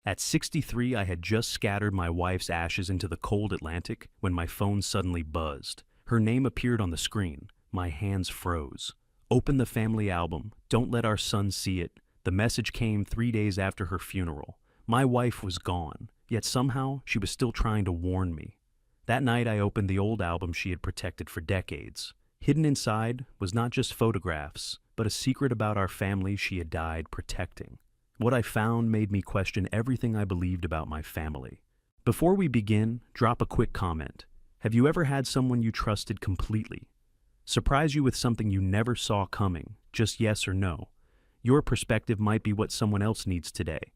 At 63, I had just scattered my wife's ashes into the cold Atlantic when my phone suddenly buzzed. Her name appeared on the screen. My hands froze. Open the family album. Don't let our son see it. The message came 3 days after her funeral. My wife was gone, yet somehow she was still trying to warn me. That night I opened the old album she had protected for decades. Hidden inside was not just photographs, but a secret about our family she had died protecting. What I found made me question everything I believed about my family. Before we begin, drop a quick comment. Have you ever had someone you trusted completely surprise you with something you never saw coming, just yes or no? Your perspective might be what someone else needs today.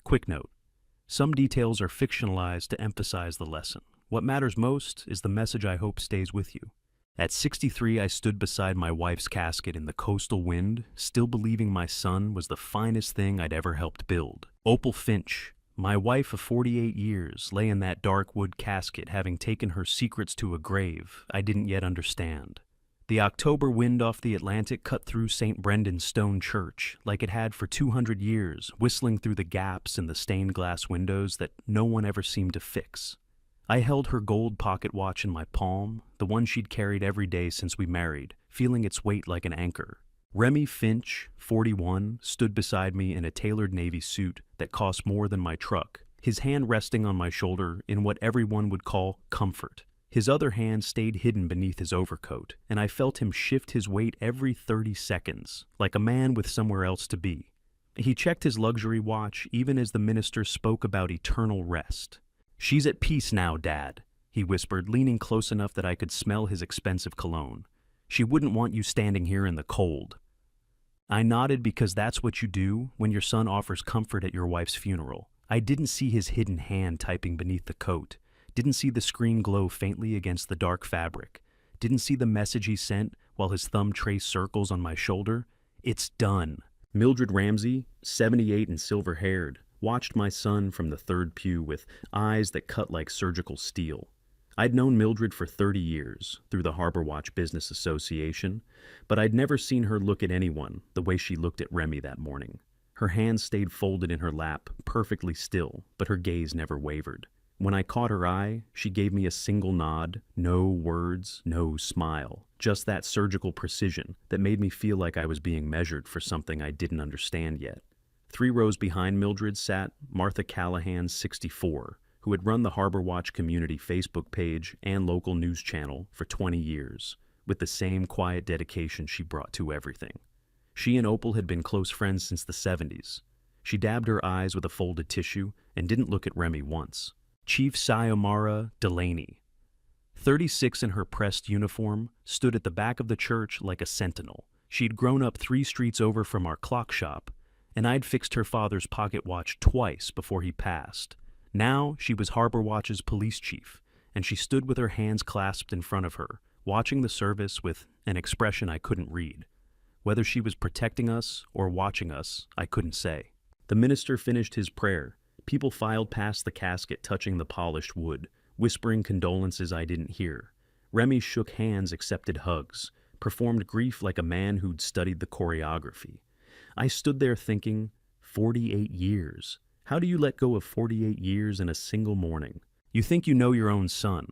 Quick note. Some details are fictionalized to emphasize the lesson. What matters most is the message I hope stays with you. At 63, I stood beside my wife's casket in the coastal wind, still believing my son was the finest thing I'd ever helped build. Opal Finch, my wife of 48 years, lay in that dark wood casket, having taken her secrets to a grave I didn't yet understand. The October wind off the Atlantic cut through St. Brendan's stone church, like it had for 200 years, whistling through the gaps in the stained glass windows that no one ever seemed to fix. I held her gold pocket watch in my palm, the one she'd carried every day since we married, feeling its weight like an anchor. Remy Finch, 41, stood beside me in a tailored navy suit that cost more than my truck, his hand resting on my shoulder in what everyone would call comfort. His other hand stayed hidden beneath his overcoat, and I felt him shift his weight every 30 seconds, like a man with somewhere else to be. He checked his luxury watch even as the minister spoke about eternal rest. "She's at peace now, Dad," he whispered, leaning close enough that I could smell his expensive cologne. "She wouldn't want you standing here in the cold." I nodded because that's what you do when your son offers comfort at your wife's funeral. I didn't see his hidden hand typing beneath the coat. Didn't see the screen glow faintly against the dark fabric. Didn't see the message he sent while his thumb traced circles on my shoulder. It's done. Mildred Ramsey, 78 and silver-haired, watched my son from the third pew with eyes that cut like surgical steel. I'd known Mildred for 30 years, through the Harbor Watch Business Association, but I'd never seen her look at anyone the way she looked at Remy that morning. Her hands stayed folded in her lap, perfectly still, but her gaze never wavered. When I caught her eye, she gave me a single nod, no words, no smile, just that surgical precision that made me feel like I was being measured for something I didn't understand yet. 3 rows behind Mildred sat Martha Callahan, 64, who had run the Harbor Watch community Facebook page and local news channel for 20 years, with the same quiet dedication she brought to everything. She and Opal had been close friends since the 70s. She dabbed her eyes with a folded tissue and didn't look at Remy once. Chief Sayomara Delaney, 36 in her pressed uniform, stood at the back of the church like a sentinel. She'd grown up 3 streets over from our clock shop, and I'd fixed her father's pocket watch twice before he passed. Now she was Harbor Watch's police chief, and she stood with her hands clasped in front of her, watching the service with an expression I couldn't read. Whether she was protecting us or watching us, I couldn't say. The minister finished his prayer. People filed past the casket, touching the polished wood, whispering condolences I didn't hear. Remy shook hands, accepted hugs, performed grief like a man who'd studied the choreography. I stood there thinking, 48 years. How do you let go of 48 years in a single morning? You think you know your own son.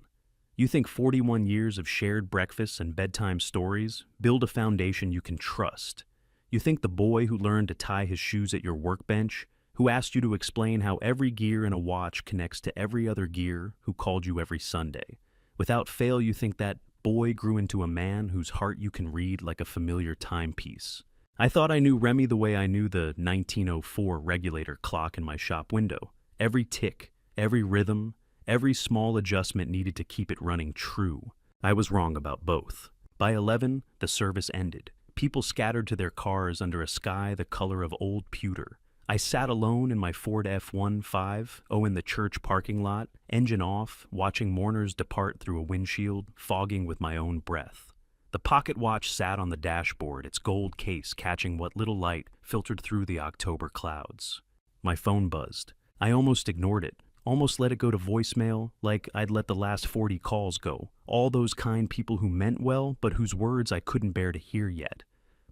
You think 41 years of shared breakfasts and bedtime stories build a foundation you can trust. You think the boy who learned to tie his shoes at your workbench, who asked you to explain how every gear in a watch connects to every other gear, who called you every Sunday. Without fail, you think that boy grew into a man whose heart you can read like a familiar timepiece. I thought I knew Remy the way I knew the 1904 regulator clock in my shop window. Every tick, every rhythm, every small adjustment needed to keep it running true. I was wrong about both. By 11, the service ended. People scattered to their cars under a sky the color of old pewter. I sat alone in my Ford F-15, in the church parking lot, engine off, watching mourners depart through a windshield, fogging with my own breath. The pocket watch sat on the dashboard, its gold case catching what little light filtered through the October clouds. My phone buzzed. I almost ignored it, almost let it go to voicemail, like I'd let the last 40 calls go. All those kind people who meant well, but whose words I couldn't bear to hear yet.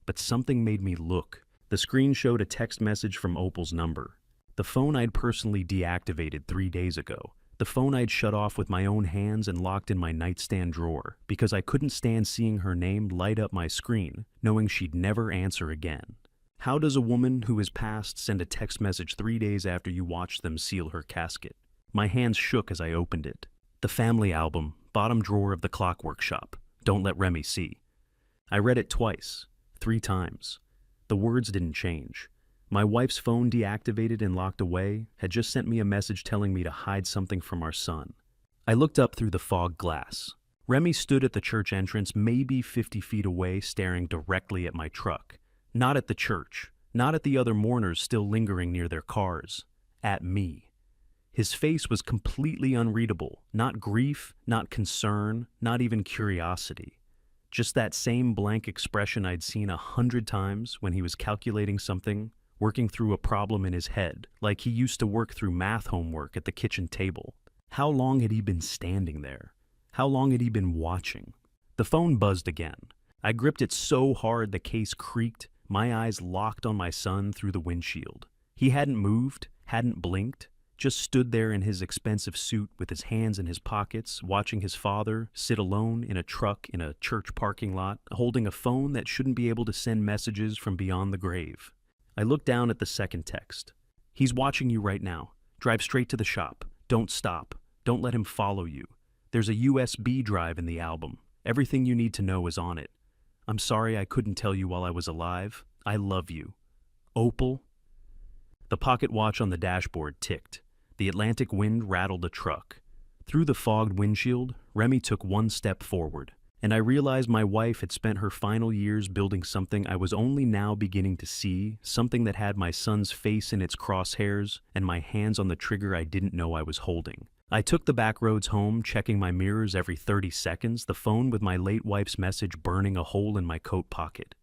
But something made me look. The screen showed a text message from Opal's number. The phone I'd personally deactivated 3 days ago. The phone I'd shut off with my own hands and locked in my nightstand drawer because I couldn't stand seeing her name light up my screen, knowing she'd never answer again. How does a woman who has passed send a text message 3 days after you watch them seal her casket? My hands shook as I opened it. The family album, bottom drawer of the Clockwork Shop. Don't let Remy see. I read it twice, 3 times. The words didn't change. My wife's phone, deactivated and locked away, had just sent me a message telling me to hide something from our son. I looked up through the fog glass. Remy stood at the church entrance, maybe 50 feet away, staring directly at my truck. Not at the church, not at the other mourners still lingering near their cars. At me. His face was completely unreadable, not grief, not concern, not even curiosity. Just that same blank expression I'd seen 100 times when he was calculating something, working through a problem in his head, like he used to work through math homework at the kitchen table. How long had he been standing there? How long had he been watching? The phone buzzed again. I gripped it so hard the case creaked, my eyes locked on my son through the windshield. He hadn't moved, hadn't blinked, just stood there in his expensive suit with his hands in his pockets, watching his father sit alone in a truck in a church parking lot, holding a phone that shouldn't be able to send messages from beyond the grave. I looked down at the second text. He's watching you right now. Drive straight to the shop. Don't stop. Don't let him follow you. There's a USB drive in the album. Everything you need to know is on it. I'm sorry I couldn't tell you while I was alive. I love you. Opal. The pocket watch on the dashboard ticked. The Atlantic wind rattled a truck. Through the fogged windshield, Remy took one step forward, and I realized my wife had spent her final years building something I was only now beginning to see, something that had my son's face in its crosshairs and my hands on the trigger I didn't know I was holding. I took the back roads home, checking my mirrors every 30 seconds, the phone with my late wife's message burning a hole in my coat pocket.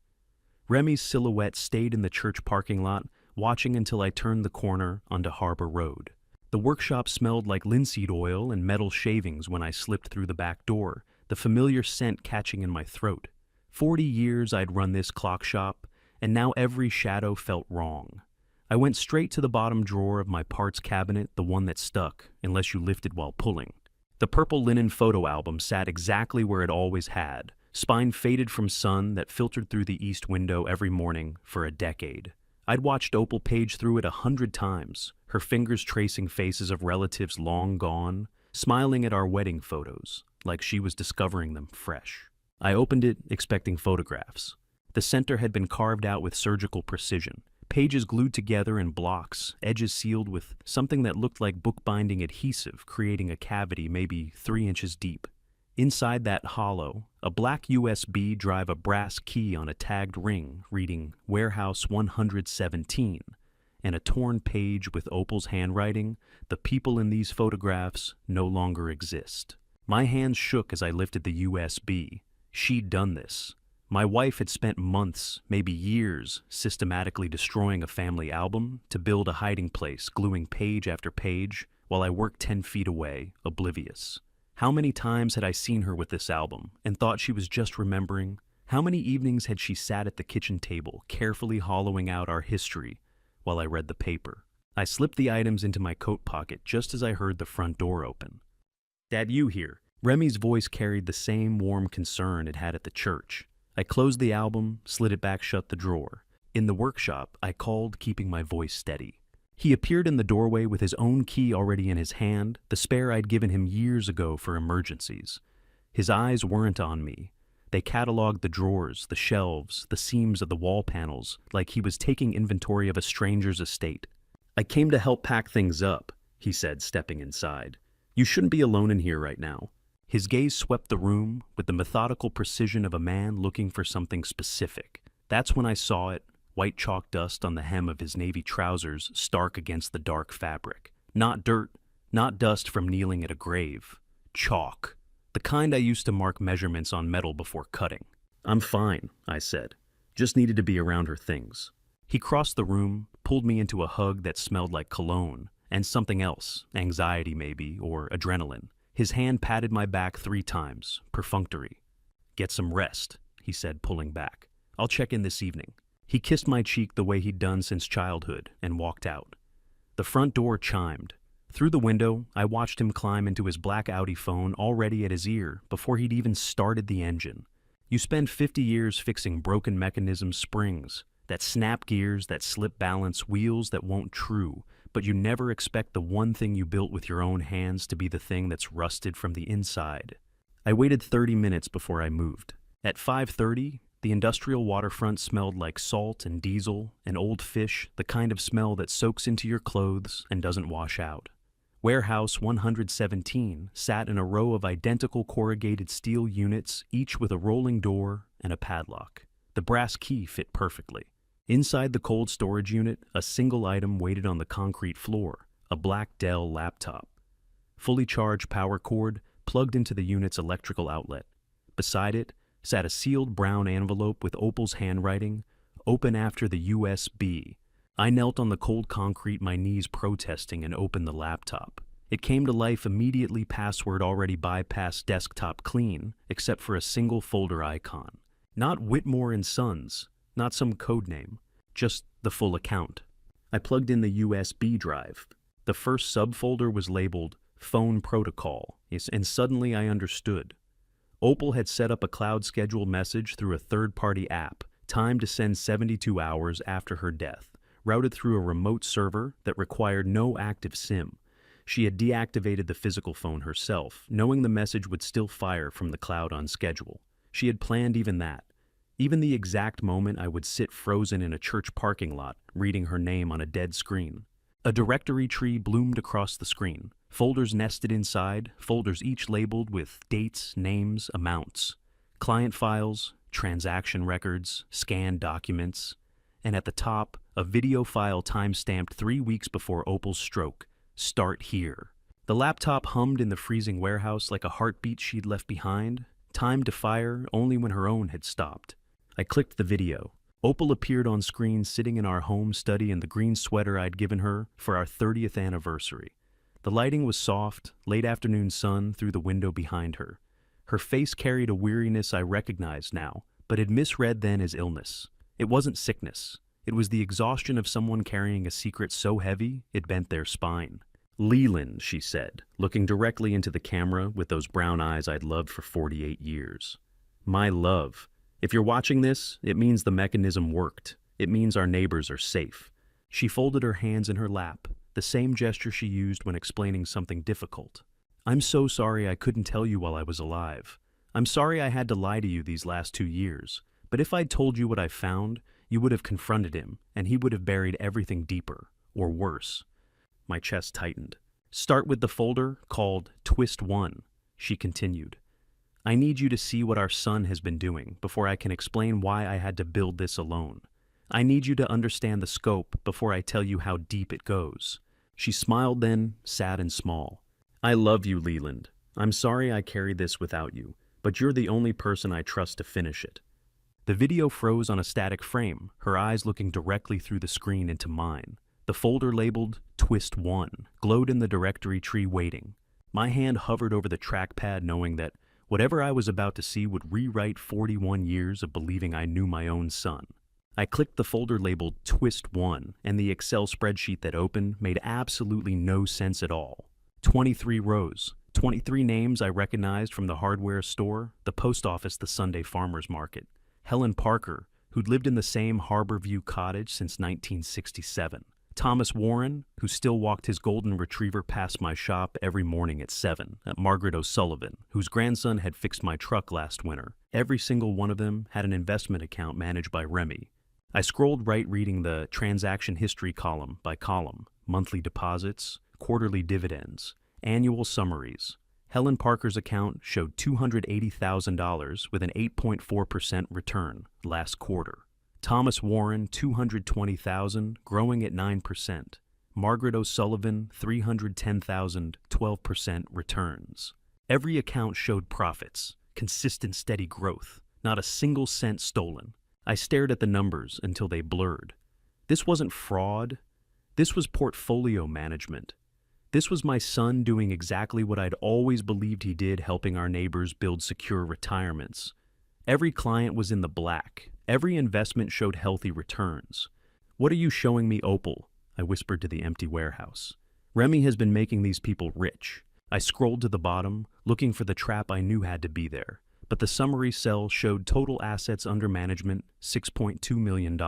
Remy's silhouette stayed in the church parking lot, watching until I turned the corner onto Harbor Road. The workshop smelled like linseed oil and metal shavings when I slipped through the back door, the familiar scent catching in my throat. 40 years I'd run this clock shop, and now every shadow felt wrong. I went straight to the bottom drawer of my parts cabinet, the one that stuck, unless you lifted while pulling. The purple linen photo album sat exactly where it always had, spine faded from sun that filtered through the east window every morning for a decade. I'd watched Opal page through it 100 times, her fingers tracing faces of relatives long gone, smiling at our wedding photos, like she was discovering them fresh. I opened it, expecting photographs. The center had been carved out with surgical precision, pages glued together in blocks, edges sealed with something that looked like bookbinding adhesive, creating a cavity maybe 3 inches deep. Inside that hollow, a black USB drive, a brass key on a tagged ring reading Warehouse 117, and a torn page with Opal's handwriting, "The people in these photographs no longer exist." My hands shook as I lifted the USB. She'd done this. My wife had spent months, maybe years, systematically destroying a family album to build a hiding place, gluing page after page, while I worked 10 feet away, oblivious. How many times had I seen her with this album and thought she was just remembering? How many evenings had she sat at the kitchen table, carefully hollowing out our history while I read the paper? I slipped the items into my coat pocket just as I heard the front door open. "Dad, you here?" Remy's voice carried the same warm concern it had at the church. I closed the album, slid it back shut the drawer. In the workshop, I called, keeping my voice steady. He appeared in the doorway with his own key already in his hand, the spare I'd given him years ago for emergencies. His eyes weren't on me. They cataloged the drawers, the shelves, the seams of the wall panels, like he was taking inventory of a stranger's estate. "I came to help pack things up," he said, stepping inside. "You shouldn't be alone in here right now." His gaze swept the room with the methodical precision of a man looking for something specific. That's when I saw it, white chalk dust on the hem of his navy trousers, stark against the dark fabric. Not dirt, not dust from kneeling at a grave. Chalk. The kind I used to mark measurements on metal before cutting. "I'm fine," I said. "Just needed to be around her things." He crossed the room, pulled me into a hug that smelled like cologne, and something else, anxiety maybe, or adrenaline. His hand patted my back 3 times, perfunctory. "Get some rest," he said, pulling back. "I'll check in this evening." He kissed my cheek the way he'd done since childhood and walked out. The front door chimed. Through the window, I watched him climb into his black Audi phone already at his ear before he'd even started the engine. You spend 50 years fixing broken mechanism springs, that snap gears, that slip balance, wheels that won't true, but you never expect the one thing you built with your own hands to be the thing that's rusted from the inside. I waited 30 minutes before I moved. At 5:30, the industrial waterfront smelled like salt and diesel and old fish, the kind of smell that soaks into your clothes and doesn't wash out. Warehouse 117 sat in a row of identical corrugated steel units, each with a rolling door and a padlock. The brass key fit perfectly. Inside the cold storage unit, a single item waited on the concrete floor, a black Dell laptop. Fully charged power cord plugged into the unit's electrical outlet. Beside it sat a sealed brown envelope with Opal's handwriting, "Open after the USB." I knelt on the cold concrete, my knees protesting, and opened the laptop. It came to life immediately, password already bypassed, desktop clean, except for a single folder icon. Not Whitmore and Sons, not some code name, just the full account. I plugged in the USB drive. The first subfolder was labeled Phone Protocol, and suddenly I understood. Opal had set up a cloud scheduled message through a third-party app, timed to send 72 hours after her death, routed through a remote server that required no active SIM. She had deactivated the physical phone herself, knowing the message would still fire from the cloud on schedule. She had planned even that. Even the exact moment I would sit frozen in a church parking lot, reading her name on a dead screen. A directory tree bloomed across the screen. Folders nested inside, folders each labeled with dates, names, amounts. Client files, transaction records, scanned documents. And at the top, a video file time-stamped 3 weeks before Opal's stroke. Start here. The laptop hummed in the freezing warehouse like a heartbeat she'd left behind, timed to fire only when her own had stopped. I clicked the video. Opal appeared on screen sitting in our home study in the green sweater I'd given her for our 30th anniversary. The lighting was soft, late afternoon sun through the window behind her. Her face carried a weariness I recognized now, but had misread then as illness. It wasn't sickness. It was the exhaustion of someone carrying a secret so heavy it bent their spine. "Leland," she said, looking directly into the camera with those brown eyes I'd loved for 48 years. "My love. If you're watching this, it means the mechanism worked. It means our neighbors are safe." She folded her hands in her lap, the same gesture she used when explaining something difficult. "I'm so sorry I couldn't tell you while I was alive. I'm sorry I had to lie to you these last 2 years. But if I'd told you what I found, you would have confronted him, and he would have buried everything deeper, or worse." My chest tightened. "Start with the folder called Twist 1, she continued. "I need you to see what our son has been doing before I can explain why I had to build this alone. I need you to understand the scope before I tell you how deep it goes." She smiled then, sad and small. "I love you, Leland. I'm sorry I carried this without you, but you're the only person I trust to finish it." The video froze on a static frame, her eyes looking directly through the screen into mine. The folder labeled Twist 1 glowed in the directory tree waiting. My hand hovered over the trackpad knowing that whatever I was about to see would rewrite 41 years of believing I knew my own son. I clicked the folder labeled Twist 1, and the Excel spreadsheet that opened made absolutely no sense at all. 23 rows, 23 names I recognized from the hardware store, the post office, the Sunday farmer's market. Helen Parker, who'd lived in the same Harborview cottage since 1967. Thomas Warren, who still walked his golden retriever past my shop every morning at 7. Margaret O'Sullivan, whose grandson had fixed my truck last winter. Every single one of them had an investment account managed by Remy. I scrolled right, reading the transaction history column by column, monthly deposits, quarterly dividends, annual summaries. Helen Parker's account showed $280,000 with an 8.4% return last quarter. Thomas Warren, $220,000, growing at 9%. Margaret O'Sullivan, $310,000, 12% returns. Every account showed profits, consistent steady growth, not a single cent stolen. I stared at the numbers until they blurred. This wasn't fraud. This was portfolio management. This was my son doing exactly what I'd always believed he did, helping our neighbors build secure retirements. Every client was in the black. Every investment showed healthy returns. "What are you showing me, Opal?" I whispered to the empty warehouse. Remy has been making these people rich. I scrolled to the bottom, looking for the trap I knew had to be there, but the summary cell showed total assets under management $6.2 million.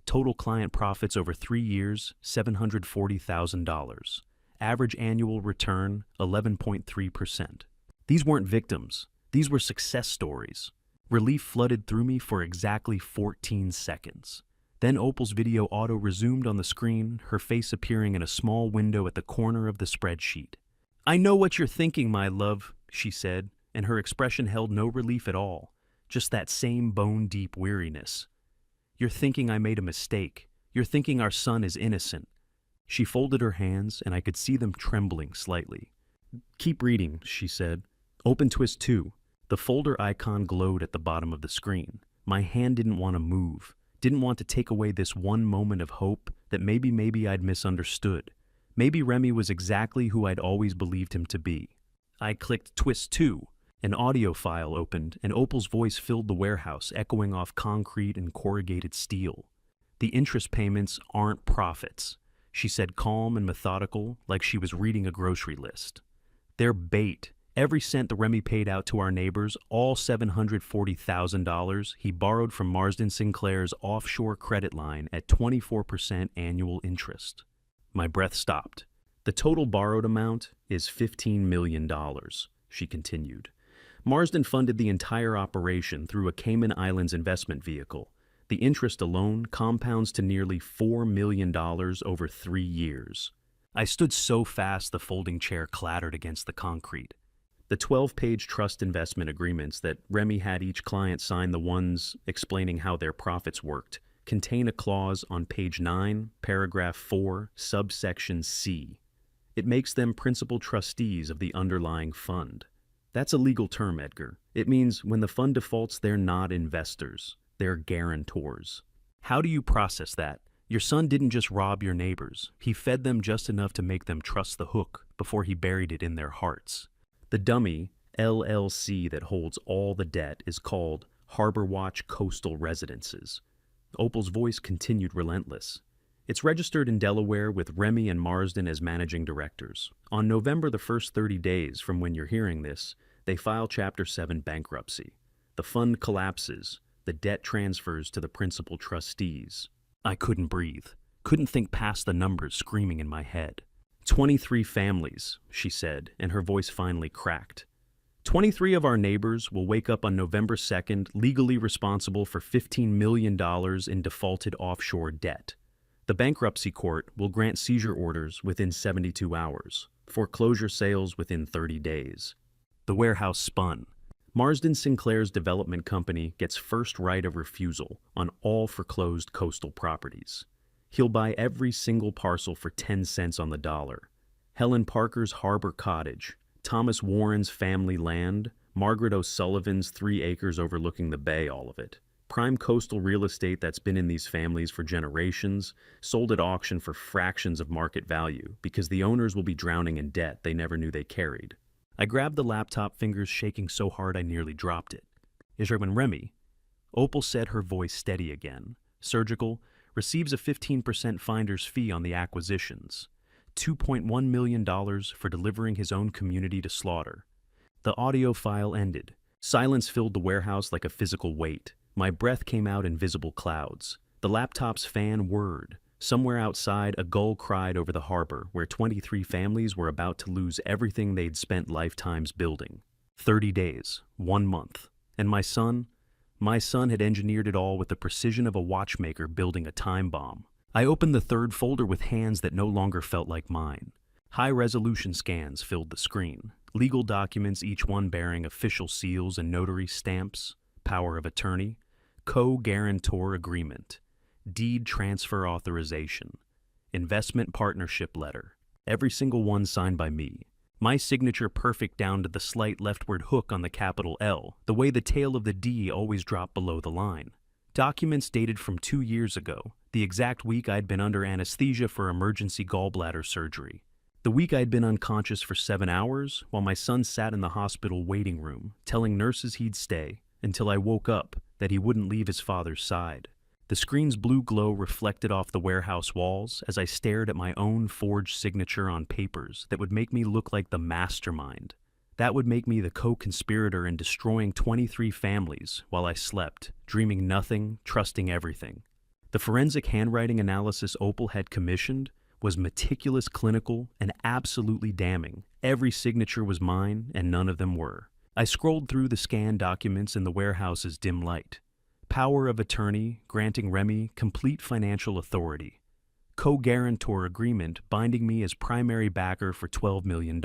Total client profits over 3 years, $740,000. Average annual return, 11.3%. These weren't victims. These were success stories. Relief flooded through me for exactly 14 seconds. Then Opal's video auto-resumed on the screen, her face appearing in a small window at the corner of the spreadsheet. "I know what you're thinking, my love," she said, and her expression held no relief at all, just that same bone-deep weariness. "You're thinking I made a mistake. You're thinking our son is innocent." She folded her hands, and I could see them trembling slightly. "Keep reading," she said. "Open Twist 2. The folder icon glowed at the bottom of the screen. My hand didn't want to move, didn't want to take away this one moment of hope that maybe I'd misunderstood. Maybe Remy was exactly who I'd always believed him to be. I clicked Twist 2. An audio file opened, and Opal's voice filled the warehouse, echoing off concrete and corrugated steel. "The interest payments aren't profits," she said, calm and methodical, like she was reading a grocery list. "They're bait. Every cent that Remy paid out to our neighbors, all $740,000, he borrowed from Marsden Sinclair's offshore credit line at 24% annual interest." My breath stopped. "The total borrowed amount is $15 million, she continued. "Marsden funded the entire operation through a Cayman Islands investment vehicle. The interest alone compounds to nearly $4 million over 3 years. I stood so fast the folding chair clattered against the concrete. The 12-page trust investment agreements that Remy had each client sign, the ones explaining how their profits worked, contain a clause on page 9, paragraph 4, subsection C. It makes them principal trustees of the underlying fund. That's a legal term, Edgar. It means when the fund defaults, they're not investors. They're guarantors. How do you process that? Your son didn't just rob your neighbors. He fed them just enough to make them trust the hook before he buried it in their hearts. The dummy LLC that holds all the debt is called Harbor Watch Coastal Residences. Opal's voice continued relentless. It's registered in Delaware with Remy and Marsden as managing directors. On November the first 30 days from when you're hearing this, they file Chapter 7 bankruptcy. The fund collapses. The debt transfers to the principal trustees. I couldn't breathe. Couldn't think past the numbers screaming in my head. 23 families, she said, and her voice finally cracked. 23 of our neighbors will wake up on November 2nd legally responsible for $15 million in defaulted offshore debt. The bankruptcy court will grant seizure orders within 72 hours, foreclosure sales within 30 days. The warehouse spun. Marsden Sinclair's development company gets first right of refusal on all foreclosed coastal properties. He'll buy every single parcel for 10 cents on the dollar. Helen Parker's Harbor Cottage, Thomas Warren's family land, Margaret O'Sullivan's 3 acres overlooking the bay, all of it. Prime coastal real estate that's been in these families for generations, sold at auction for fractions of market value because the owners will be drowning in debt they never knew they carried. I grabbed the laptop, fingers shaking so hard I nearly dropped it. "Is when Remy," Opal said, her voice steady again, surgical, receives a 15% finder's fee on the acquisitions. $2.1 million for delivering his own community to slaughter. The audio file ended. Silence filled the warehouse like a physical weight. My breath came out in visible clouds. The laptop's fan whirred. Somewhere outside, a gull cried over the harbor, where 23 families were about to lose everything they'd spent lifetimes building. 30 days, 1 month. And my son had engineered it all with the precision of a watchmaker building a time bomb. I opened the 3rd folder with hands that no longer felt like mine. High-resolution scans filled the screen. Legal documents, each one bearing official seals and notary stamps. Power of attorney. Co-guarantor agreement. Deed transfer authorization. Investment partnership letter. Every single one signed by me. My signature perfect down to the slight leftward hook on the capital L, the way the tail of the D always dropped below the line. Documents dated from 2 years ago, the exact week I'd been under anesthesia for emergency gallbladder surgery. The week I'd been unconscious for 7 hours, while my son sat in the hospital waiting room, telling nurses he'd stay, until I woke up, that he wouldn't leave his father's side. The screen's blue glow reflected off the warehouse walls as I stared at my own forged signature on papers that would make me look like the mastermind. That would make me the co-conspirator in destroying 23 families while I slept, dreaming nothing, trusting everything. The forensic handwriting analysis Opal had commissioned was meticulous, clinical, and absolutely damning. Every signature was mine, and none of them were. I scrolled through the scanned documents in the warehouse's dim light. Power of attorney granting Remy complete financial authority. Co-guarantor agreement binding me as primary backer for $12 million.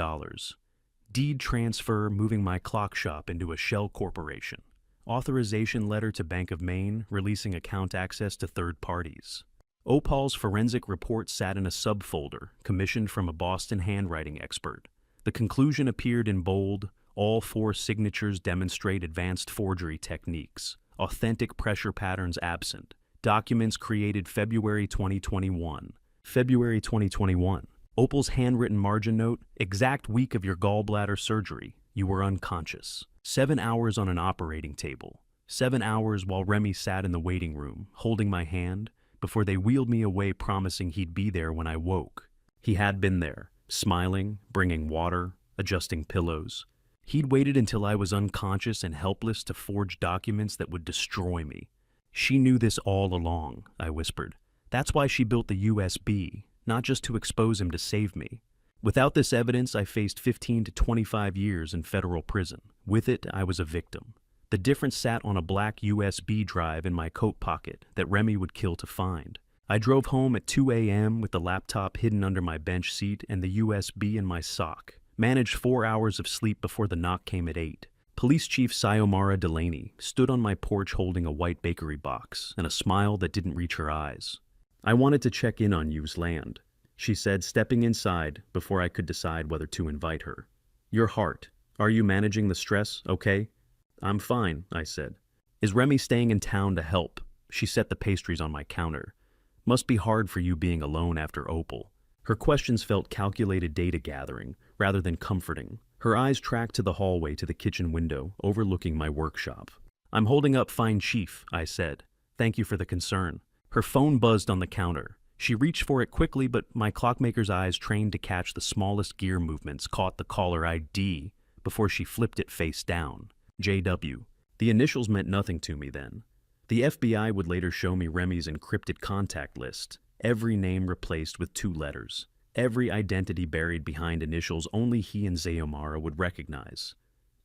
Deed transfer moving my clock shop into a shell corporation. Authorization letter to Bank of Maine releasing account access to third parties. Opal's forensic report sat in a subfolder commissioned from a Boston handwriting expert. The conclusion appeared in bold. All 4 signatures demonstrate advanced forgery techniques. Authentic pressure patterns absent. Documents created February 2021. February 2021. Opal's handwritten margin note, exact week of your gallbladder surgery. You were unconscious. 7 hours on an operating table. 7 hours while Remy sat in the waiting room, holding my hand, before they wheeled me away promising he'd be there when I woke. He had been there, smiling, bringing water, adjusting pillows. He'd waited until I was unconscious and helpless to forge documents that would destroy me. She knew this all along, I whispered. That's why she built the USB, not just to expose him to save me. Without this evidence, I faced 15 to 25 years in federal prison. With it, I was a victim. The difference sat on a black USB drive in my coat pocket that Remy would kill to find. I drove home at 2 a.m. with the laptop hidden under my bench seat and the USB in my sock. Managed 4 hours of sleep before the knock came at 8. Police Chief Sayomara Delaney stood on my porch holding a white bakery box and a smile that didn't reach her eyes. I wanted to check in on you's land, she said, stepping inside before I could decide whether to invite her. Your heart. Are you managing the stress, okay? I'm fine, I said. Is Remy staying in town to help? She set the pastries on my counter. Must be hard for you being alone after Opal. Her questions felt calculated data gathering, rather than comforting. Her eyes tracked to the hallway to the kitchen window, overlooking my workshop. I'm holding up fine, Chief, I said. Thank you for the concern. Her phone buzzed on the counter. She reached for it quickly, but my clockmaker's eyes, trained to catch the smallest gear movements, caught the caller ID before she flipped it face down. JW. The initials meant nothing to me then. The FBI would later show me Remy's encrypted contact list, every name replaced with 2 letters. Every identity buried behind initials only he and Sayomara would recognize.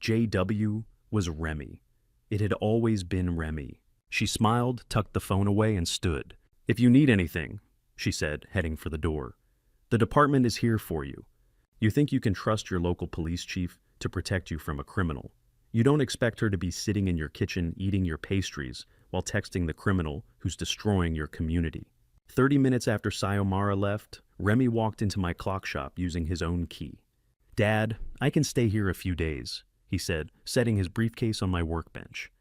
JW was Remy. It had always been Remy. She smiled, tucked the phone away, and stood. If you need anything, she said, heading for the door, the department is here for you. You think you can trust your local police chief to protect you from a criminal. You don't expect her to be sitting in your kitchen eating your pastries while texting the criminal who's destroying your community. 30 minutes after Sayomara left, Remy walked into my clock shop using his own key. Dad, I can stay here a few days, he said, setting his briefcase on my workbench.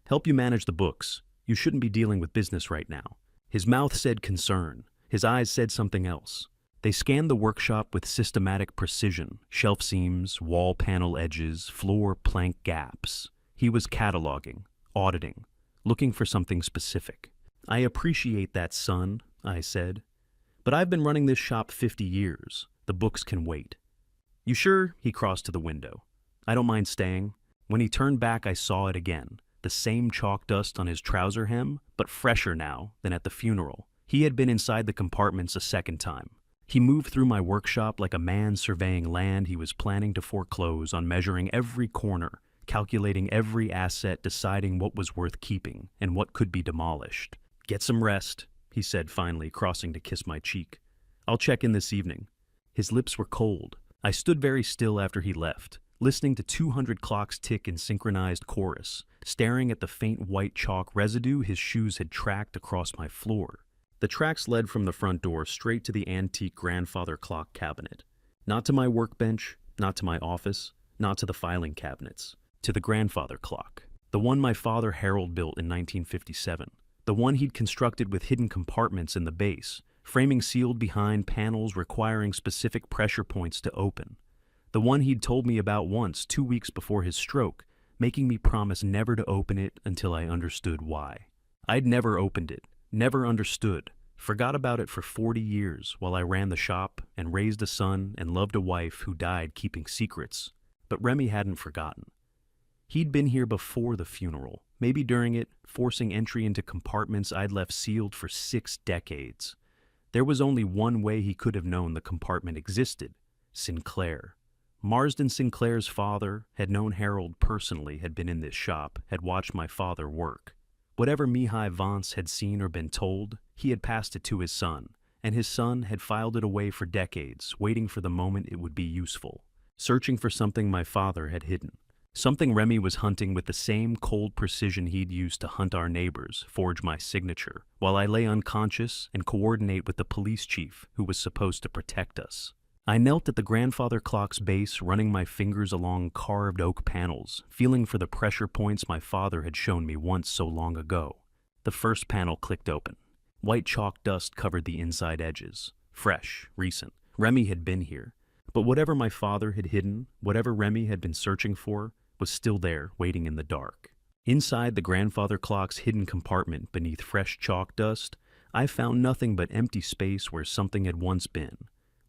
Help you manage the books. You shouldn't be dealing with business right now. His mouth said concern. His eyes said something else. They scanned the workshop with systematic precision, shelf seams, wall panel edges, floor plank gaps. He was cataloging, auditing, looking for something specific. I appreciate that, son, I said. But I've been running this shop 50 years. The books can wait. You sure? He crossed to the window. I don't mind staying. When he turned back, I saw it again. The same chalk dust on his trouser hem, but fresher now than at the funeral. He had been inside the compartments a second time. He moved through my workshop like a man surveying land he was planning to foreclose on, measuring every corner, calculating every asset, deciding what was worth keeping and what could be demolished. Get some rest, he said finally, crossing to kiss my cheek. I'll check in this evening. His lips were cold. I stood very still after he left, listening to 200 clocks tick in synchronized chorus, staring at the faint white chalk residue his shoes had tracked across my floor. The tracks led from the front door straight to the antique grandfather clock cabinet. Not to my workbench, not to my office, not to the filing cabinets. To the grandfather clock. The one my father Harold built in 1957. The one he'd constructed with hidden compartments in the base, framing sealed behind panels requiring specific pressure points to open. The one he'd told me about once, 2 weeks before his stroke, making me promise never to open it until I understood why. I'd never opened it, Never understood. Forgot about it for 40 years while I ran the shop and raised a son and loved a wife who died keeping secrets. But Remy hadn't forgotten. He'd been here before the funeral, maybe during it, forcing entry into compartments I'd left sealed for 6 decades. There was only one way he could have known the compartment existed: Sinclair. Marsden Sinclair's father had known Harold personally, had been in this shop, had watched my father work. Whatever Mihai Vance had seen or been told, he had passed it to his son, and his son had filed it away for decades, waiting for the moment it would be useful, searching for something my father had hidden. Something Remy was hunting with the same cold precision he'd used to hunt our neighbors, forge my signature, while I lay unconscious and coordinate with the police chief who was supposed to protect us. I knelt at the grandfather clock's base, running my fingers along carved oak panels, feeling for the pressure points my father had shown me once so long ago. The first panel clicked open. White chalk dust covered the inside edges. Fresh, recent. Remy had been here. But whatever my father had hidden, whatever Remy had been searching for, was still there, waiting in the dark. Inside the grandfather clock's hidden compartment beneath fresh chalk dust, I found nothing but empty space where something had once been.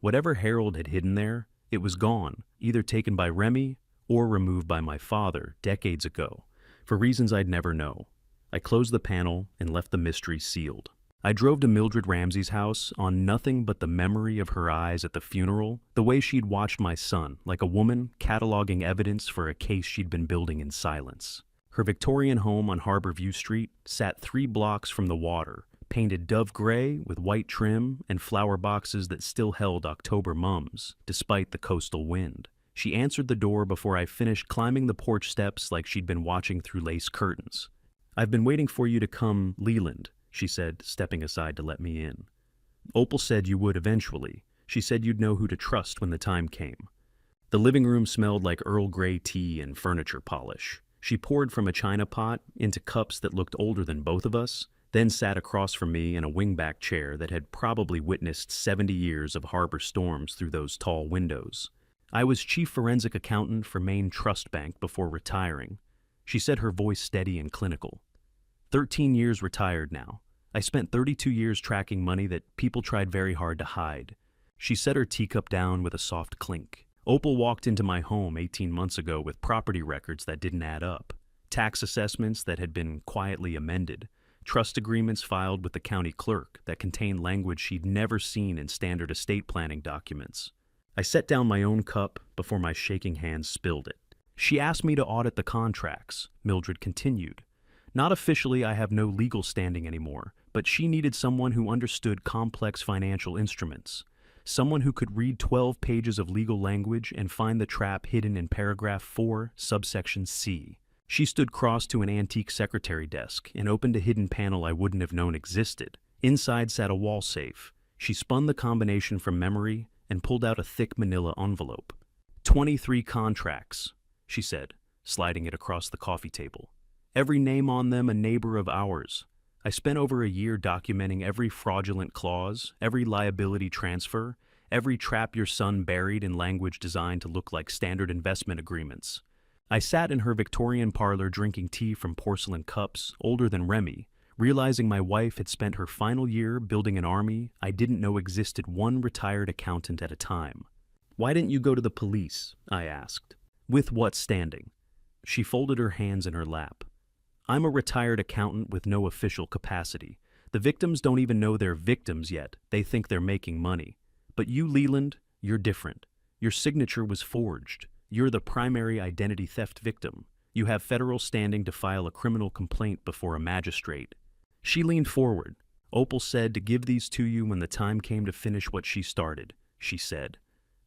Whatever Harold had hidden there, it was gone, either taken by Remy or removed by my father decades ago, for reasons I'd never know. I closed the panel and left the mystery sealed. I drove to Mildred Ramsey's house on nothing but the memory of her eyes at the funeral, the way she'd watched my son, like a woman cataloging evidence for a case she'd been building in silence. Her Victorian home on Harbor View Street sat 3 blocks from the water, painted dove gray with white trim and flower boxes that still held October mums, despite the coastal wind. She answered the door before I finished climbing the porch steps like she'd been watching through lace curtains. "I've been waiting for you to come, Leland," she said, stepping aside to let me in. "Opal said you would eventually. She said you'd know who to trust when the time came." The living room smelled like Earl Grey tea and furniture polish. She poured from a china pot into cups that looked older than both of us, then sat across from me in a wingback chair that had probably witnessed 70 years of harbor storms through those tall windows. I was chief forensic accountant for Maine Trust Bank before retiring. She said, her voice steady and clinical. 13 years retired now. I spent 32 years tracking money that people tried very hard to hide. She set her teacup down with a soft clink. Opal walked into my home 18 months ago with property records that didn't add up, tax assessments that had been quietly amended, trust agreements filed with the county clerk that contained language she'd never seen in standard estate planning documents. I set down my own cup before my shaking hands spilled it. She asked me to audit the contracts, Mildred continued. Not officially, I have no legal standing anymore, but she needed someone who understood complex financial instruments. Someone who could read 12 pages of legal language and find the trap hidden in paragraph 4, subsection C. She stood cross to an antique secretary desk and opened a hidden panel I wouldn't have known existed. Inside sat a wall safe. She spun the combination from memory and pulled out a thick manila envelope. 23 contracts, she said, sliding it across the coffee table. Every name on them a neighbor of ours. I spent over a year documenting every fraudulent clause, every liability transfer, every trap your son buried in language designed to look like standard investment agreements. I sat in her Victorian parlor drinking tea from porcelain cups, older than Remy, realizing my wife had spent her final year building an army I didn't know existed one retired accountant at a time. "Why didn't you go to the police?" I asked. "With what standing?" She folded her hands in her lap. "I'm a retired accountant with no official capacity. The victims don't even know they're victims yet. They think they're making money. But you, Leland, you're different. Your signature was forged. You're the primary identity theft victim. You have federal standing to file a criminal complaint before a magistrate." She leaned forward. "Opal said to give these to you when the time came to finish what she started," she said.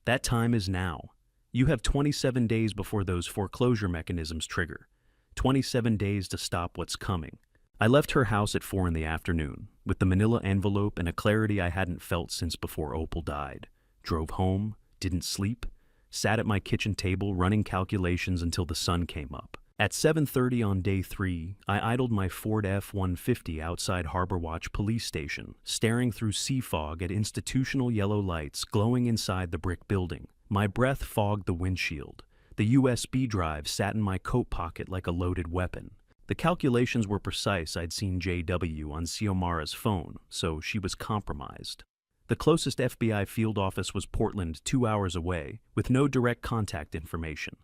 "That time is now. You have 27 days before those foreclosure mechanisms trigger. 27 days to stop what's coming." I left her house at 4 in the afternoon, with the manila envelope and a clarity I hadn't felt since before Opal died. Drove home, didn't sleep, sat at my kitchen table running calculations until the sun came up. At 7:30 on day 3, I idled my Ford F-150 outside Harbor Watch Police Station, staring through sea fog at institutional yellow lights glowing inside the brick building. My breath fogged the windshield. The USB drive sat in my coat pocket like a loaded weapon. The calculations were precise. I'd seen JW on Xiomara's phone, so she was compromised. The closest FBI field office was Portland, 2 hours away, with no direct contact information.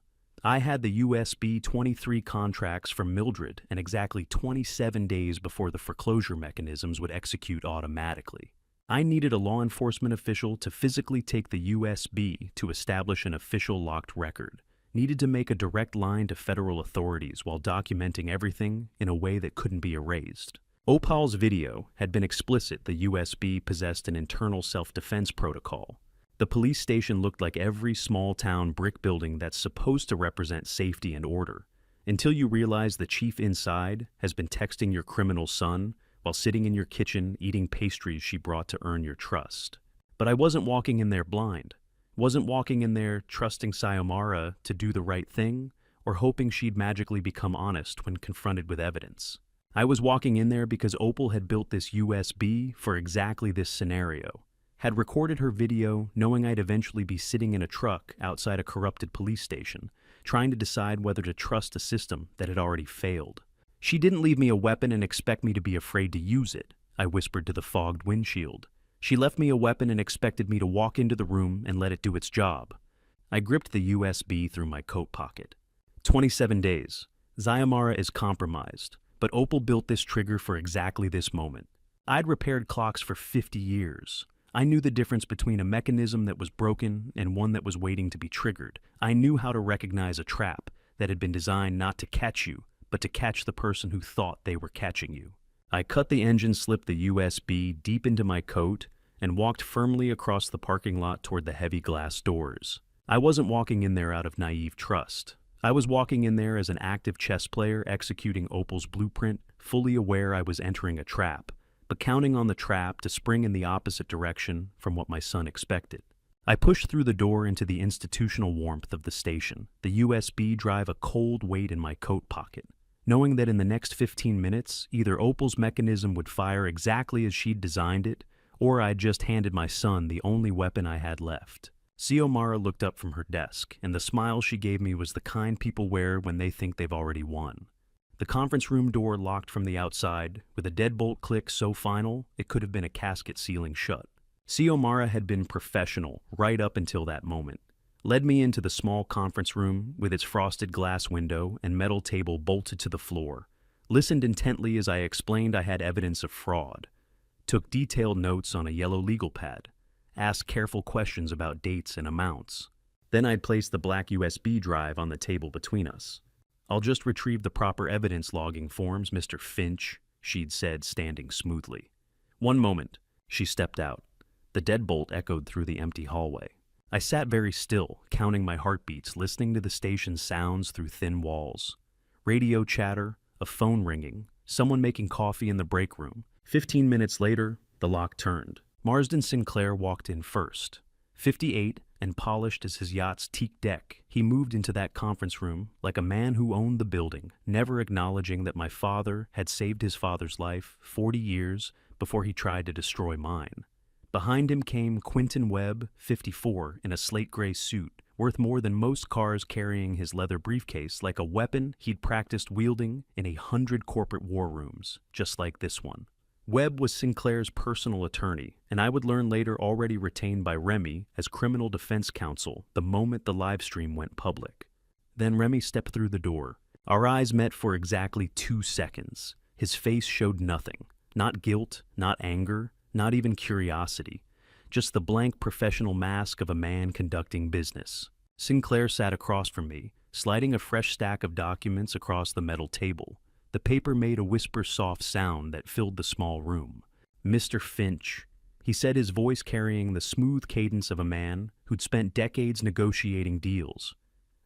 I had the USB 23 contracts from Mildred and exactly 27 days before the foreclosure mechanisms would execute automatically. I needed a law enforcement official to physically take the USB to establish an official locked record. Needed to make a direct line to federal authorities while documenting everything in a way that couldn't be erased. Opal's video had been explicit. The USB possessed an internal self-defense protocol. The police station looked like every small-town brick building that's supposed to represent safety and order, until you realize the chief inside has been texting your criminal son while sitting in your kitchen eating pastries she brought to earn your trust. But I wasn't walking in there blind. Wasn't walking in there trusting Xiomara to do the right thing or hoping she'd magically become honest when confronted with evidence. I was walking in there because Opal had built this USB for exactly this scenario. Had recorded her video knowing I'd eventually be sitting in a truck outside a corrupted police station, trying to decide whether to trust a system that had already failed. She didn't leave me a weapon and expect me to be afraid to use it, I whispered to the fogged windshield. She left me a weapon and expected me to walk into the room and let it do its job. I gripped the USB through my coat pocket. 27 days. Xiomara is compromised, but Opal built this trigger for exactly this moment. I'd repaired clocks for 50 years. I knew the difference between a mechanism that was broken and one that was waiting to be triggered. I knew how to recognize a trap that had been designed not to catch you, but to catch the person who thought they were catching you. I cut the engine, slipped the USB deep into my coat, and walked firmly across the parking lot toward the heavy glass doors. I wasn't walking in there out of naive trust. I was walking in there as an active chess player executing Opal's blueprint, fully aware I was entering a trap, but counting on the trap to spring in the opposite direction from what my son expected. I pushed through the door into the institutional warmth of the station, the USB drive a cold weight in my coat pocket, knowing that in the next 15 minutes, either Opal's mechanism would fire exactly as she'd designed it, or I'd just handed my son the only weapon I had left. Xiomara looked up from her desk, and the smile she gave me was the kind people wear when they think they've already won. The conference room door locked from the outside, with a deadbolt click so final it could have been a casket sealing shut. Xiomara had been professional right up until that moment. Led me into the small conference room with its frosted glass window and metal table bolted to the floor. Listened intently as I explained I had evidence of fraud. Took detailed notes on a yellow legal pad. Asked careful questions about dates and amounts. Then I'd placed the black USB drive on the table between us. "I'll just retrieve the proper evidence logging forms, Mr. Finch," she'd said, standing smoothly. "One moment." She stepped out. The deadbolt echoed through the empty hallway. I sat very still, counting my heartbeats, listening to the station's sounds through thin walls. Radio chatter, a phone ringing, someone making coffee in the break room. 15 minutes later, the lock turned. Marsden Sinclair walked in first. 58 and polished as his yacht's teak deck, he moved into that conference room like a man who owned the building, never acknowledging that my father had saved his father's life 40 years before he tried to destroy mine. Behind him came Quentin Webb, 54, in a slate-gray suit, worth more than most cars, carrying his leather briefcase like a weapon he'd practiced wielding in 100 corporate war rooms, just like this one. Webb was Sinclair's personal attorney, and I would learn later already retained by Remy as criminal defense counsel the moment the live stream went public. Then Remy stepped through the door. Our eyes met for exactly 2 seconds. His face showed nothing. Not guilt, not anger, not even curiosity. Just the blank professional mask of a man conducting business. Sinclair sat across from me, sliding a fresh stack of documents across the metal table. The paper made a whisper-soft sound that filled the small room. "Mr. Finch," he said, his voice carrying the smooth cadence of a man who'd spent decades negotiating deals.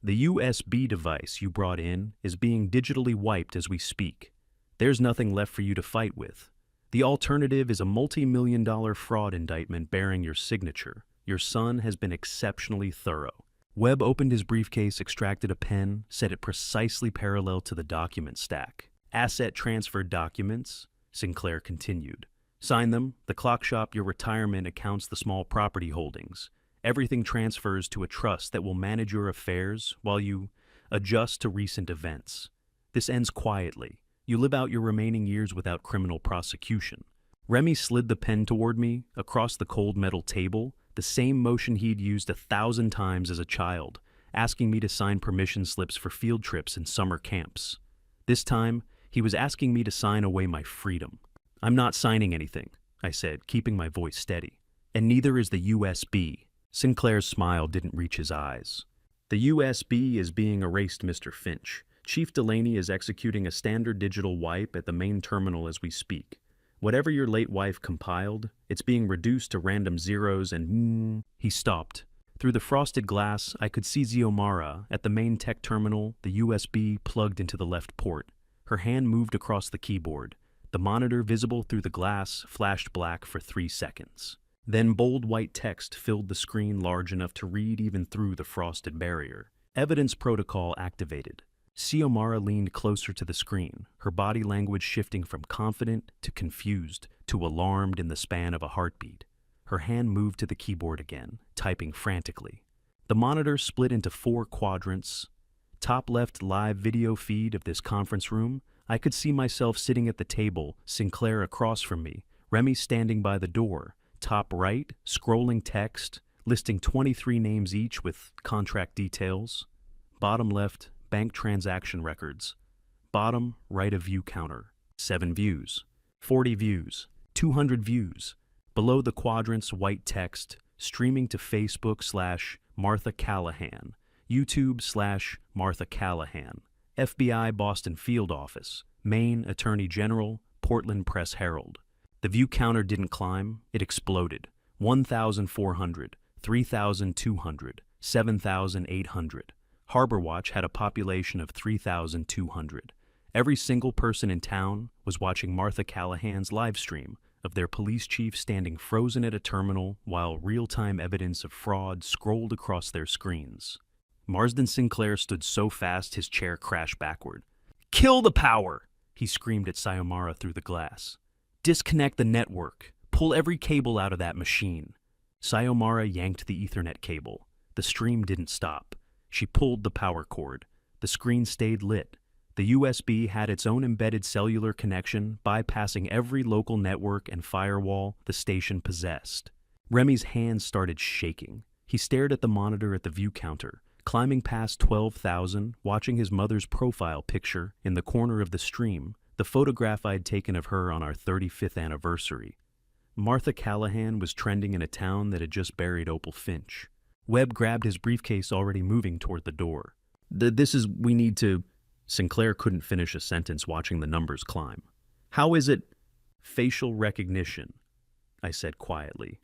"The USB device you brought in is being digitally wiped as we speak. There's nothing left for you to fight with. The alternative is a multi-million-dollar fraud indictment bearing your signature. Your son has been exceptionally thorough." Webb opened his briefcase, extracted a pen, set it precisely parallel to the document stack. "Asset transfer documents," Sinclair continued. "Sign them. The clock shop, your retirement, accounts the small property holdings. Everything transfers to a trust that will manage your affairs while you adjust to recent events. This ends quietly. You live out your remaining years without criminal prosecution. Remy slid the pen toward me, across the cold metal table, the same motion he'd used 1,000 times as a child, asking me to sign permission slips for field trips and summer camps. This time, he was asking me to sign away my freedom. "I'm not signing anything," I said, keeping my voice steady. "And neither is the USB." Sinclair's smile didn't reach his eyes. "The USB is being erased, Mr. Finch. Chief Delaney is executing a standard digital wipe at the main terminal as we speak. Whatever your late wife compiled, it's being reduced to random zeros and He stopped. Through the frosted glass, I could see Xiomara at the main tech terminal, the USB plugged into the left port. Her hand moved across the keyboard. The monitor visible through the glass flashed black for 3 seconds. Then bold white text filled the screen large enough to read even through the frosted barrier. Evidence protocol activated. Xiomara leaned closer to the screen, her body language shifting from confident to confused to alarmed in the span of a heartbeat. Her hand moved to the keyboard again, typing frantically. The monitor split into 4 quadrants. Top left live video feed of this conference room. I could see myself sitting at the table, Sinclair across from me, Remy standing by the door. Top right, scrolling text, listing 23 names each with contract details. Bottom left, bank transaction records. Bottom right, a view counter. 7 views, 40 views, 200 views. Below the quadrants, white text, streaming to Facebook/Martha Callahan, YouTube/Martha Callahan, FBI Boston Field Office, Maine Attorney General, Portland Press Herald. The view counter didn't climb, it exploded. 1,400, 3,200, 7,800. Harbor Watch had a population of 3,200. Every single person in town was watching Martha Callahan's live stream of their police chief standing frozen at a terminal while real-time evidence of fraud scrolled across their screens. Marsden Sinclair stood so fast his chair crashed backward. "Kill the power!" he screamed at Xiomara through the glass. "Disconnect the network. Pull every cable out of that machine." Xiomara yanked the Ethernet cable. The stream didn't stop. She pulled the power cord. The screen stayed lit. The USB had its own embedded cellular connection, bypassing every local network and firewall the station possessed. Remy's hands started shaking. He stared at the monitor at the view counter, climbing past 12,000, watching his mother's profile picture in the corner of the stream, the photograph I'd taken of her on our 35th anniversary. Martha Callahan was trending in a town that had just buried Opal Finch. Webb grabbed his briefcase, already moving toward the door. We need to... Sinclair couldn't finish a sentence watching the numbers climb. "How is it?" "Facial recognition," I said quietly.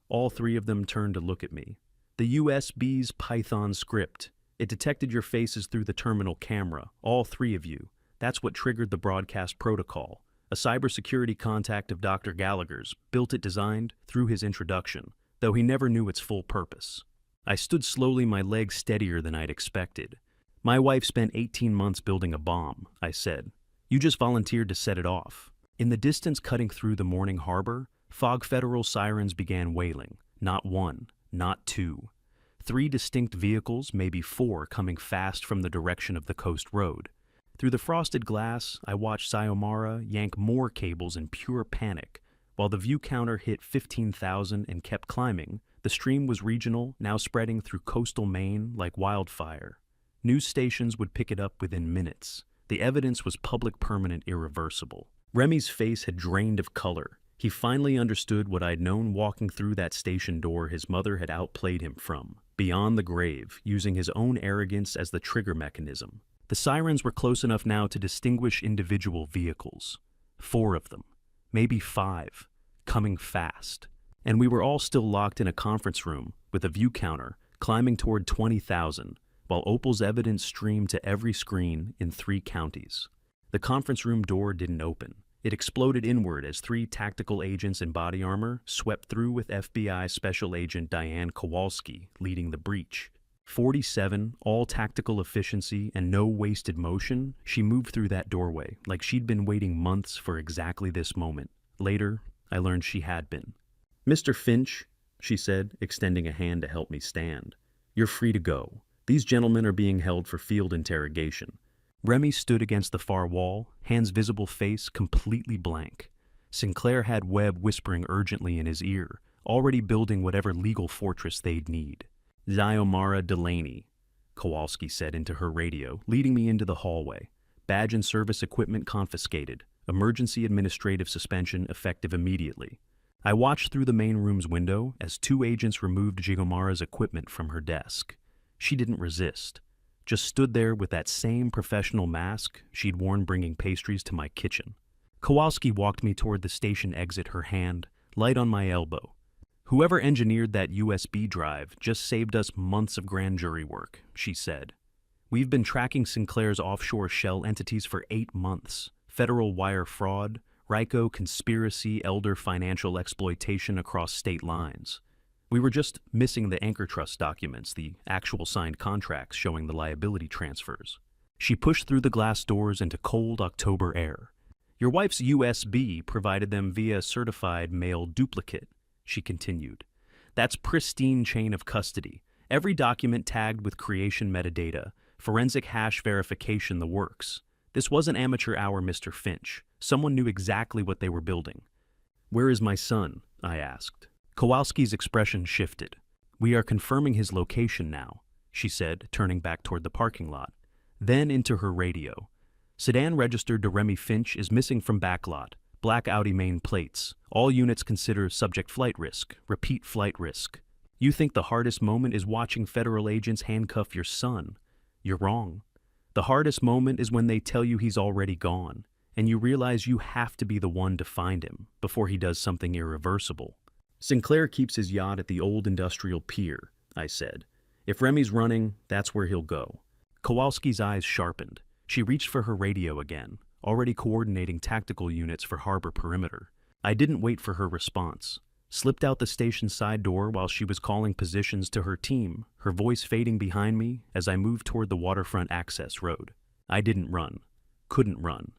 All 3 of them turned to look at me. "The USB's Python script. It detected your faces through the terminal camera, all 3 of you. That's what triggered the broadcast protocol. A cybersecurity contact of Dr. Gallagher's built it, designed through his introduction, though he never knew its full purpose." I stood slowly, my legs steadier than I'd expected. "My wife spent 18 months building a bomb," I said. "You just volunteered to set it off." In the distance cutting through the morning harbor, fog federal sirens began wailing. Not 1, not 2. 3 distinct vehicles, maybe 4, coming fast from the direction of the coast road. Through the frosted glass, I watched Xiomara yank more cables in pure panic. While the view counter hit 15,000 and kept climbing, the stream was regional, now spreading through coastal Maine like wildfire. News stations would pick it up within minutes. The evidence was public, permanent, irreversible. Remy's face had drained of color. He finally understood what I'd known walking through that station door his mother had outplayed him from, beyond the grave, using his own arrogance as the trigger mechanism. The sirens were close enough now to distinguish individual vehicles. 4 of them, maybe 5, coming fast. And we were all still locked in a conference room with a view counter climbing toward 20,000, while Opal's evidence streamed to every screen in 3 counties. The conference room door didn't open. It exploded inward as 3 tactical agents in body armor swept through with FBI Special Agent Diane Kowalski leading the breach. 47, all tactical efficiency and no wasted motion, she moved through that doorway like she'd been waiting months for exactly this moment. Later, I learned she had been. "Mr. Finch," she said, extending a hand to help me stand. "You're free to go. These gentlemen are being held for field interrogation." Remy stood against the far wall, Hand's visible face completely blank. Sinclair had Webb whispering urgently in his ear, already building whatever legal fortress they'd need. Xiomara Delaney, Kowalski said into her radio, leading me into the hallway. Badge and service equipment confiscated. Emergency administrative suspension effective immediately. I watched through the main room's window as 2 agents removed Xiomara's equipment from her desk. She didn't resist, just stood there with that same professional mask she'd worn bringing pastries to my kitchen. Kowalski walked me toward the station exit, her hand light on my elbow. Whoever engineered that USB drive just saved us months of grand jury work, she said. We've been tracking Sinclair's offshore shell entities for 8 months. Federal wire fraud, RICO conspiracy, elder financial exploitation across state lines. We were just missing the anchor trust documents, the actual signed contracts showing the liability transfers. She pushed through the glass doors into cold October air. Your wife's USB provided them via certified mail duplicate, she continued. That's pristine chain of custody. Every document tagged with creation metadata, forensic hash verification, the works. This wasn't amateur hour, Mr. Finch. Someone knew exactly what they were building. Where is my son? I asked. Kowalski's expression shifted. We are confirming his location now, she said, turning back toward the parking lot. Then into her radio. Sedan registered to Remy Finch is missing from backlot. Black Audi main plates. All units consider subject flight risk. Repeat flight risk. You think the hardest moment is watching federal agents handcuff your son. You're wrong. The hardest moment is when they tell you he's already gone, and you realize you have to be the one to find him before he does something irreversible. Sinclair keeps his yacht at the old industrial pier, I said. If Remy's running, that's where he'll go. Kowalski's eyes sharpened. She reached for her radio again, already coordinating tactical units for harbor perimeter. I didn't wait for her response. Slipped out the station side door while she was calling positions to her team, her voice fading behind me as I moved toward the waterfront access road. I didn't run. Couldn't run.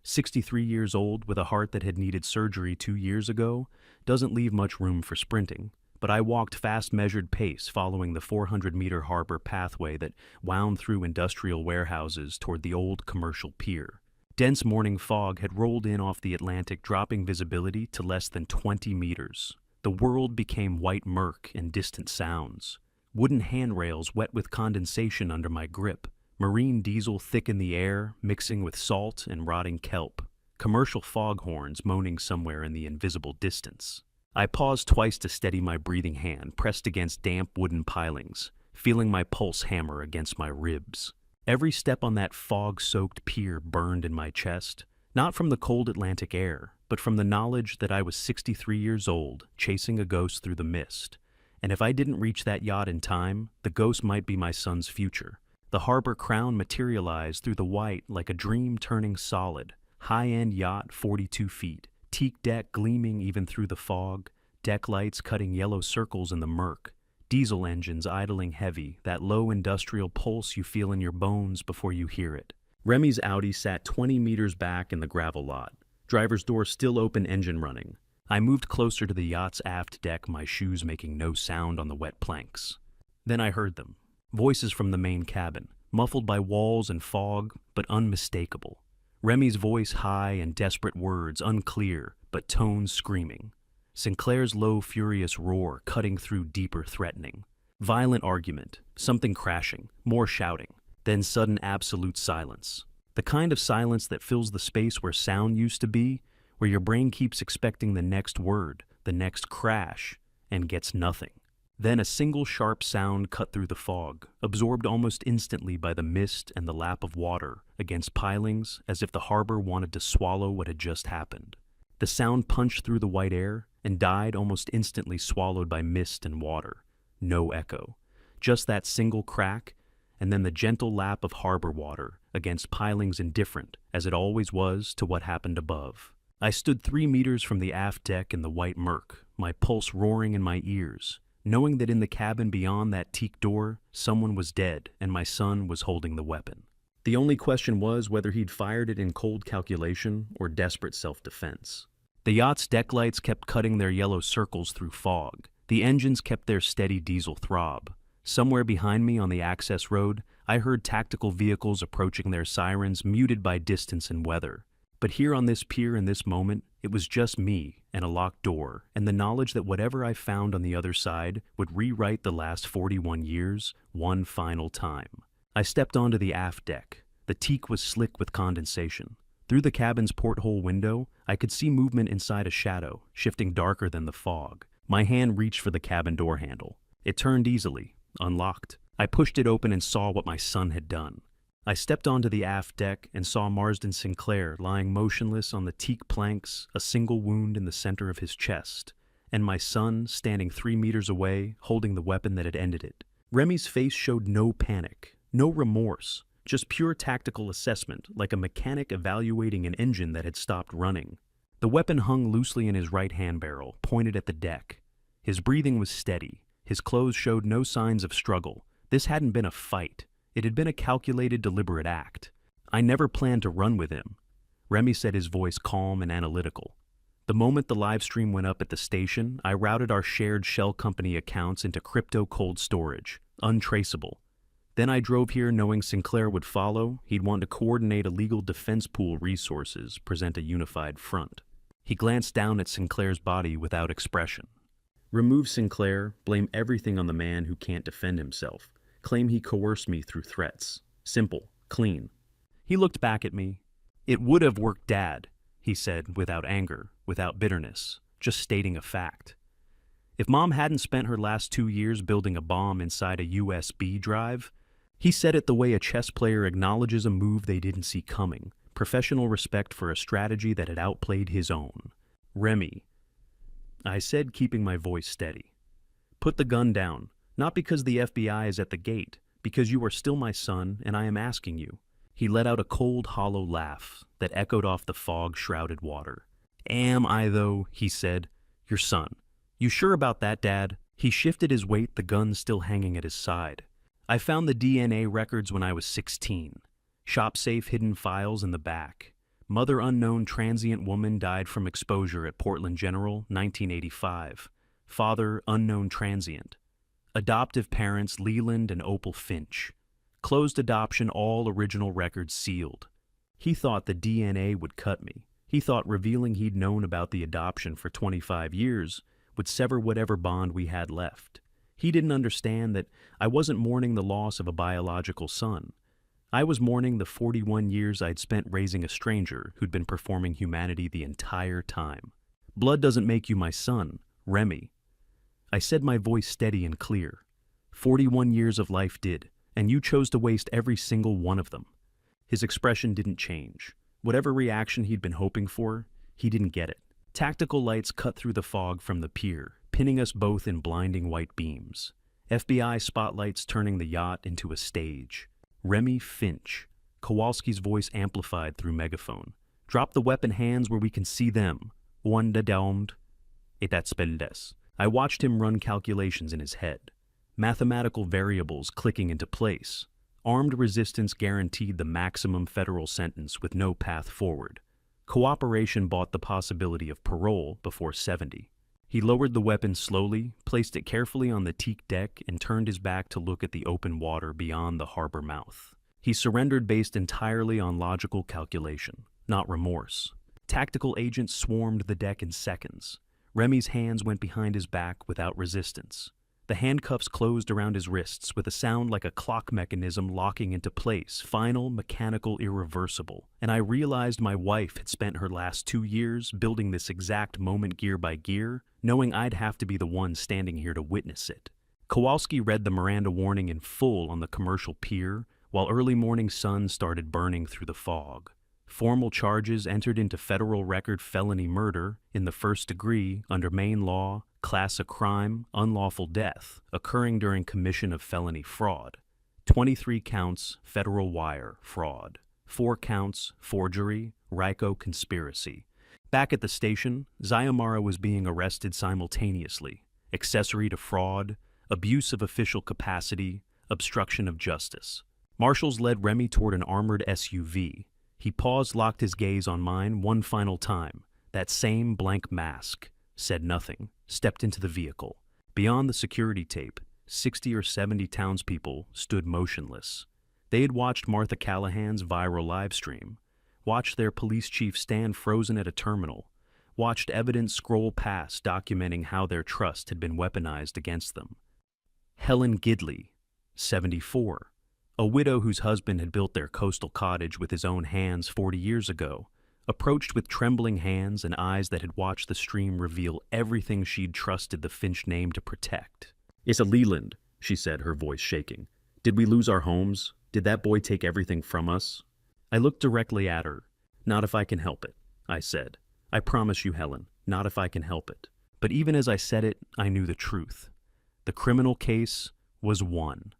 63 years old with a heart that had needed surgery 2 years ago doesn't leave much room for sprinting, but I walked fast measured pace following the 400-meter harbor pathway that wound through industrial warehouses toward the old commercial pier. Dense morning fog had rolled in off the Atlantic, dropping visibility to less than 20 meters. The world became white murk and distant sounds. Wooden handrails wet with condensation under my grip. Marine diesel thick in the air, mixing with salt and rotting kelp. Commercial foghorns moaning somewhere in the invisible distance. I paused twice to steady my breathing hand, pressed against damp wooden pilings, feeling my pulse hammer against my ribs. Every step on that fog-soaked pier burned in my chest, not from the cold Atlantic air, but from the knowledge that I was 63 years old, chasing a ghost through the mist. And if I didn't reach that yacht in time, the ghost might be my son's future. The harbor crown materialized through the white like a dream turning solid. High-end yacht, 42 feet. Teak deck gleaming even through the fog. Deck lights cutting yellow circles in the murk. Diesel engines idling heavy, that low industrial pulse you feel in your bones before you hear it. Remy's Audi sat 20 meters back in the gravel lot. Driver's door still open, engine running. I moved closer to the yacht's aft deck, my shoes making no sound on the wet planks. Then I heard them. Voices from the main cabin, muffled by walls and fog, but unmistakable. Remy's voice high and desperate words unclear, but tones screaming. Sinclair's low, furious roar cutting through deeper threatening. Violent argument, something crashing, more shouting, then sudden absolute silence. The kind of silence that fills the space where sound used to be, where your brain keeps expecting the next word, the next crash, and gets nothing. Then a single sharp sound cut through the fog, absorbed almost instantly by the mist and the lap of water against pilings as if the harbor wanted to swallow what had just happened. The sound punched through the white air and died almost instantly, swallowed by mist and water. No echo. Just that single crack, and then the gentle lap of harbor water against pilings, indifferent, as it always was, to what happened above. I stood 3 meters from the aft deck in the white murk, my pulse roaring in my ears, knowing that in the cabin beyond that teak door, someone was dead and my son was holding the weapon. The only question was whether he'd fired it in cold calculation or desperate self-defense. The yacht's deck lights kept cutting their yellow circles through fog. The engines kept their steady diesel throb. Somewhere behind me on the access road, I heard tactical vehicles approaching their sirens, muted by distance and weather. But here on this pier in this moment, it was just me and a locked door, and the knowledge that whatever I found on the other side would rewrite the last 41 years one final time. I stepped onto the aft deck. The teak was slick with condensation. Through the cabin's porthole window, I could see movement inside a shadow, shifting darker than the fog. My hand reached for the cabin door handle. It turned easily, unlocked. I pushed it open and saw what my son had done. I stepped onto the aft deck and saw Marsden Sinclair lying motionless on the teak planks, a single wound in the center of his chest, and my son standing 3 meters away, holding the weapon that had ended it. Remy's face showed no panic, no remorse, just pure tactical assessment, like a mechanic evaluating an engine that had stopped running. The weapon hung loosely in his right hand barrel, pointed at the deck. His breathing was steady. His clothes showed no signs of struggle. This hadn't been a fight. It had been a calculated, deliberate act. I never planned to run with him. Remy said, his voice calm and analytical. The moment the live stream went up at the station, I routed our shared shell company accounts into crypto cold storage, untraceable. Then I drove here knowing Sinclair would follow. He'd want to coordinate a legal defense pool resources, present a unified front. He glanced down at Sinclair's body without expression. Remove Sinclair, blame everything on the man who can't defend himself. Claim he coerced me through threats. Simple, clean. He looked back at me. It would have worked, Dad, he said, without anger, without bitterness, just stating a fact. If Mom hadn't spent her last 2 years building a bomb inside a USB drive, he said it the way a chess player acknowledges a move they didn't see coming, professional respect for a strategy that had outplayed his own. Remy, I said, keeping my voice steady. Put the gun down. Not because the FBI is at the gate, because you are still my son and I am asking you. He let out a cold, hollow laugh that echoed off the fog-shrouded water. Am I, though? He said. Your son. You sure about that, Dad? He shifted his weight, the gun still hanging at his side. I found the DNA records when I was 16. Shop-safe hidden files in the back. Mother unknown transient woman died from exposure at Portland General, 1985. Father unknown transient. Adoptive parents Leland and Opal Finch. Closed adoption, all original records sealed. He thought the DNA would cut me. He thought revealing he'd known about the adoption for 25 years would sever whatever bond we had left. He didn't understand that I wasn't mourning the loss of a biological son. I was mourning the 41 years I'd spent raising a stranger who'd been performing humanity the entire time. Blood doesn't make you my son, Remy. I said, my voice steady and clear. 41 years of life did, and you chose to waste every single one of them. His expression didn't change. Whatever reaction he'd been hoping for, he didn't get it. Tactical lights cut through the fog from the pier, pinning us both in blinding white beams. FBI spotlights turning the yacht into a stage. Remy Finch. Kowalski's voice amplified through megaphone. Drop the weapon hands where we can see them. Wanda domed. Etat speldes. I watched him run calculations in his head. Mathematical variables clicking into place. Armed resistance guaranteed the maximum federal sentence with no path forward. Cooperation bought the possibility of parole before 70. He lowered the weapon slowly, placed it carefully on the teak deck, and turned his back to look at the open water beyond the harbor mouth. He surrendered based entirely on logical calculation, not remorse. Tactical agents swarmed the deck in seconds. Remy's hands went behind his back without resistance. The handcuffs closed around his wrists with a sound like a clock mechanism locking into place, final, mechanical, irreversible. And I realized my wife had spent her last 2 years building this exact moment gear by gear, knowing I'd have to be the one standing here to witness it. Kowalski read the Miranda warning in full on the commercial pier, while early morning sun started burning through the fog. Formal charges entered into federal record felony murder in the first degree under Maine law, class a crime, unlawful death, occurring during commission of felony fraud. 23 counts, federal wire, fraud. 4 counts, forgery, RICO conspiracy. Back at the station, Zyomara was being arrested simultaneously. Accessory to fraud, abuse of official capacity, obstruction of justice. Marshals led Remy toward an armored SUV. He paused, locked his gaze on mine one final time. That same blank mask. Said nothing. Stepped into the vehicle. Beyond the security tape, 60 or 70 townspeople stood motionless. They had watched Martha Callahan's viral livestream, watched their police chief stand frozen at a terminal, watched evidence scroll past documenting how their trust had been weaponized against them. Helen Gidley, 74, a widow whose husband had built their coastal cottage with his own hands 40 years ago, approached with trembling hands and eyes that had watched the stream reveal everything she'd trusted the Finch name to protect. "It's a Leland," she said, her voice shaking. "Did we lose our homes? Did that boy take everything from us?" I looked directly at her. "Not if I can help it," I said. "I promise you, Helen, not if I can help it." But even as I said it, I knew the truth. The criminal case was won.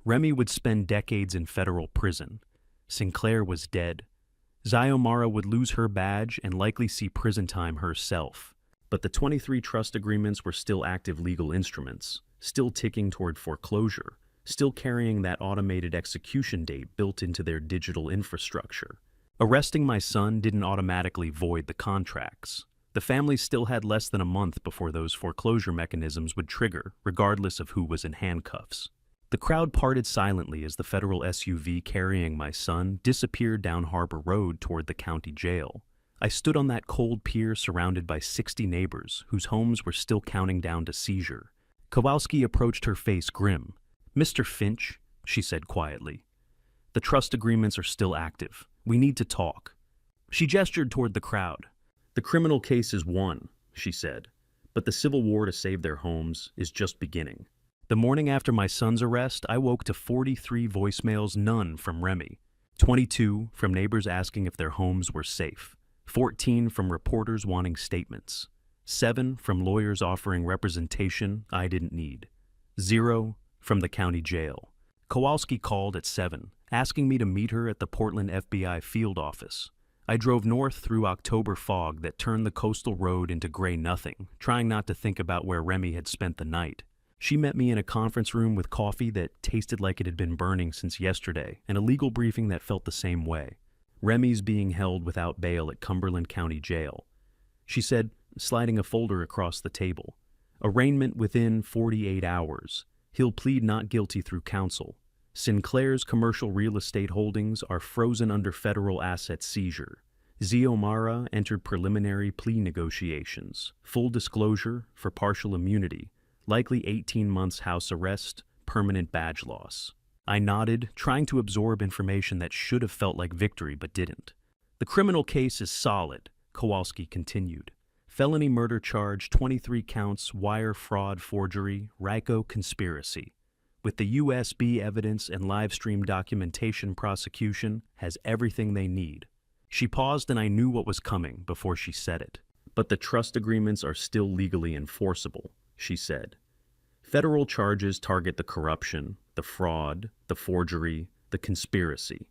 Remy would spend decades in federal prison. Sinclair was dead. Xiomara would lose her badge and likely see prison time herself. But the 23 trust agreements were still active legal instruments, still ticking toward foreclosure, still carrying that automated execution date built into their digital infrastructure. Arresting my son didn't automatically void the contracts. The family still had less than a month before those foreclosure mechanisms would trigger, regardless of who was in handcuffs. The crowd parted silently as the federal SUV carrying my son disappeared down Harbor Road toward the county jail. I stood on that cold pier surrounded by 60 neighbors whose homes were still counting down to seizure. Kowalski approached, her face grim. "Mr. Finch," she said quietly, "the trust agreements are still active. We need to talk." She gestured toward the crowd. "The criminal case is won," she said, "but the civil war to save their homes is just beginning." The morning after my son's arrest, I woke to 43 voicemails, none from Remy. 22 from neighbors asking if their homes were safe. 14 from reporters wanting statements. 7 from lawyers offering representation I didn't need. 0 from the county jail. Kowalski called at 7, asking me to meet her at the Portland FBI field office. I drove north through October fog that turned the coastal road into gray nothing, trying not to think about where Remy had spent the night. She met me in a conference room with coffee that tasted like it had been burning since yesterday, and a legal briefing that felt the same way. Remy's being held without bail at Cumberland County Jail. She said, sliding a folder across the table. "Arraignment within 48 hours. He'll plead not guilty through counsel. Sinclair's commercial real estate holdings are frozen under federal asset seizure. Xiomara entered preliminary plea negotiations. Full disclosure for partial immunity. Likely 18 months house arrest, permanent badge loss." I nodded, trying to absorb information that should have felt like victory but didn't. "The criminal case is solid," Kowalski continued. "Felony murder charge, 23 counts, wire fraud, forgery, RICO conspiracy. With the USB evidence and live stream documentation, prosecution has everything they need." She paused and I knew what was coming before she said it. "But the trust agreements are still legally enforceable," she said. "Federal charges target the corruption, the fraud, the forgery, the conspiracy.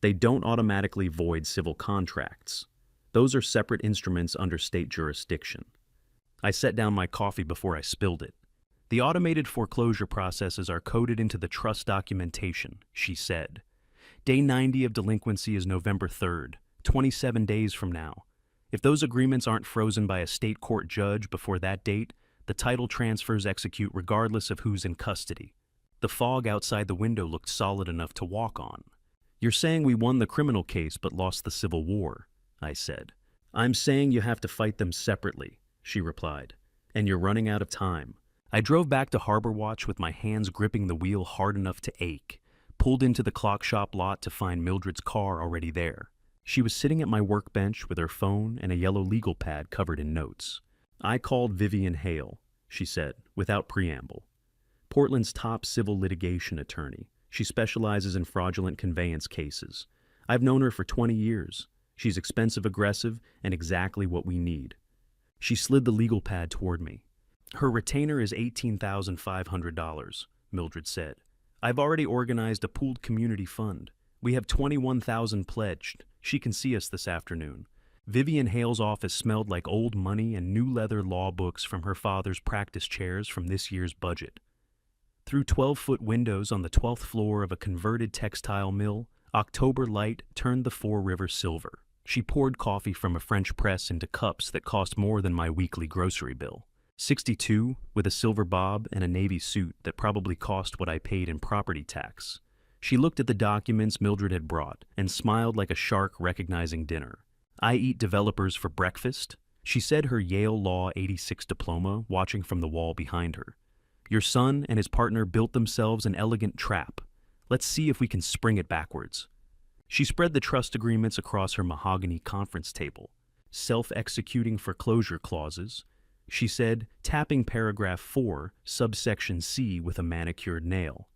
They don't automatically void civil contracts. Those are separate instruments under state jurisdiction." I set down my coffee before I spilled it. "The automated foreclosure processes are coded into the trust documentation," she said. "Day 90 of delinquency is November 3rd, 27 days from now. If those agreements aren't frozen by a state court judge before that date, the title transfers execute regardless of who's in custody." The fog outside the window looked solid enough to walk on. "You're saying we won the criminal case but lost the Civil War," I said. "I'm saying you have to fight them separately," she replied. "And you're running out of time." I drove back to Harbor Watch with my hands gripping the wheel hard enough to ache, pulled into the clock shop lot to find Mildred's car already there. She was sitting at my workbench with her phone and a yellow legal pad covered in notes. "I called Vivian Hale," she said, without preamble. "Portland's top civil litigation attorney. She specializes in fraudulent conveyance cases. I've known her for 20 years. She's expensive, aggressive, and exactly what we need." She slid the legal pad toward me. "Her retainer is $18,500, Mildred said. "I've already organized a pooled community fund. We have $21,000 pledged. She can see us this afternoon." Vivian Hale's office smelled like old money and new leather law books from her father's practice chairs from this year's budget. Through 12-foot windows on the 12th floor of a converted textile mill, October light turned the Four Rivers silver. She poured coffee from a French press into cups that cost more than my weekly grocery bill. 62, with a silver bob and a navy suit that probably cost what I paid in property tax. She looked at the documents Mildred had brought and smiled like a shark recognizing dinner. I eat developers for breakfast, she said, her Yale Law 86 diploma watching from the wall behind her. Your son and his partner built themselves an elegant trap. Let's see if we can spring it backwards. She spread the trust agreements across her mahogany conference table. Self-executing foreclosure clauses, she said, tapping paragraph 4, subsection C with a manicured nail.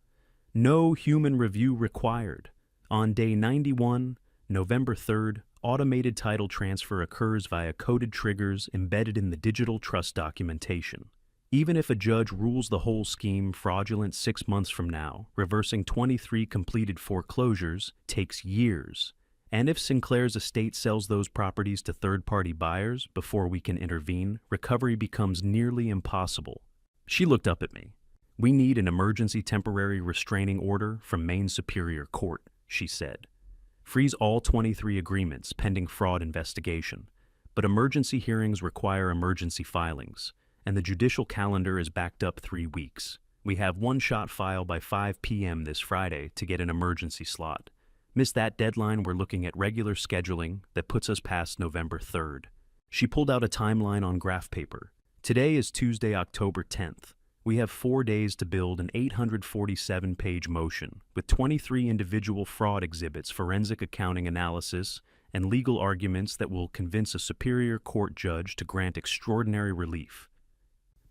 No human review required. On day 91, November 3rd, automated title transfer occurs via coded triggers embedded in the digital trust documentation. Even if a judge rules the whole scheme fraudulent 6 months from now, reversing 23 completed foreclosures takes years. And if Sinclair's estate sells those properties to third-party buyers before we can intervene, recovery becomes nearly impossible. She looked up at me. We need an emergency temporary restraining order from Maine Superior Court, she said. Freeze all 23 agreements pending fraud investigation. But emergency hearings require emergency filings, and the judicial calendar is backed up 3 weeks. We have one shot file by 5 p.m. this Friday to get an emergency slot. Miss that deadline, we're looking at regular scheduling that puts us past November 3rd. She pulled out a timeline on graph paper. Today is Tuesday, October 10th. We have 4 days to build an 847-page motion with 23 individual fraud exhibits, forensic accounting analysis, and legal arguments that will convince a Superior Court judge to grant extraordinary relief.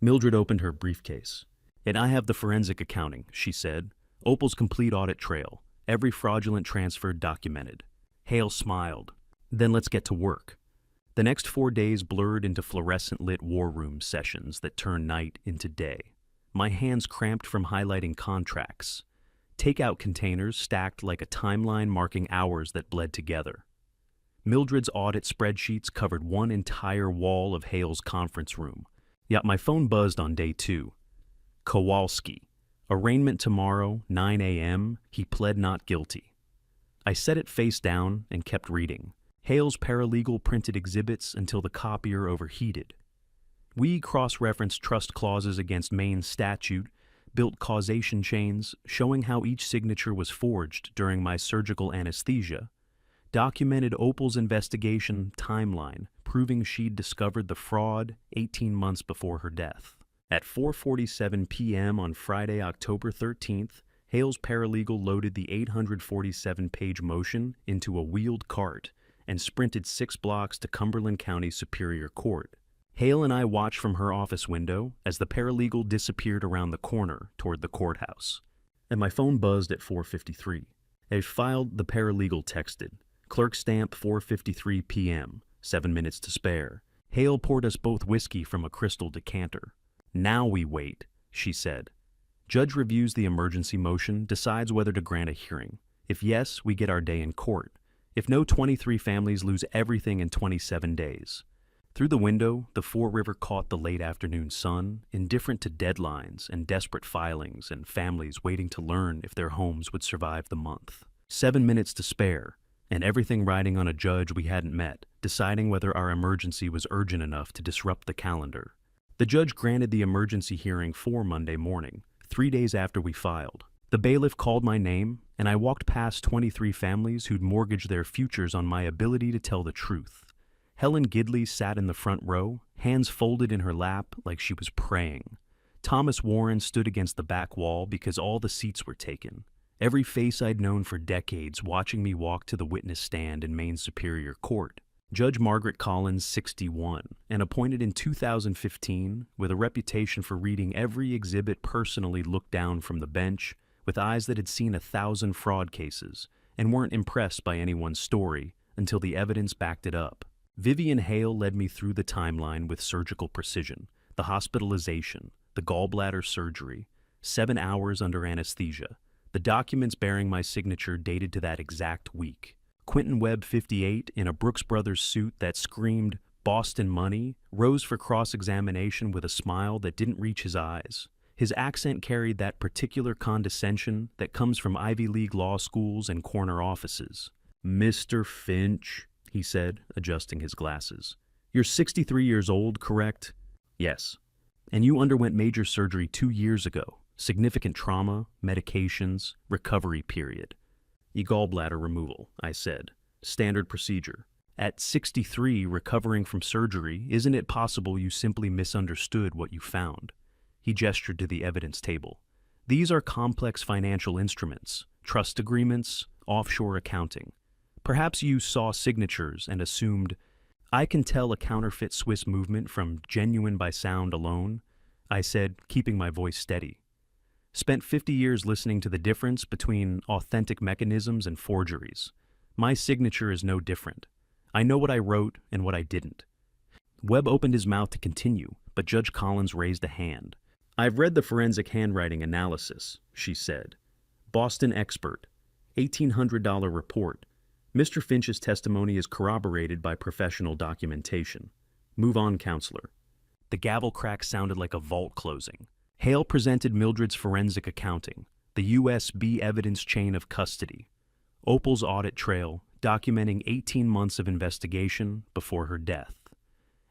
Mildred opened her briefcase. And I have the forensic accounting, she said. Opal's complete audit trail. Every fraudulent transfer documented. Hale smiled. Then let's get to work. The next 4 days blurred into fluorescent-lit war room sessions that turned night into day. My hands cramped from highlighting contracts. Takeout containers stacked like a timeline marking hours that bled together. Mildred's audit spreadsheets covered one entire wall of Hale's conference room. Yet my phone buzzed on day 2. Kowalski. Arraignment tomorrow, 9 a.m., he pled not guilty. I set it face down and kept reading. Hale's paralegal printed exhibits until the copier overheated. We cross-referenced trust clauses against Maine statute, built causation chains showing how each signature was forged during my surgical anesthesia, documented Opal's investigation timeline, proving she'd discovered the fraud 18 months before her death. At 4:47 p.m. on Friday, October 13th, Hale's paralegal loaded the 847-page motion into a wheeled cart and sprinted 6 blocks to Cumberland County Superior Court. Hale and I watched from her office window as the paralegal disappeared around the corner toward the courthouse. And my phone buzzed at 4:53. As filed, the paralegal texted, "Clerk stamp 4:53 p.m., 7 minutes to spare." Hale poured us both whiskey from a crystal decanter. Now we wait, she said. Judge reviews the emergency motion, decides whether to grant a hearing. If yes, we get our day in court. If no, 23 families lose everything in 27 days. Through the window, the Fore River caught the late afternoon sun, indifferent to deadlines and desperate filings and families waiting to learn if their homes would survive the month. 7 minutes to spare, and everything riding on a judge we hadn't met, deciding whether our emergency was urgent enough to disrupt the calendar. The judge granted the emergency hearing for Monday morning, 3 days after we filed. The bailiff called my name, and I walked past 23 families who'd mortgaged their futures on my ability to tell the truth. Helen Gidley sat in the front row, hands folded in her lap like she was praying. Thomas Warren stood against the back wall because all the seats were taken. Every face I'd known for decades watching me walk to the witness stand in Maine Superior Court. Judge Margaret Collins, 61, and appointed in 2015, with a reputation for reading every exhibit personally, looked down from the bench with eyes that had seen 1,000 fraud cases and weren't impressed by anyone's story until the evidence backed it up. Vivian Hale led me through the timeline with surgical precision, the hospitalization, the gallbladder surgery, 7 hours under anesthesia, the documents bearing my signature dated to that exact week. Quentin Webb, 58, in a Brooks Brothers suit that screamed Boston money, rose for cross-examination with a smile that didn't reach his eyes. His accent carried that particular condescension that comes from Ivy League law schools and corner offices. "Mr. Finch," he said, adjusting his glasses. "You're 63 years old, correct?" "Yes." And you underwent major surgery 2 years ago. Significant trauma, medications, recovery period. Gallbladder removal, I said. Standard procedure. At 63, recovering from surgery, isn't it possible you simply misunderstood what you found? He gestured to the evidence table. These are complex financial instruments, trust agreements, offshore accounting. Perhaps you saw signatures and assumed, I can tell a counterfeit Swiss movement from genuine by sound alone, I said, keeping my voice steady. Spent 50 years listening to the difference between authentic mechanisms and forgeries. My signature is no different. I know what I wrote and what I didn't. Webb opened his mouth to continue, but Judge Collins raised a hand. I've read the forensic handwriting analysis, she said. Boston expert. $1,800 report. Mr. Finch's testimony is corroborated by professional documentation. Move on, counselor. The gavel crack sounded like a vault closing. Hale presented Mildred's forensic accounting, the USB evidence chain of custody. Opal's audit trail, documenting 18 months of investigation before her death.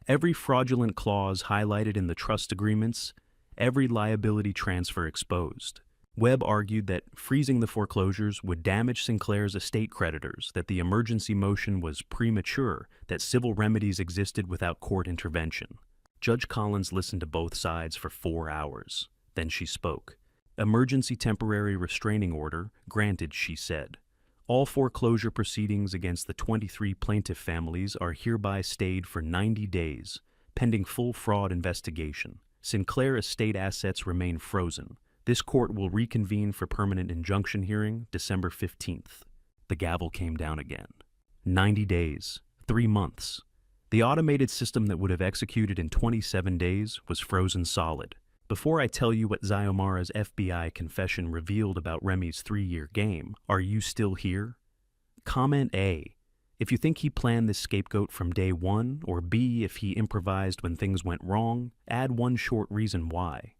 Every fraudulent clause highlighted in the trust agreements, every liability transfer exposed. Webb argued that freezing the foreclosures would damage Sinclair's estate creditors, that the emergency motion was premature, that civil remedies existed without court intervention. Judge Collins listened to both sides for 4 hours. Then she spoke. Emergency temporary restraining order granted, she said. All foreclosure proceedings against the 23 plaintiff families are hereby stayed for 90 days, pending full fraud investigation. Sinclair estate assets remain frozen. This court will reconvene for permanent injunction hearing December 15th. The gavel came down again. 90 days. 3 months. The automated system that would have executed in 27 days was frozen solid. Before I tell you what Xiomara's FBI confession revealed about Remy's 3-year game, are you still here? Comment A, if you think he planned this scapegoat from day one, or B, if he improvised when things went wrong, add one short reason why.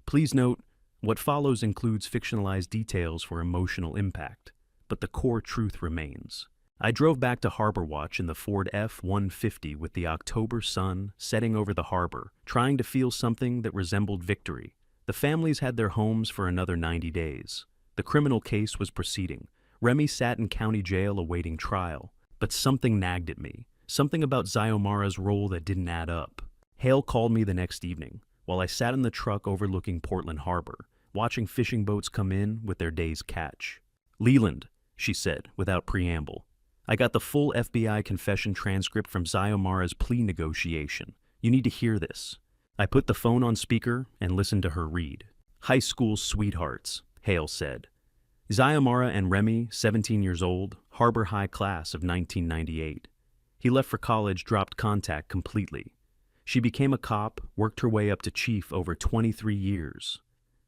Please note, what follows includes fictionalized details for emotional impact, but the core truth remains. I drove back to Harbor Watch in the Ford F-150 with the October sun setting over the harbor, trying to feel something that resembled victory. The families had their homes for another 90 days. The criminal case was proceeding. Remy sat in county jail awaiting trial. But something nagged at me. Something about Xiomara's role that didn't add up. Hale called me the next evening, while I sat in the truck overlooking Portland Harbor, watching fishing boats come in with their day's catch. Leland, she said, without preamble. I got the full FBI confession transcript from Xiomara's plea negotiation. You need to hear this. I put the phone on speaker and listened to her read. High school sweethearts, Hale said. Xiomara and Remy, 17 years old, Harbor High class of 1998. He left for college, dropped contact completely. She became a cop, worked her way up to chief over 23 years.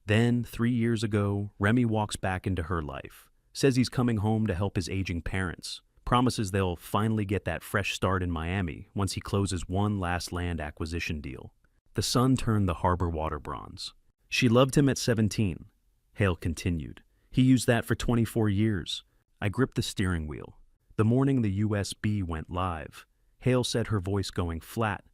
Then, 3 years ago, Remy walks back into her life. Says he's coming home to help his aging parents. Promises they'll finally get that fresh start in Miami once he closes one last land acquisition deal. The sun turned the harbor water bronze. She loved him at 17, Hale continued. He used that for 24 years. I gripped the steering wheel. The morning the USB went live, Hale said, her voice going flat.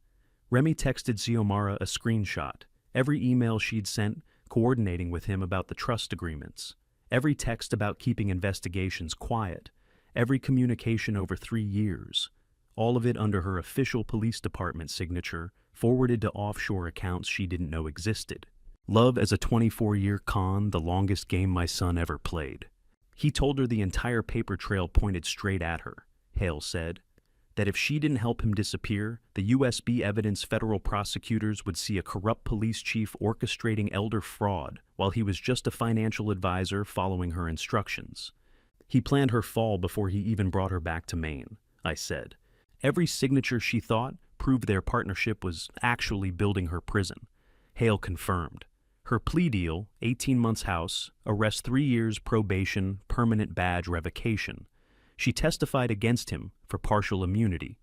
Remy texted Xiomara a screenshot. Every email she'd sent coordinating with him about the trust agreements. Every text about keeping investigations quiet. Every communication over 3 years. All of it under her official police department signature, forwarded to offshore accounts she didn't know existed. Love as a 24-year con, the longest game my son ever played. He told her the entire paper trail pointed straight at her, Hale said. That if she didn't help him disappear, the USB evidence federal prosecutors would see a corrupt police chief orchestrating elder fraud while he was just a financial advisor following her instructions. He planned her fall before he even brought her back to Maine, I said. Every signature she thought proved their partnership was actually building her prison. Hale confirmed. Her plea deal, 18 months house, arrest 3 years probation, permanent badge revocation. She testified against him for partial immunity.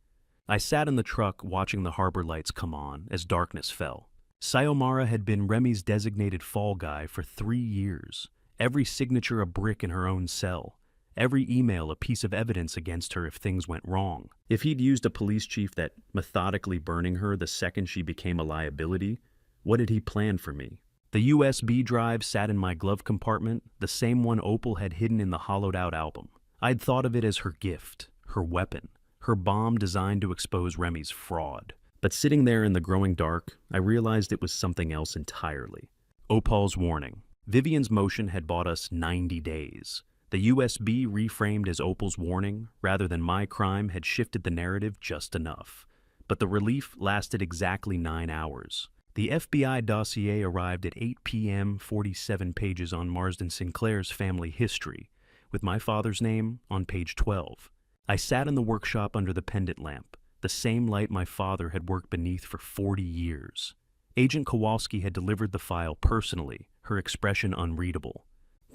I sat in the truck watching the harbor lights come on as darkness fell. Xiomara had been Remy's designated fall guy for 3 years. Every signature a brick in her own cell. Every email a piece of evidence against her if things went wrong. If he'd used a police chief that methodically burning her the second she became a liability, What did he plan for me? The USB drive sat in my glove compartment, the same one Opal had hidden in the hollowed-out album. I'd thought of it as her gift, her weapon, her bomb designed to expose Remy's fraud. But sitting there in the growing dark, I realized it was something else entirely. Opal's warning. Vivian's motion had bought us 90 days. The USB reframed as Opal's warning, rather than my crime, had shifted the narrative just enough. But the relief lasted exactly 9 hours. The FBI dossier arrived at 8 p.m., 47 pages on Marsden Sinclair's family history, with my father's name on page 12. I sat in the workshop under the pendant lamp, the same light my father had worked beneath for 40 years. Agent Kowalski had delivered the file personally, her expression unreadable.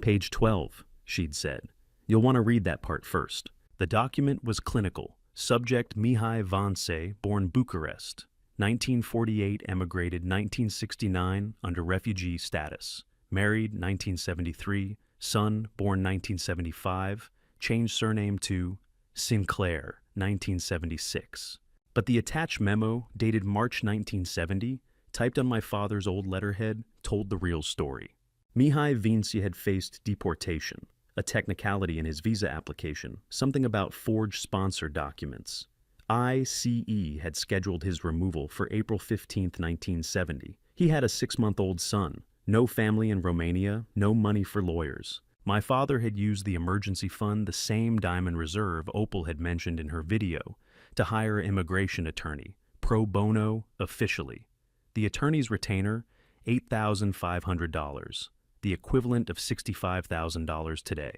Page 12, she'd said. You'll want to read that part first. The document was clinical. Subject Mihai Vance, born Bucharest. 1948, emigrated 1969 under refugee status. Married 1973, son born 1975, changed surname to Sinclair 1976. But the attached memo, dated March 1970, typed on my father's old letterhead, told the real story. Mihai Vince had faced deportation, a technicality in his visa application, something about forged sponsor documents. ICE had scheduled his removal for April 15, 1970. He had a 6-month-old son, no family in Romania, no money for lawyers. My father had used the emergency fund, the same Diamond Reserve Opal had mentioned in her video, to hire an immigration attorney, pro bono, officially. The attorney's retainer, $8,500, the equivalent of $65,000 today.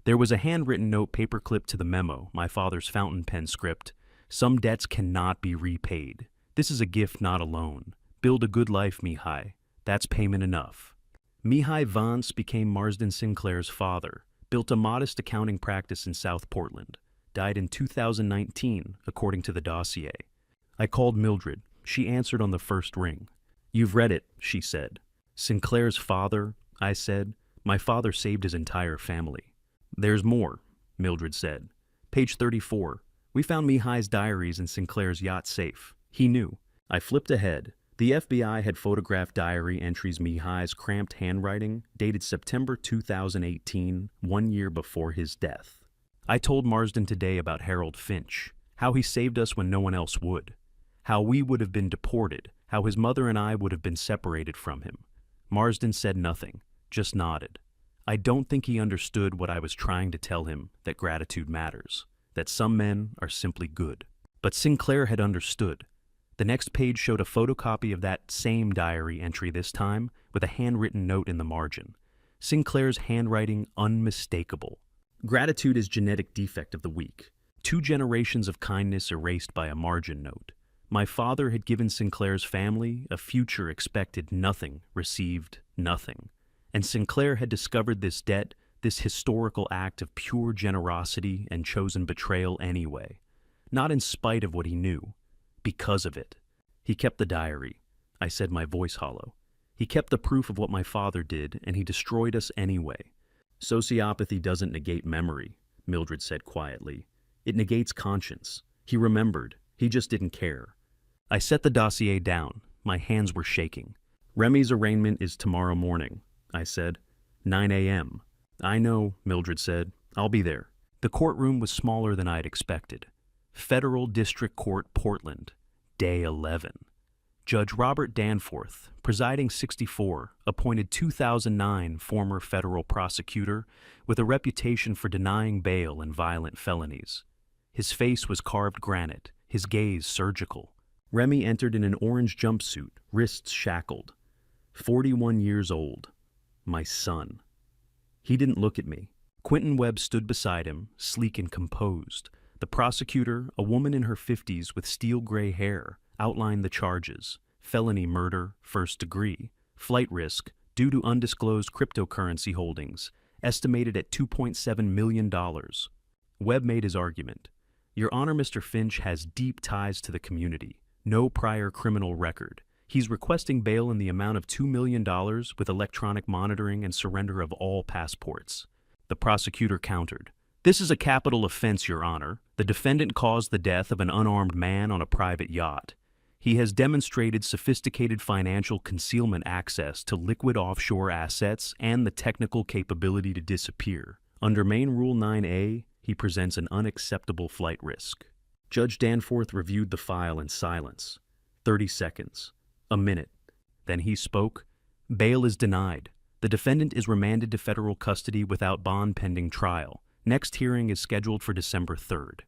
There was a handwritten note paperclipped to the memo, my father's fountain pen script. Some debts cannot be repaid. This is a gift, not a loan. Build a good life, Mihai. That's payment enough. Mihai Vance became Marsden Sinclair's father, built a modest accounting practice in South Portland, died in 2019, according to the dossier. I called Mildred. She answered on the first ring. You've read it, she said. Sinclair's father, I said. My father saved his entire family. There's more, Mildred said. Page 34. We found Mihai's diaries in Sinclair's yacht safe. He knew. I flipped ahead. The FBI had photographed diary entries Mihai's cramped handwriting, dated September 2018, 1 year before his death. I told Marsden today about Harold Finch, how he saved us when no one else would, how we would have been deported, how his mother and I would have been separated from him. Marsden said nothing, just nodded. I don't think he understood what I was trying to tell him, that gratitude matters, that some men are simply good. But Sinclair had understood. The next page showed a photocopy of that same diary entry this time, with a handwritten note in the margin. Sinclair's handwriting unmistakable. Gratitude is genetic defect of the week. 2 generations of kindness erased by a margin note. My father had given Sinclair's family a future, expected nothing, received nothing. And Sinclair had discovered this debt, this historical act of pure generosity and chosen betrayal anyway. Not in spite of what he knew, because of it. He kept the diary. I said, my voice hollow. He kept the proof of what my father did, and he destroyed us anyway. Sociopathy doesn't negate memory, Mildred said quietly. It negates conscience. He remembered. He just didn't care. I set the dossier down. My hands were shaking. Remy's arraignment is tomorrow morning, I said. 9 a.m. I know, Mildred said. I'll be there. The courtroom was smaller than I'd expected. Federal District Court, Portland, Day 11. Judge Robert Danforth, presiding 64, appointed 2009 former federal prosecutor with a reputation for denying bail in violent felonies. His face was carved granite, his gaze surgical. Remy entered in an orange jumpsuit, wrists shackled. 41 years old. My son. He didn't look at me. Quentin Webb stood beside him, sleek and composed. The prosecutor, a woman in her 50s with steel gray hair, outlined the charges. Felony murder, first degree. Flight risk, due to undisclosed cryptocurrency holdings, estimated at $2.7 million. Webb made his argument. Your Honor, Mr. Finch has deep ties to the community. No prior criminal record. He's requesting bail in the amount of $2 million with electronic monitoring and surrender of all passports. The prosecutor countered. This is a capital offense, Your Honor. The defendant caused the death of an unarmed man on a private yacht. He has demonstrated sophisticated financial concealment access to liquid offshore assets and the technical capability to disappear. Under Main Rule 9A, he presents an unacceptable flight risk. Judge Danforth reviewed the file in silence. 30 seconds. A minute. Then he spoke. Bail is denied. The defendant is remanded to federal custody without bond pending trial. Next hearing is scheduled for December 3rd.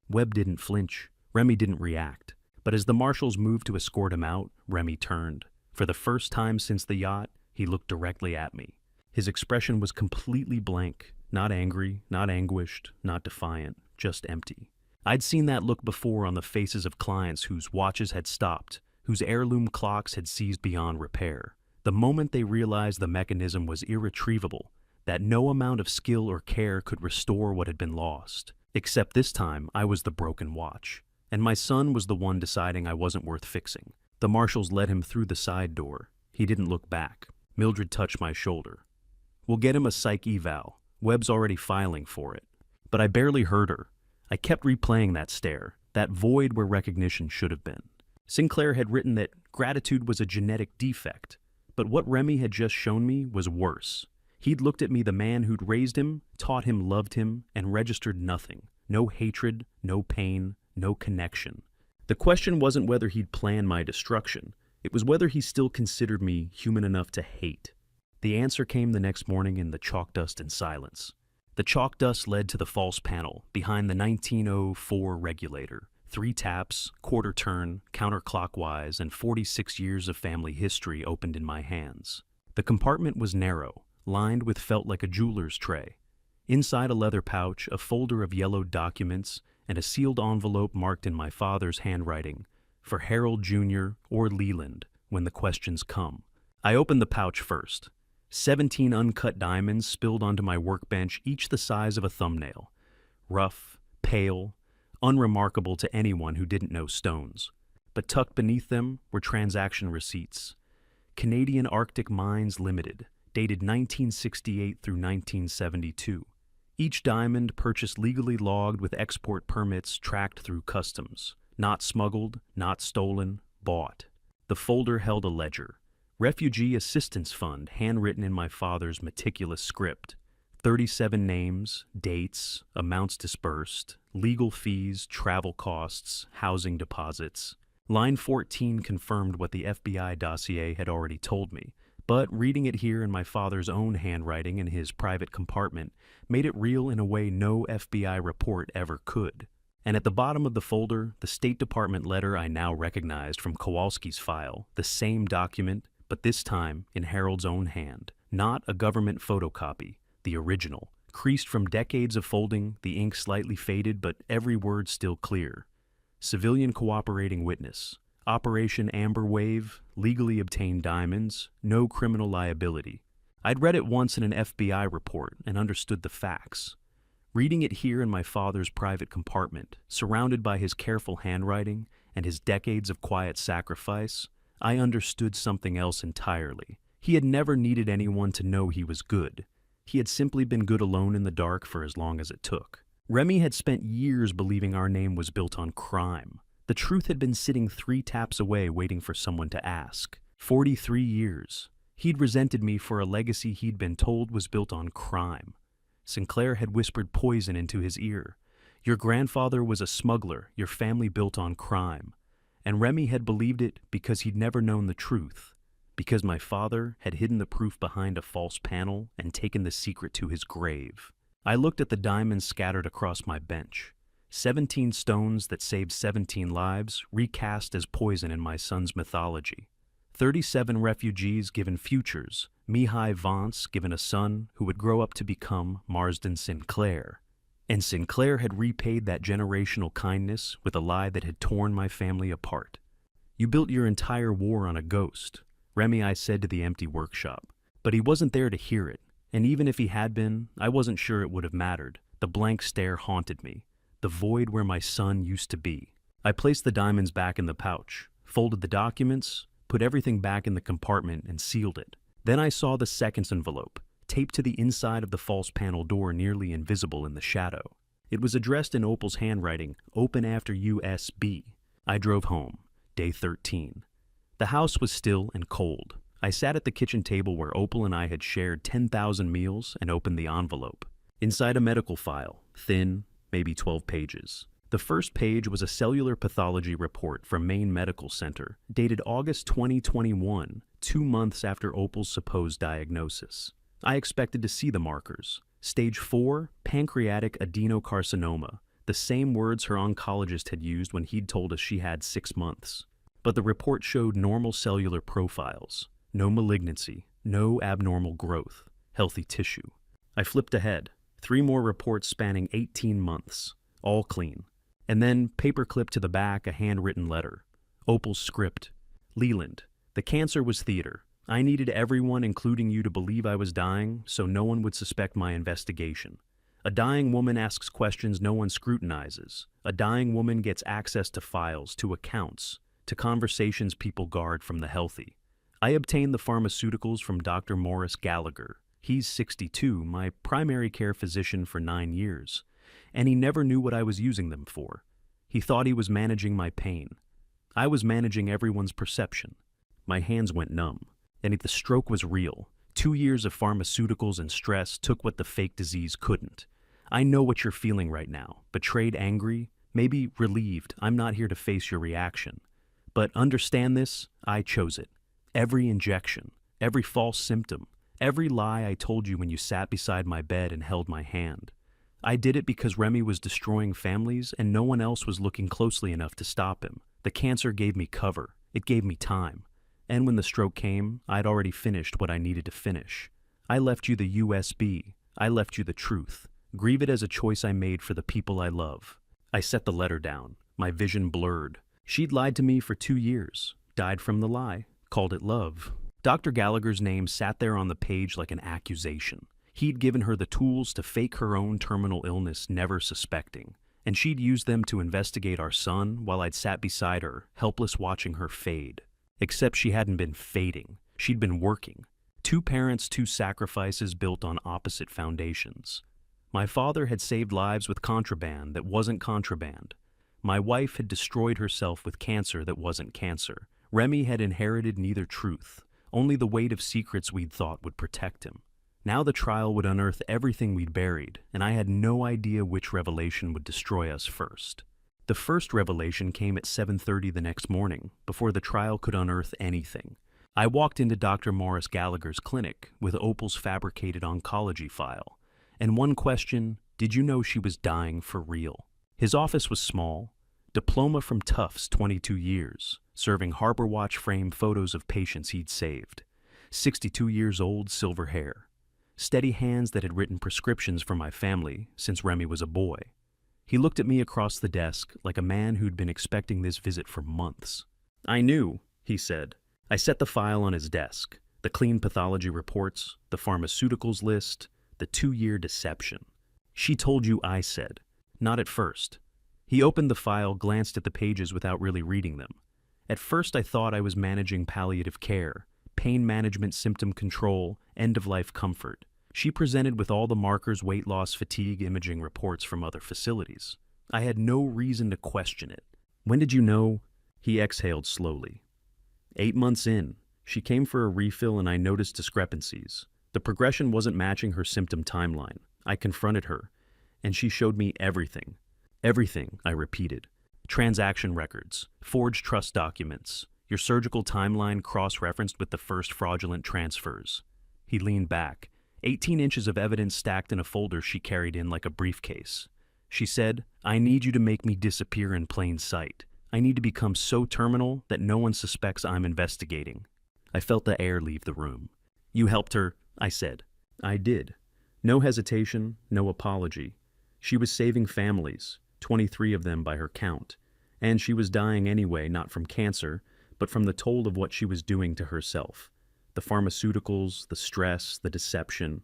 Webb didn't flinch. Remy didn't react. But as the marshals moved to escort him out, Remy turned. For the first time since the yacht, he looked directly at me. His expression was completely blank. Not angry, not anguished, not defiant, just empty. I'd seen that look before on the faces of clients whose watches had stopped, whose heirloom clocks had ceased beyond repair. The moment they realized the mechanism was irretrievable, that no amount of skill or care could restore what had been lost. Except this time, I was the broken watch. And my son was the one deciding I wasn't worth fixing. The marshals led him through the side door. He didn't look back. Mildred touched my shoulder. We'll get him a psych eval. Webb's already filing for it. But I barely heard her. I kept replaying that stare, that void where recognition should have been. Sinclair had written that gratitude was a genetic defect, but what Remy had just shown me was worse. He'd looked at me, the man who'd raised him, taught him, loved him, and registered nothing. No hatred, no pain, no connection. The question wasn't whether he'd planned my destruction. It was whether he still considered me human enough to hate. The answer came the next morning in the chalk dust and silence. The chalk dust led to the false panel, behind the 1904 regulator. 3 taps, quarter turn, counterclockwise, and 46 years of family history opened in my hands. The compartment was narrow, lined with felt like a jeweler's tray. Inside a leather pouch, a folder of yellowed documents, and a sealed envelope marked in my father's handwriting, for Harold Jr. or Leland, when the questions come. I opened the pouch first. 17 uncut diamonds spilled onto my workbench, each the size of a thumbnail. Rough, pale, unremarkable to anyone who didn't know stones. But tucked beneath them were transaction receipts. Canadian Arctic Mines Limited, dated 1968 through 1972. Each diamond purchased legally logged with export permits tracked through customs. Not smuggled, not stolen, bought. The folder held a ledger. Refugee Assistance Fund, handwritten in my father's meticulous script. 37 names, dates, amounts disbursed, legal fees, travel costs, housing deposits. Line 14 confirmed what the FBI dossier had already told me, but reading it here in my father's own handwriting in his private compartment made it real in a way no FBI report ever could. And at the bottom of the folder, the State Department letter I now recognized from Kowalski's file, the same document, but this time in Harold's own hand. Not a government photocopy, the original. Creased from decades of folding, the ink slightly faded, but every word still clear. Civilian cooperating witness. Operation Amber Wave, legally obtained diamonds, no criminal liability. I'd read it once in an FBI report and understood the facts. Reading it here in my father's private compartment, surrounded by his careful handwriting and his decades of quiet sacrifice, I understood something else entirely. He had never needed anyone to know he was good. He had simply been good alone in the dark for as long as it took. Remy had spent years believing our name was built on crime. The truth had been sitting 3 taps away waiting for someone to ask. 43 years. He'd resented me for a legacy he'd been told was built on crime. Sinclair had whispered poison into his ear. Your grandfather was a smuggler, your family built on crime. And Remy had believed it because he'd never known the truth, because my father had hidden the proof behind a false panel and taken the secret to his grave. I looked at the diamonds scattered across my bench. 17 stones that saved 17 lives, recast as poison in my son's mythology. 37 refugees given futures, Mihai Vance given a son who would grow up to become Marsden Sinclair. And Sinclair had repaid that generational kindness with a lie that had torn my family apart. You built your entire war on a ghost, Remy, I said to the empty workshop. But he wasn't there to hear it, and even if he had been, I wasn't sure it would have mattered. The blank stare haunted me, the void where my son used to be. I placed the diamonds back in the pouch, folded the documents, put everything back in the compartment, and sealed it. Then I saw the second envelope, taped to the inside of the false panel door, nearly invisible in the shadow. It was addressed in Opal's handwriting, open after USB. I drove home. day 13. The house was still and cold. I sat at the kitchen table where Opal and I had shared 10,000 meals and opened the envelope. Inside a medical file, thin, maybe 12 pages. The first page was a cellular pathology report from Maine Medical Center, dated August 2021, 2 months after Opal's supposed diagnosis. I expected to see the markers. Stage 4, pancreatic adenocarcinoma, the same words her oncologist had used when he'd told us she had 6 months. But the report showed normal cellular profiles. No malignancy, no abnormal growth, healthy tissue. I flipped ahead. 3 more reports spanning 18 months, all clean. And then, paperclip to the back, a handwritten letter. Opal's script. Leland, the cancer was theater. I needed everyone, including you, to believe I was dying, so no one would suspect my investigation. A dying woman asks questions no one scrutinizes. A dying woman gets access to files, to accounts, to conversations people guard from the healthy. I obtained the pharmaceuticals from Dr. Morris Gallagher. He's 62, my primary care physician for 9 years, and he never knew what I was using them for. He thought he was managing my pain. I was managing everyone's perception. My hands went numb, and the stroke was real. 2 years of pharmaceuticals and stress took what the fake disease couldn't. I know what you're feeling right now, betrayed, angry, maybe relieved. I'm not here to face your reaction. But understand this, I chose it. Every injection, every false symptom, every lie I told you when you sat beside my bed and held my hand. I did it because Remy was destroying families and no one else was looking closely enough to stop him. The cancer gave me cover. It gave me time. And when the stroke came, I'd already finished what I needed to finish. I left you the USB. I left you the truth. Grieve it as a choice I made for the people I love. I set the letter down. My vision blurred. She'd lied to me for 2 years. Died from the lie. Called it love. Dr. Gallagher's name sat there on the page like an accusation. He'd given her the tools to fake her own terminal illness, never suspecting. And she'd used them to investigate our son while I'd sat beside her, helpless watching her fade. Except she hadn't been fading. She'd been working. 2 parents, 2 sacrifices built on opposite foundations. My father had saved lives with contraband that wasn't contraband. My wife had destroyed herself with cancer that wasn't cancer. Remy had inherited neither truth, only the weight of secrets we'd thought would protect him. Now the trial would unearth everything we'd buried, and I had no idea which revelation would destroy us first. The first revelation came at 7:30 the next morning, before the trial could unearth anything. I walked into Dr. Morris Gallagher's clinic with Opal's fabricated oncology file, and one question, did you know she was dying for real? His office was small. Diploma from Tufts, 22 years, serving Harbor Watch frame photos of patients he'd saved. 62 years old, silver hair. Steady hands that had written prescriptions for my family since Remy was a boy. He looked at me across the desk like a man who'd been expecting this visit for months. I knew, he said. I set the file on his desk, the clean pathology reports, the pharmaceuticals list, the 2-year deception. She told you, I said. Not at first. He opened the file, glanced at the pages without really reading them. At first I thought I was managing palliative care, pain management, symptom control, end-of-life comfort. She presented with all the markers, weight loss, fatigue, imaging reports from other facilities. I had no reason to question it. When did you know? He exhaled slowly. 8 months in. She came for a refill and I noticed discrepancies. The progression wasn't matching her symptom timeline. I confronted her, and she showed me everything. Everything, I repeated. Transaction records, forged trust documents, your surgical timeline cross-referenced with the first fraudulent transfers. He leaned back. 18 inches of evidence stacked in a folder she carried in like a briefcase. She said, I need you to make me disappear in plain sight. I need to become so terminal that no one suspects I'm investigating. I felt the air leave the room. You helped her, I said. I did. No hesitation, no apology. She was saving families, 23 of them by her count. And she was dying anyway, not from cancer, but from the toll of what she was doing to herself. The pharmaceuticals, the stress, the deception.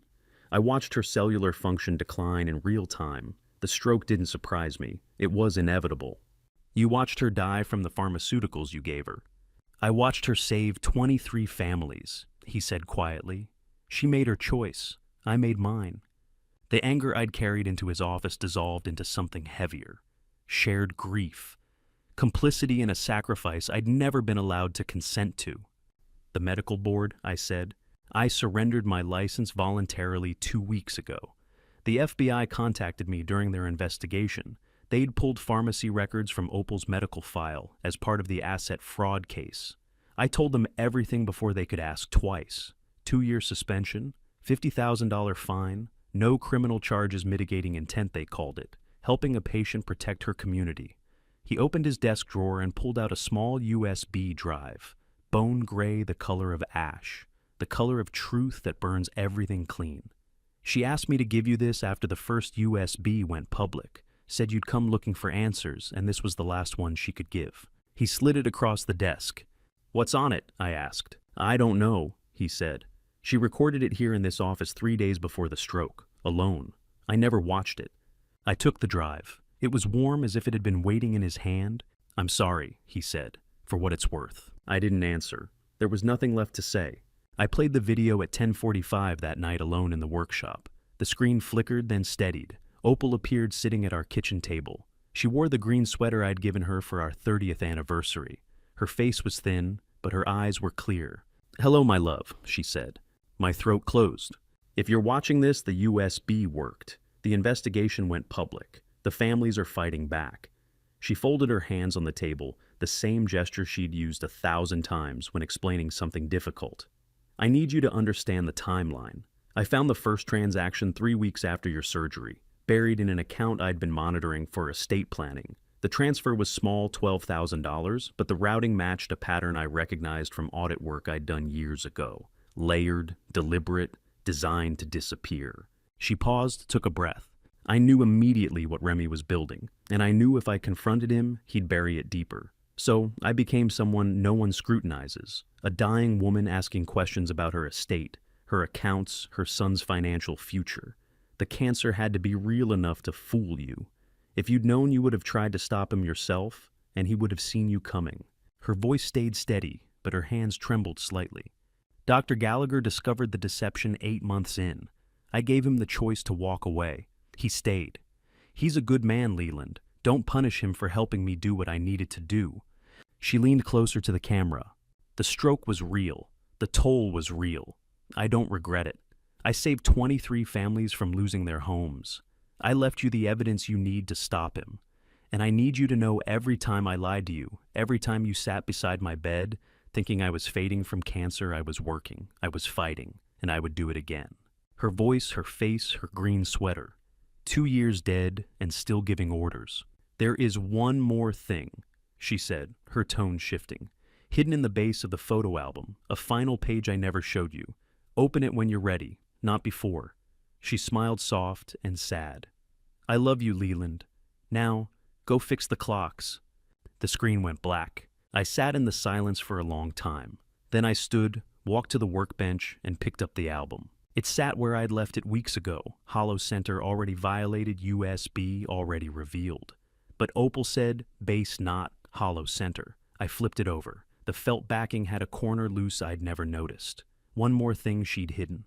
I watched her cellular function decline in real time. The stroke didn't surprise me. It was inevitable. You watched her die from the pharmaceuticals you gave her. I watched her save 23 families, he said quietly. She made her choice. I made mine. The anger I'd carried into his office dissolved into something heavier. Shared grief. Complicity in a sacrifice I'd never been allowed to consent to. The medical board, I said. I surrendered my license voluntarily 2 weeks ago. The FBI contacted me during their investigation. They'd pulled pharmacy records from Opal's medical file as part of the asset fraud case. I told them everything before they could ask twice. 2-year suspension, $50,000 fine, no criminal charges mitigating intent they called it, helping a patient protect her community. He opened his desk drawer and pulled out a small USB drive, bone gray, the color of ash, the color of truth that burns everything clean. She asked me to give you this after the first USB went public, said you'd come looking for answers, and this was the last one she could give. He slid it across the desk. What's on it? I asked. I don't know, he said. She recorded it here in this office 3 days before the stroke, alone. I never watched it. I took the drive. It was warm as if it had been waiting in his hand. I'm sorry, he said, for what it's worth. I didn't answer. There was nothing left to say. I played the video at 10:45 that night alone in the workshop. The screen flickered, then steadied. Opal appeared sitting at our kitchen table. She wore the green sweater I'd given her for our 30th anniversary. Her face was thin, but her eyes were clear. Hello, my love, she said. My throat closed. If you're watching this, the USB worked. The investigation went public. The families are fighting back. She folded her hands on the table, the same gesture she'd used 1,000 times when explaining something difficult. I need you to understand the timeline. I found the first transaction 3 weeks after your surgery, buried in an account I'd been monitoring for estate planning. The transfer was small, $12,000, but the routing matched a pattern I recognized from audit work I'd done years ago. Layered, deliberate, designed to disappear. She paused, took a breath. I knew immediately what Remy was building, and I knew if I confronted him, he'd bury it deeper. So I became someone no one scrutinizes, a dying woman asking questions about her estate, her accounts, her son's financial future. The cancer had to be real enough to fool you. If you'd known, you would have tried to stop him yourself, and he would have seen you coming. Her voice stayed steady, but her hands trembled slightly. Dr. Gallagher discovered the deception 8 months in. I gave him the choice to walk away. He stayed. He's a good man, Leland. Don't punish him for helping me do what I needed to do. She leaned closer to the camera. The stroke was real. The toll was real. I don't regret it. I saved 23 families from losing their homes. I left you the evidence you need to stop him. And I need you to know every time I lied to you, every time you sat beside my bed, thinking I was fading from cancer, I was working, I was fighting, and I would do it again. Her voice, her face, her green sweater. 2 years dead and still giving orders. There is one more thing, she said, her tone shifting. Hidden in the base of the photo album, a final page I never showed you. Open it when you're ready, not before. She smiled soft and sad. I love you, Leland. Now, go fix the clocks. The screen went black. I sat in the silence for a long time. Then I stood, walked to the workbench, and picked up the album. It sat where I'd left it weeks ago, Hollow Center already violated, USB already revealed. But Opal said, base not, Hollow Center. I flipped it over. The felt backing had a corner loose I'd never noticed. One more thing she'd hidden.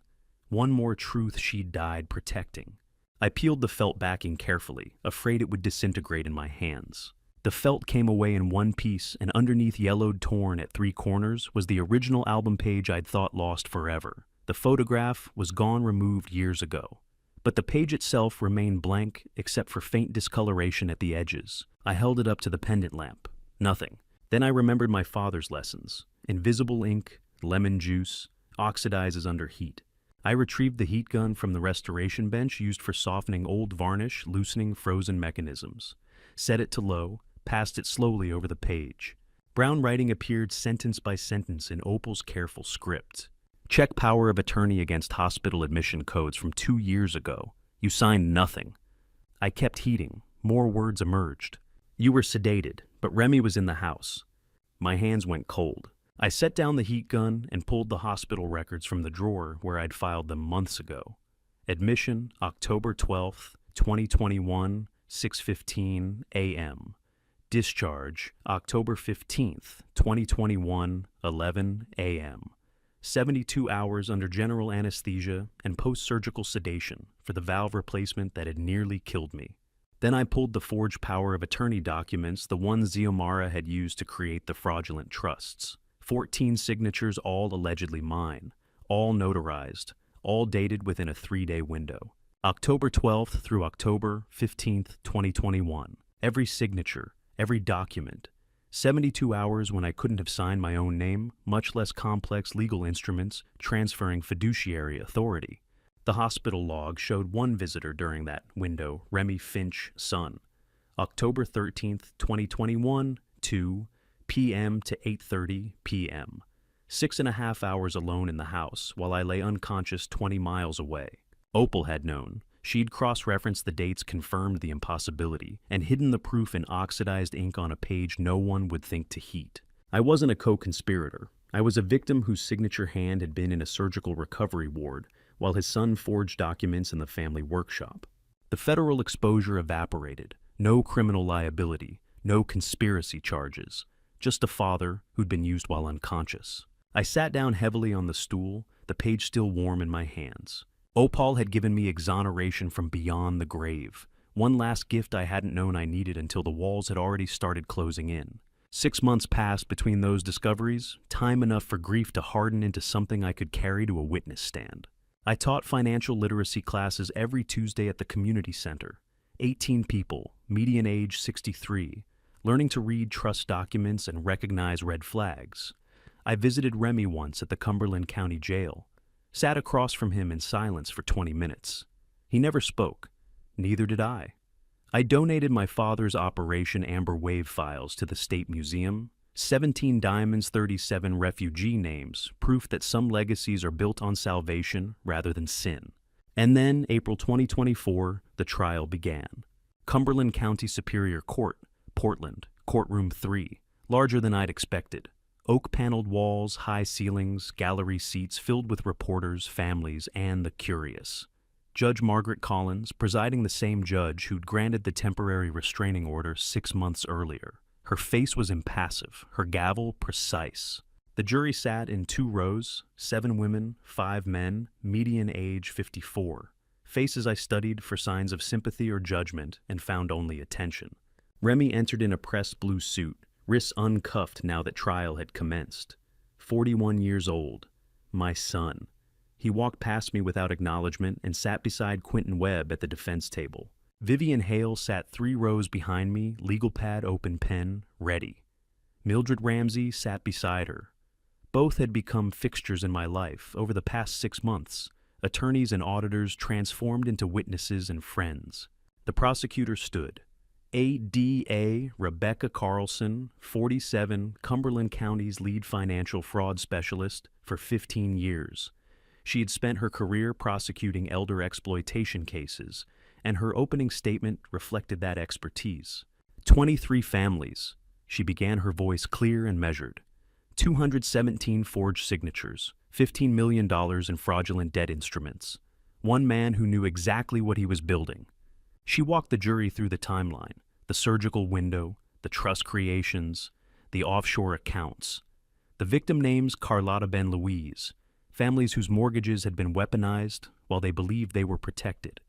One more truth she'd died protecting. I peeled the felt backing carefully, afraid it would disintegrate in my hands. The felt came away in one piece, and underneath yellowed torn at 3 corners was the original album page I'd thought lost forever. The photograph was gone, removed years ago. But the page itself remained blank except for faint discoloration at the edges. I held it up to the pendant lamp. Nothing. Then I remembered my father's lessons. Invisible ink, lemon juice, oxidizes under heat. I retrieved the heat gun from the restoration bench used for softening old varnish, loosening frozen mechanisms. Set it to low, passed it slowly over the page. Brown writing appeared sentence by sentence in Opal's careful script. Check power of attorney against hospital admission codes from 2 years ago. You signed nothing. I kept heating. More words emerged. You were sedated, but Remy was in the house. My hands went cold. I set down the heat gun and pulled the hospital records from the drawer where I'd filed them months ago. Admission, October 12th, 2021, 6:15 a.m. Discharge, October 15th, 2021, 11 a.m. 72 hours under general anesthesia and post-surgical sedation for the valve replacement that had nearly killed me. Then I pulled the forged power of attorney documents, the ones Xiomara had used to create the fraudulent trusts. 14 signatures, all allegedly mine, all notarized, all dated within a 3-day window. October 12th through October 15th, 2021. Every signature, every document. 72 hours when I couldn't have signed my own name, much less complex legal instruments transferring fiduciary authority. The hospital log showed one visitor during that window, Remy Finch, son. October 13th, 2021, 2 p.m. to 8:30 p.m. 6.5 hours alone in the house while I lay unconscious 20 miles away. Opal had known. She'd cross-referenced the dates, confirmed the impossibility, and hidden the proof in oxidized ink on a page no one would think to heat. I wasn't a co-conspirator. I was a victim whose signature hand had been in a surgical recovery ward, while his son forged documents in the family workshop. The federal exposure evaporated. No criminal liability, no conspiracy charges. Just a father who'd been used while unconscious. I sat down heavily on the stool, the page still warm in my hands. Opal had given me exoneration from beyond the grave, one last gift I hadn't known I needed until the walls had already started closing in. 6 months passed between those discoveries, time enough for grief to harden into something I could carry to a witness stand. I taught financial literacy classes every Tuesday at the community center. 18 people, median age 63, learning to read trust documents and recognize red flags. I visited Remy once at the Cumberland County Jail, sat across from him in silence for 20 minutes. He never spoke. Neither did I. I donated my father's Operation Amber Wave files to the State Museum. 17 diamonds, 37 refugee names, proof that some legacies are built on salvation rather than sin. And then, April 2024, the trial began. Cumberland County Superior Court, Portland, Courtroom 3, larger than I'd expected. Oak-paneled walls, high ceilings, gallery seats filled with reporters, families, and the curious. Judge Margaret Collins, presiding, the same judge who'd granted the temporary restraining order 6 months earlier. Her face was impassive, her gavel precise. The jury sat in 2 rows, 7 women, 5 men, median age 54. Faces I studied for signs of sympathy or judgment and found only attention. Remy entered in a pressed blue suit, wrists uncuffed now that trial had commenced. 41 years old. My son. He walked past me without acknowledgement and sat beside Quentin Webb at the defense table. Vivian Hale sat 3 rows behind me, legal pad, open pen, ready. Mildred Ramsey sat beside her. Both had become fixtures in my life over the past 6 months, attorneys and auditors transformed into witnesses and friends. The prosecutor stood. ADA Rebecca Carlson, 47, Cumberland County's lead financial fraud specialist for 15 years. She had spent her career prosecuting elder exploitation cases, and her opening statement reflected that expertise. 23 families. She began, her voice clear and measured. 217 forged signatures, $15 million in fraudulent debt instruments. One man who knew exactly what he was building. She walked the jury through the timeline, the surgical window, the trust creations, the offshore accounts. The victim names: Carlotta Ben Louise, families whose mortgages had been weaponized while they believed they were protected.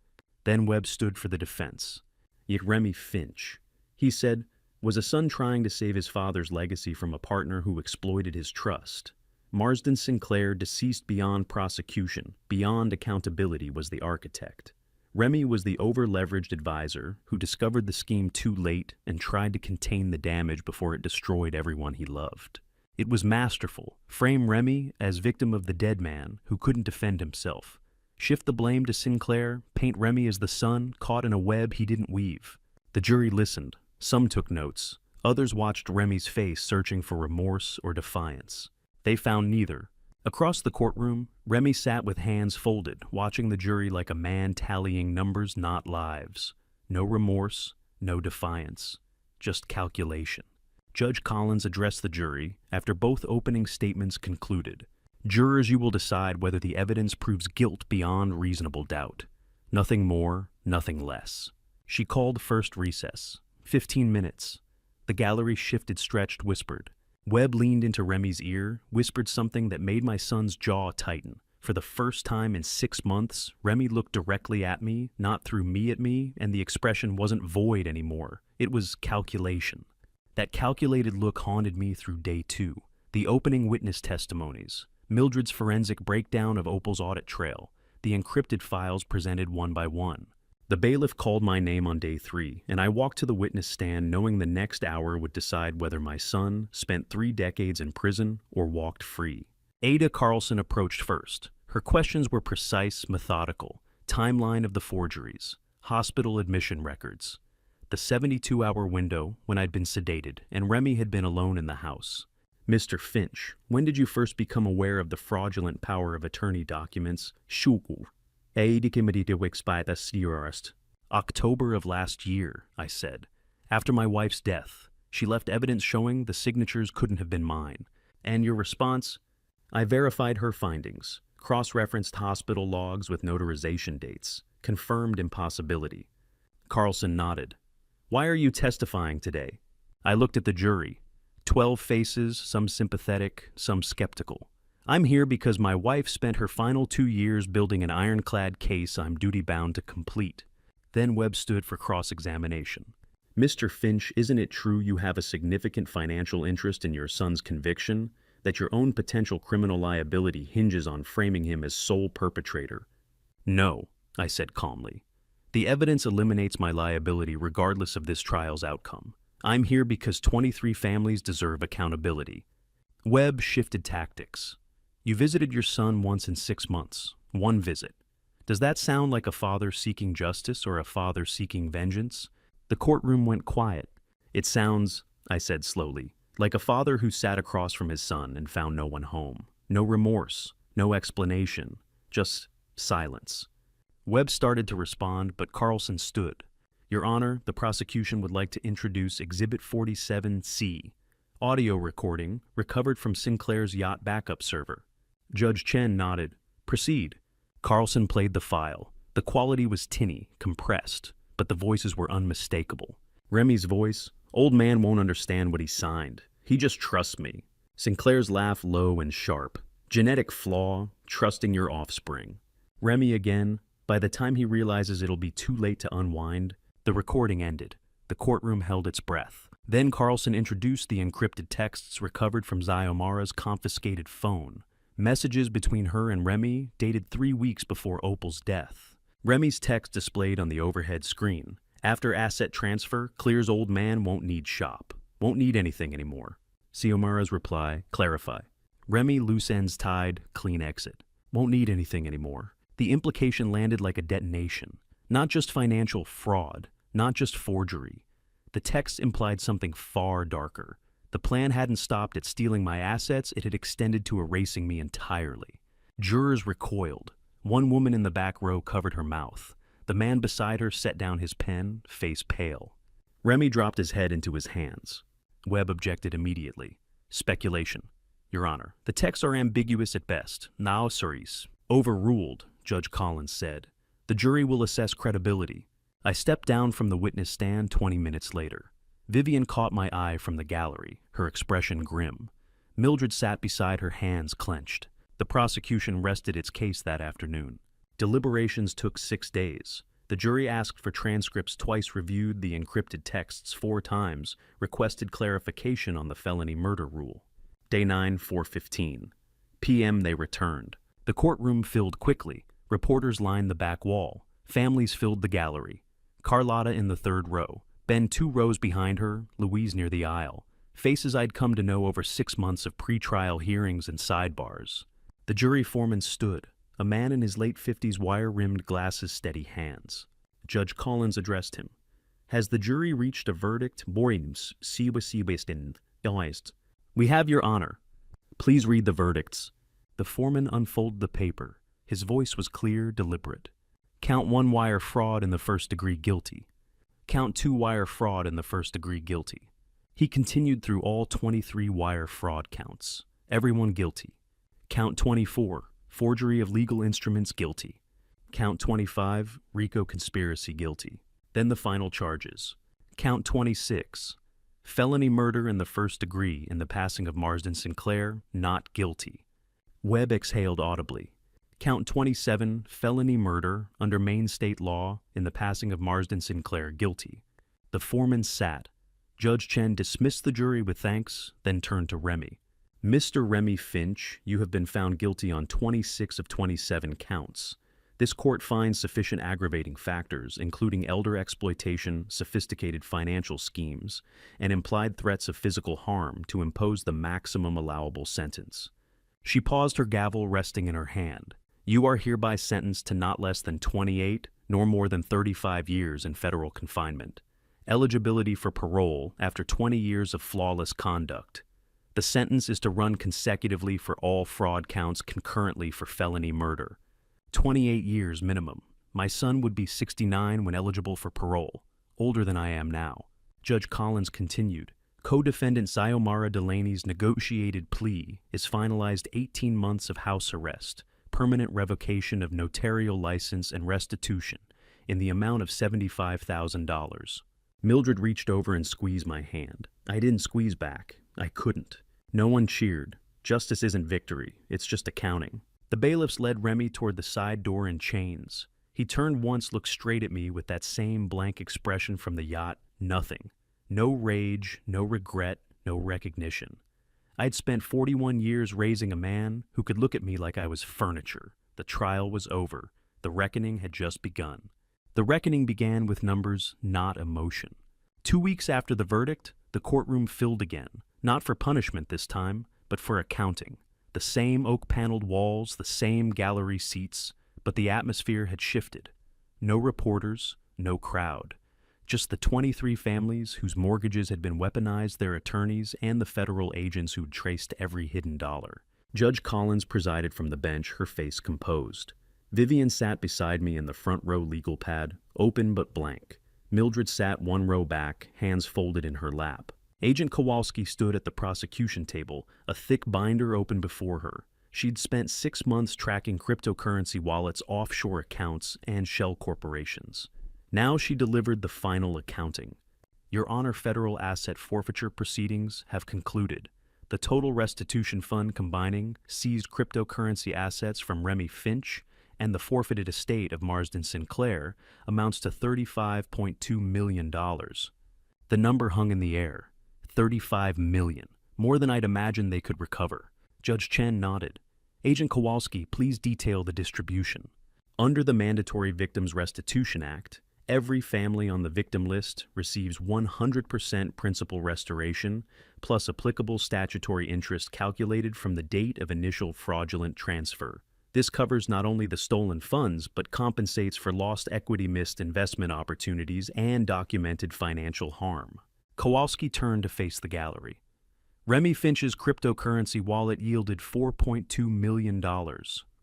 Then Webb stood for the defense. Yet Remy Finch, he said, was a son trying to save his father's legacy from a partner who exploited his trust. Marsden Sinclair, deceased beyond prosecution, beyond accountability, was the architect. Remy was the over-leveraged advisor who discovered the scheme too late and tried to contain the damage before it destroyed everyone he loved. It was masterful. Frame Remy as victim of the dead man who couldn't defend himself. Shift the blame to Sinclair, paint Remy as the son caught in a web he didn't weave. The jury listened. Some took notes. Others watched Remy's face, searching for remorse or defiance. They found neither. Across the courtroom, Remy sat with hands folded, watching the jury like a man tallying numbers, not lives. No remorse, no defiance, just calculation. Judge Collins addressed the jury after both opening statements concluded. Jurors, you will decide whether the evidence proves guilt beyond reasonable doubt. Nothing more, nothing less. She called first recess. 15 minutes. The gallery shifted, stretched, whispered. Webb leaned into Remy's ear, whispered something that made my son's jaw tighten. For the first time in 6 months, Remy looked directly at me, not through me at me, and the expression wasn't void anymore. It was calculation. That calculated look haunted me through day 2. The opening witness testimonies, Mildred's forensic breakdown of Opal's audit trail, the encrypted files presented one by one. The bailiff called my name on day 3, and I walked to the witness stand knowing the next hour would decide whether my son spent 3 decades in prison or walked free. Ada Carlson approached first. Her questions were precise, methodical. Timeline of the forgeries, hospital admission records, the 72-hour window when I'd been sedated and Remy had been alone in the house. Mr. Finch, when did you first become aware of the fraudulent power of attorney documents? October of last year, I said. After my wife's death, she left evidence showing the signatures couldn't have been mine. And your response? I verified her findings, cross-referenced hospital logs with notarization dates, confirmed impossibility. Carlson nodded. Why are you testifying today? I looked at the jury. 12 faces, some sympathetic, some skeptical. I'm here because my wife spent her final 2 years building an ironclad case I'm duty-bound to complete. Then Webb stood for cross-examination. Mr. Finch, isn't it true you have a significant financial interest in your son's conviction, that your own potential criminal liability hinges on framing him as sole perpetrator? No, I said calmly. The evidence eliminates my liability regardless of this trial's outcome. I'm here because 23 families deserve accountability. Webb shifted tactics. You visited your son once in 6 months. 1 visit. Does that sound like a father seeking justice or a father seeking vengeance? The courtroom went quiet. It sounds, I said slowly, like a father who sat across from his son and found no one home. No remorse, no explanation, just silence. Webb started to respond, but Carlson stood. Your Honor, the prosecution would like to introduce Exhibit 47C, audio recording recovered from Sinclair's yacht backup server. Judge Chen nodded. Proceed. Carlson played the file. The quality was tinny, compressed, but the voices were unmistakable. Remy's voice, old man won't understand what he signed. He just trusts me. Sinclair's laugh low and sharp. Genetic flaw, trusting your offspring. Remy again, by the time he realizes it'll be too late to unwind, the recording ended. The courtroom held its breath. Then Carlson introduced the encrypted texts recovered from Xiomara's confiscated phone. Messages between her and Remy dated 3 weeks before Opal's death. Remy's text displayed on the overhead screen. After asset transfer, Clear's old man won't need shop. Won't need anything anymore. Xiomara's reply, clarify. Remy, loose ends tied, clean exit. Won't need anything anymore. The implication landed like a detonation. Not just financial fraud, not just forgery. The text implied something far darker. The plan hadn't stopped at stealing my assets, it had extended to erasing me entirely. Jurors recoiled. One woman in the back row covered her mouth. The man beside her set down his pen, face pale. Remy dropped his head into his hands. Webb objected immediately. Speculation. Your Honor, the texts are ambiguous at best. Now, Cerise. Overruled, Judge Collins said. The jury will assess credibility. I stepped down from the witness stand 20 minutes later. Vivian caught my eye from the gallery, her expression grim. Mildred sat beside her, hands clenched. The prosecution rested its case that afternoon. Deliberations took 6 days. The jury asked for transcripts twice, reviewed the encrypted texts 4 times, requested clarification on the felony murder rule. Day 9, 4:15. p.m. they returned. The courtroom filled quickly. Reporters lined the back wall. Families filled the gallery. Carlotta in the 3rd row. Ben 2 rows behind her, Louise near the aisle. Faces I'd come to know over 6 months of pre-trial hearings and sidebars. The jury foreman stood, a man in his late 50s, wire-rimmed glasses, steady hands. Judge Collins addressed him. Has the jury reached a verdict? We have, Your Honor. Please read the verdicts. The foreman unfolded the paper. His voice was clear, deliberate. Count 1 wire fraud in the 1st degree guilty. Count 2 wire fraud in the 1st degree guilty. He continued through all 23 wire fraud counts. Everyone guilty. Count 24, forgery of legal instruments, guilty. Count 25, RICO conspiracy, guilty. Then the final charges. Count 26, felony murder in the 1st degree in the passing of Marsden Sinclair, not guilty. Webb exhaled audibly. Count 27, felony murder under Maine state law in the passing of Marsden Sinclair, guilty. The foreman sat. Judge Chen dismissed the jury with thanks, then turned to Remy. Mr. Remy Finch, you have been found guilty on 26 of 27 counts. This court finds sufficient aggravating factors, including elder exploitation, sophisticated financial schemes, and implied threats of physical harm to impose the maximum allowable sentence. She paused, her gavel resting in her hand. You are hereby sentenced to not less than 28, nor more than 35 years in federal confinement. Eligibility for parole after 20 years of flawless conduct. The sentence is to run consecutively for all fraud counts concurrently for felony murder. 28 years minimum. My son would be 69 when eligible for parole, older than I am now. Judge Collins continued. Co-defendant Xiomara Delaney's negotiated plea is finalized 18 months of house arrest, permanent revocation of notarial license and restitution in the amount of $75,000. Mildred reached over and squeezed my hand. I didn't squeeze back. I couldn't. No one cheered. Justice isn't victory. It's just accounting. The bailiffs led Remy toward the side door in chains. He turned once, looked straight at me with that same blank expression from the yacht. Nothing. No rage, no regret, no recognition. I'd spent 41 years raising a man who could look at me like I was furniture. The trial was over. The reckoning had just begun. The reckoning began with numbers, not emotion. 2 weeks after the verdict, the courtroom filled again, not for punishment this time, but for accounting. The same oak-paneled walls, the same gallery seats, but the atmosphere had shifted. No reporters, no crowd. Just the 23 families whose mortgages had been weaponized, their attorneys, and the federal agents who'd traced every hidden dollar. Judge Collins presided from the bench, her face composed. Vivian sat beside me in the front row legal pad, open but blank. Mildred sat one row back, hands folded in her lap. Agent Kowalski stood at the prosecution table, a thick binder open before her. She'd spent 6 months tracking cryptocurrency wallets, offshore accounts, and shell corporations. Now she delivered the final accounting. Your Honor, federal asset forfeiture proceedings have concluded. The total restitution fund combining seized cryptocurrency assets from Remy Finch and the forfeited estate of Marsden Sinclair amounts to $35.2 million. The number hung in the air. 35 million, more than I'd imagined they could recover. Judge Chen nodded. Agent Kowalski, please detail the distribution. Under the Mandatory Victims Restitution Act, every family on the victim list receives 100% principal restoration, plus applicable statutory interest calculated from the date of initial fraudulent transfer. This covers not only the stolen funds, but compensates for lost equity, missed investment opportunities, and documented financial harm. Kowalski turned to face the gallery. Remy Finch's cryptocurrency wallet yielded $4.2 million.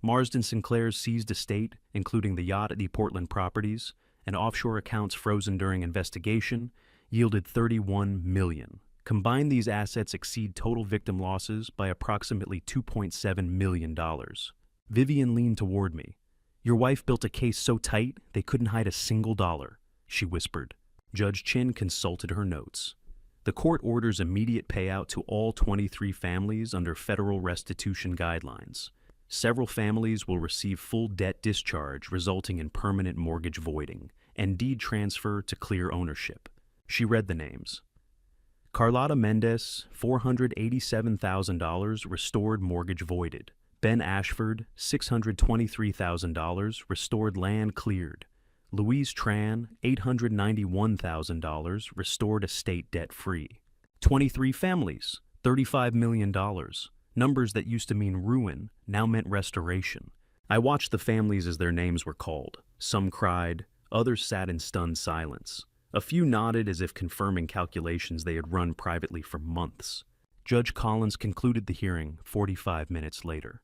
Marsden Sinclair's seized estate, including the yacht at the Portland properties, and offshore accounts frozen during investigation, yielded $31 million. Combined, these assets exceed total victim losses by approximately $2.7 million. Vivian leaned toward me. Your wife built a case so tight they couldn't hide a single dollar, she whispered. Judge Chin consulted her notes. The court orders immediate payout to all 23 families under federal restitution guidelines. Several families will receive full debt discharge, resulting in permanent mortgage voiding, and deed transfer to clear ownership. She read the names. Carlotta Mendez, $487,000, restored mortgage voided. Ben Ashford, $623,000, restored land cleared. Louise Tran, $891,000, restored estate debt-free. 23 families, $35 million. Numbers that used to mean ruin now meant restoration. I watched the families as their names were called. Some cried, others sat in stunned silence. A few nodded as if confirming calculations they had run privately for months. Judge Collins concluded the hearing 45 minutes later.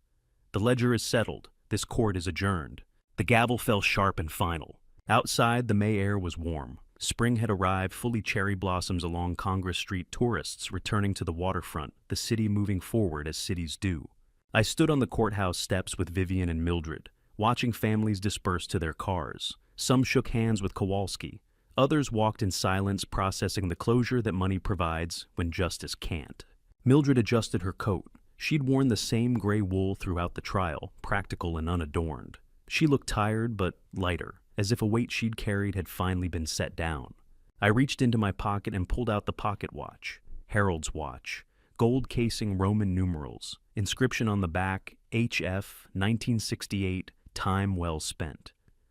The ledger is settled. This court is adjourned. The gavel fell sharp and final. Outside, the May air was warm. Spring had arrived, fully cherry blossoms along Congress Street, tourists returning to the waterfront, the city moving forward as cities do. I stood on the courthouse steps with Vivian and Mildred, watching families disperse to their cars. Some shook hands with Kowalski. Others walked in silence, processing the closure that money provides when justice can't. Mildred adjusted her coat. She'd worn the same gray wool throughout the trial, practical and unadorned. She looked tired but lighter, as if a weight she'd carried had finally been set down. I reached into my pocket and pulled out the pocket watch. Harold's watch. Gold casing, Roman numerals. Inscription on the back, HF, 1968, time well spent.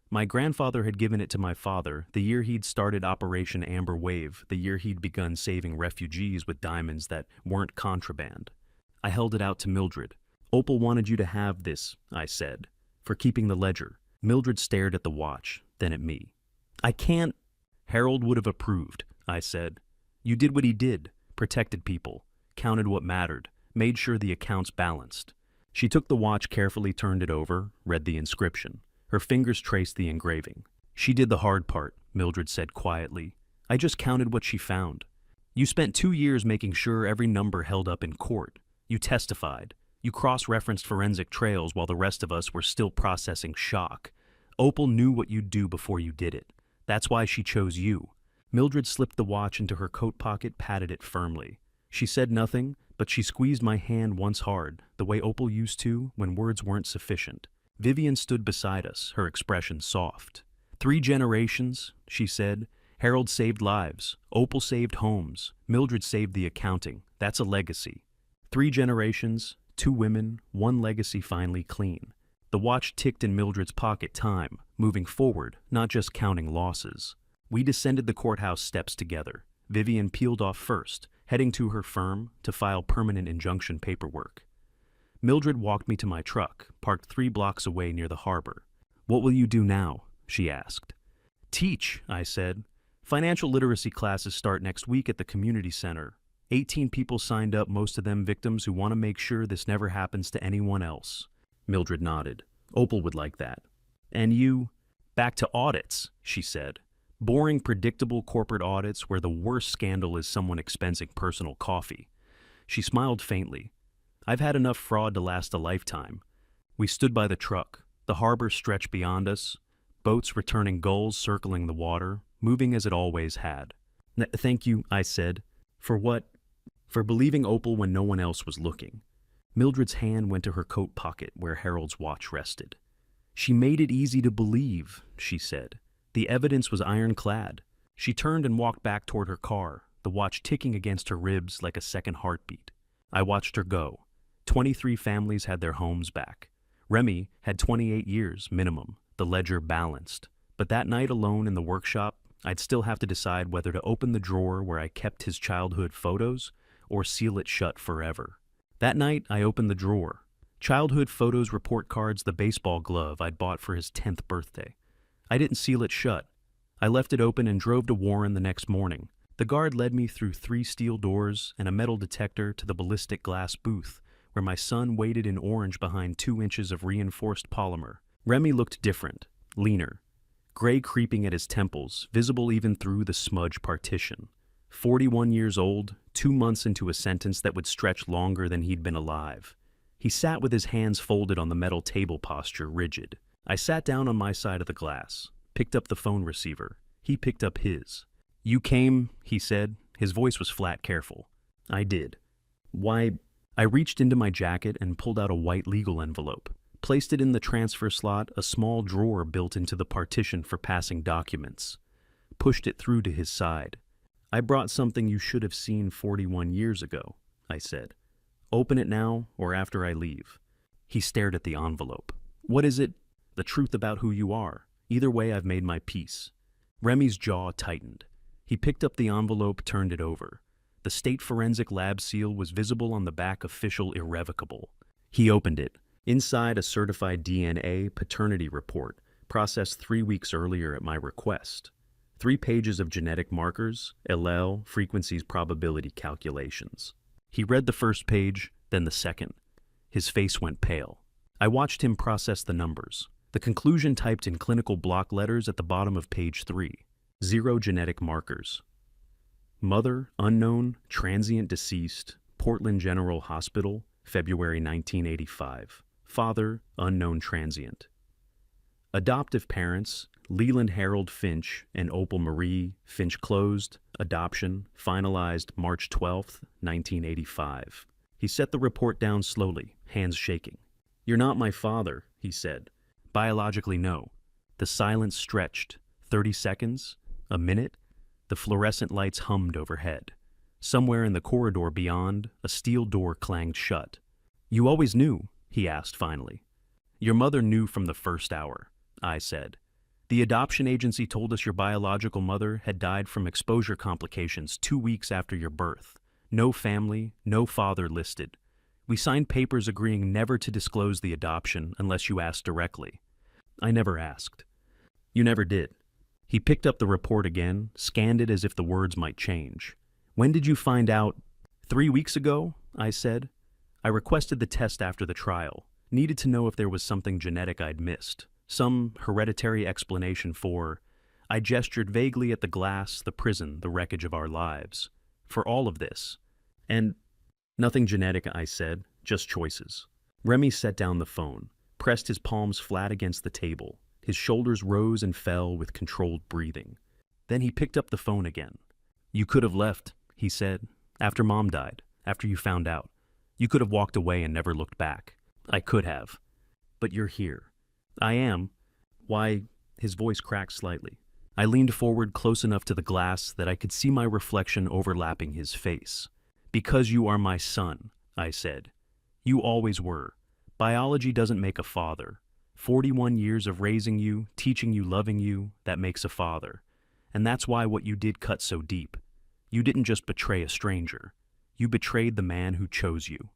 My grandfather had given it to my father the year he'd started Operation Amber Wave, the year he'd begun saving refugees with diamonds that weren't contraband. I held it out to Mildred. Opal wanted you to have this, I said, for keeping the ledger. Mildred stared at the watch, then at me. I can't. Harold would have approved, I said. You did what he did, protected people, counted what mattered, made sure the accounts balanced. She took the watch carefully, turned it over, read the inscription. Her fingers traced the engraving. She did the hard part, Mildred said quietly. I just counted what she found. You spent 2 years making sure every number held up in court. You testified. You cross-referenced forensic trails while the rest of us were still processing shock. Opal knew what you'd do before you did it. That's why she chose you. Mildred slipped the watch into her coat pocket, patted it firmly. She said nothing, but she squeezed my hand once hard, the way Opal used to when words weren't sufficient. Vivian stood beside us, her expression soft. 3 generations, she said. Harold saved lives. Opal saved homes. Mildred saved the accounting. That's a legacy. 3 generations, 2 women, 1 legacy finally clean. The watch ticked in Mildred's pocket, time, moving forward, not just counting losses. We descended the courthouse steps together. Vivian peeled off first, heading to her firm to file permanent injunction paperwork. Mildred walked me to my truck, parked 3 blocks away near the harbor. What will you do now? She asked. Teach, I said. Financial literacy classes start next week at the community center. 18 people signed up, most of them victims who want to make sure this never happens to anyone else. Mildred nodded. Opal would like that. And you? Back to audits, she said. Boring, predictable corporate audits where the worst scandal is someone expensing personal coffee. She smiled faintly. I've had enough fraud to last a lifetime. We stood by the truck. The harbor stretched beyond us. Boats returning gulls circling the water, moving as it always had. Thank you, I said. For what? For believing Opal when no one else was looking. Mildred's hand went to her coat pocket where Harold's watch rested. She made it easy to believe, she said. The evidence was ironclad. She turned and walked back toward her car, the watch ticking against her ribs like a second heartbeat. I watched her go. 23 families had their homes back. Remy had 28 years minimum, the ledger balanced. But that night alone in the workshop, I'd still have to decide whether to open the drawer where I kept his childhood photos or seal it shut forever. That night, I opened the drawer. Childhood photos, report cards, the baseball glove I'd bought for his 10th birthday. I didn't seal it shut. I left it open and drove to Warren the next morning. The guard led me through 3 steel doors and a metal detector to the ballistic glass booth, where my son waited in orange behind 2 inches of reinforced polymer. Remy looked different, leaner. Gray creeping at his temples, visible even through the smudge partition. 41 years old, 2 months into a sentence that would stretch longer than he'd been alive. He sat with his hands folded on the metal table posture, rigid. I sat down on my side of the glass, picked up the phone receiver. He picked up his. You came, he said. His voice was flat, careful. I did. Why? I reached into my jacket and pulled out a white legal envelope. Placed it in the transfer slot, a small drawer built into the partition for passing documents. Pushed it through to his side. I brought something you should have seen 41 years ago, I said. Open it now or after I leave. He stared at the envelope. What is it? The truth about who you are. Either way, I've made my peace. Remy's jaw tightened. He picked up the envelope, turned it over. The state forensic lab seal was visible on the back, official, irrevocable. He opened it. Inside, a certified DNA paternity report, processed 3 weeks earlier at my request. 3 pages of genetic markers, allele, frequencies, probability calculations. He read the first page, then the second. His face went pale. I watched him process the numbers. The conclusion typed in clinical block letters at the bottom of page 3. 0 genetic markers. Mother, unknown, transient deceased, Portland General Hospital, February 1985. Father, unknown transient. Adoptive parents, Leland Harold Finch and Opal Marie Finch closed, adoption, finalized March 12, 1985. He set the report down slowly, hands shaking. "You're not my father," he said. "Biologically, no." The silence stretched. 30 seconds? A minute? The fluorescent lights hummed overhead. Somewhere in the corridor beyond, a steel door clanged shut. "You always knew?" he asked finally. "Your mother knew from the first hour," I said. "The adoption agency told us your biological mother had died from exposure complications 2 weeks after your birth. No family, no father listed. We signed papers agreeing never to disclose the adoption unless you asked directly. I never asked." "You never did." He picked up the report again, scanned it as if the words might change. "When did you find out?" 3 weeks ago," I said. "I requested the test after the trial. Needed to know if there was something genetic I'd missed. Some hereditary explanation for..." I gestured vaguely at the glass, the prison, the wreckage of our lives. "For all of this." "And..." "Nothing genetic," I said. "Just choices." Remy set down the phone, pressed his palms flat against the table. His shoulders rose and fell with controlled breathing. Then he picked up the phone again. "You could have left," he said, "after Mom died, after you found out. You could have walked away and never looked back." "I could have. But you're here." "I am. Why..." His voice cracked slightly. I leaned forward close enough to the glass that I could see my reflection overlapping his face. "Because you are my son," I said. "You always were. Biology doesn't make a father. 41 years of raising you, teaching you, loving you, that makes a father. And that's why what you did cut so deep. You didn't just betray a stranger. You betrayed the man who chose you."